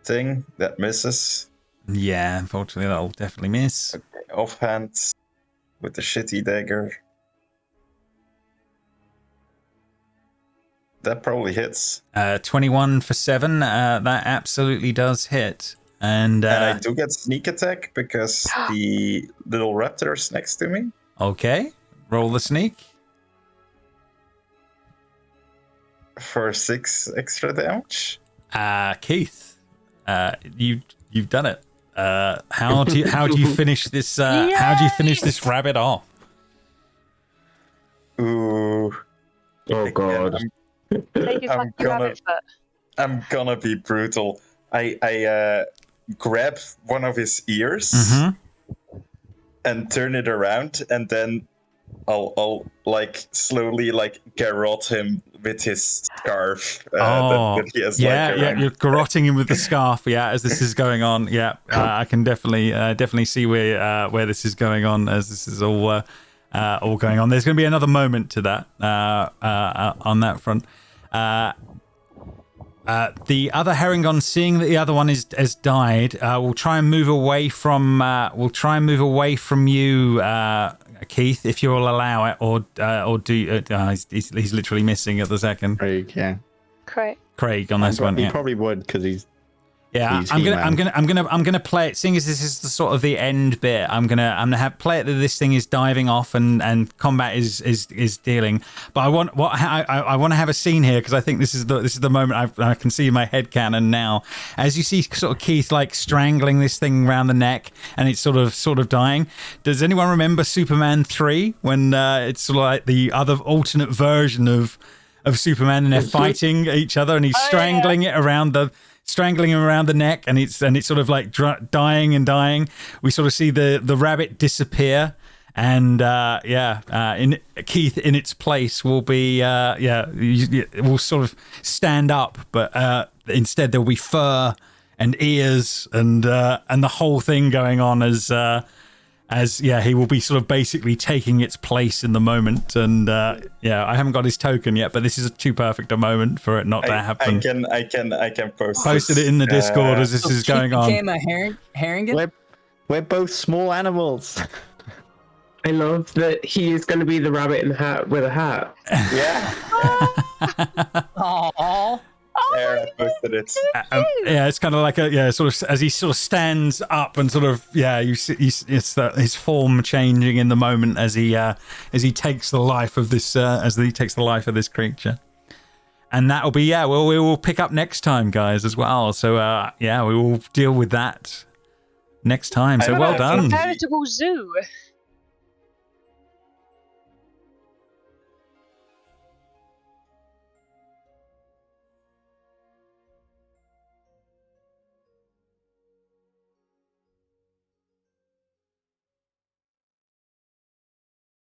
thing that misses. Yeah, unfortunately, that'll definitely miss. Okay, offhand with the shitty dagger. That probably hits. 21 for 7. That absolutely does hit. And I do get sneak attack because the little raptor's next to me. okay, roll the sneak. For 6 extra damage. Keith, you've done it. How do you finish this? How do you finish this rabbit off? Ooh. Oh god. Take his lucky rabbit foot. I'm gonna be brutal. I grab one of his ears and turn it around, and then I'll like slowly like garrote him with his scarf. That he has, yeah, you're garroting him with the scarf. Yeah, as this is going on. Yeah, I can definitely see where this is going on as this is all going on. There's going to be another moment to that on that front. The other Herringon, seeing that the other one has died, will try and move away from you, Keith, if you'll allow it, or do he's literally missing at the second. Craig, yeah. Craig on this one. He Yeah. probably would because he's. Yeah, He's I'm He-Man. gonna play it. Seeing as this is the sort of the end bit, I'm gonna have play it that this thing is diving off and combat is dealing. But I want to have a scene here because I think this is the moment I can see in my head canon now. As you see, sort of Keith like strangling this thing around the neck, and it's sort of dying. Does anyone remember Superman 3 when it's sort of like the other alternate version of Superman and they're fighting each other and he's strangling him around the neck, and it's sort of like dying and dying. We sort of see the rabbit disappear, and in Keith in its place will be will sort of stand up, but instead there will be fur ears and the whole thing going on as he will be sort of basically taking its place in the moment. And I haven't got his token yet, but this is too perfect a moment for it not to happen. I can Posted it in the Discord as this is going on. Became a Haringen. We're both small animals. I love that he is going to be the rabbit in the hat with a hat. Yeah. Aww. There, I posted it. It's kind of like sort of as he sort of stands up and sort of you see it's his form changing in the moment as he takes the life of this creature. And that'll be we will pick up next time, guys, as well. So we will deal with that next time. So well done. A veritable zoo.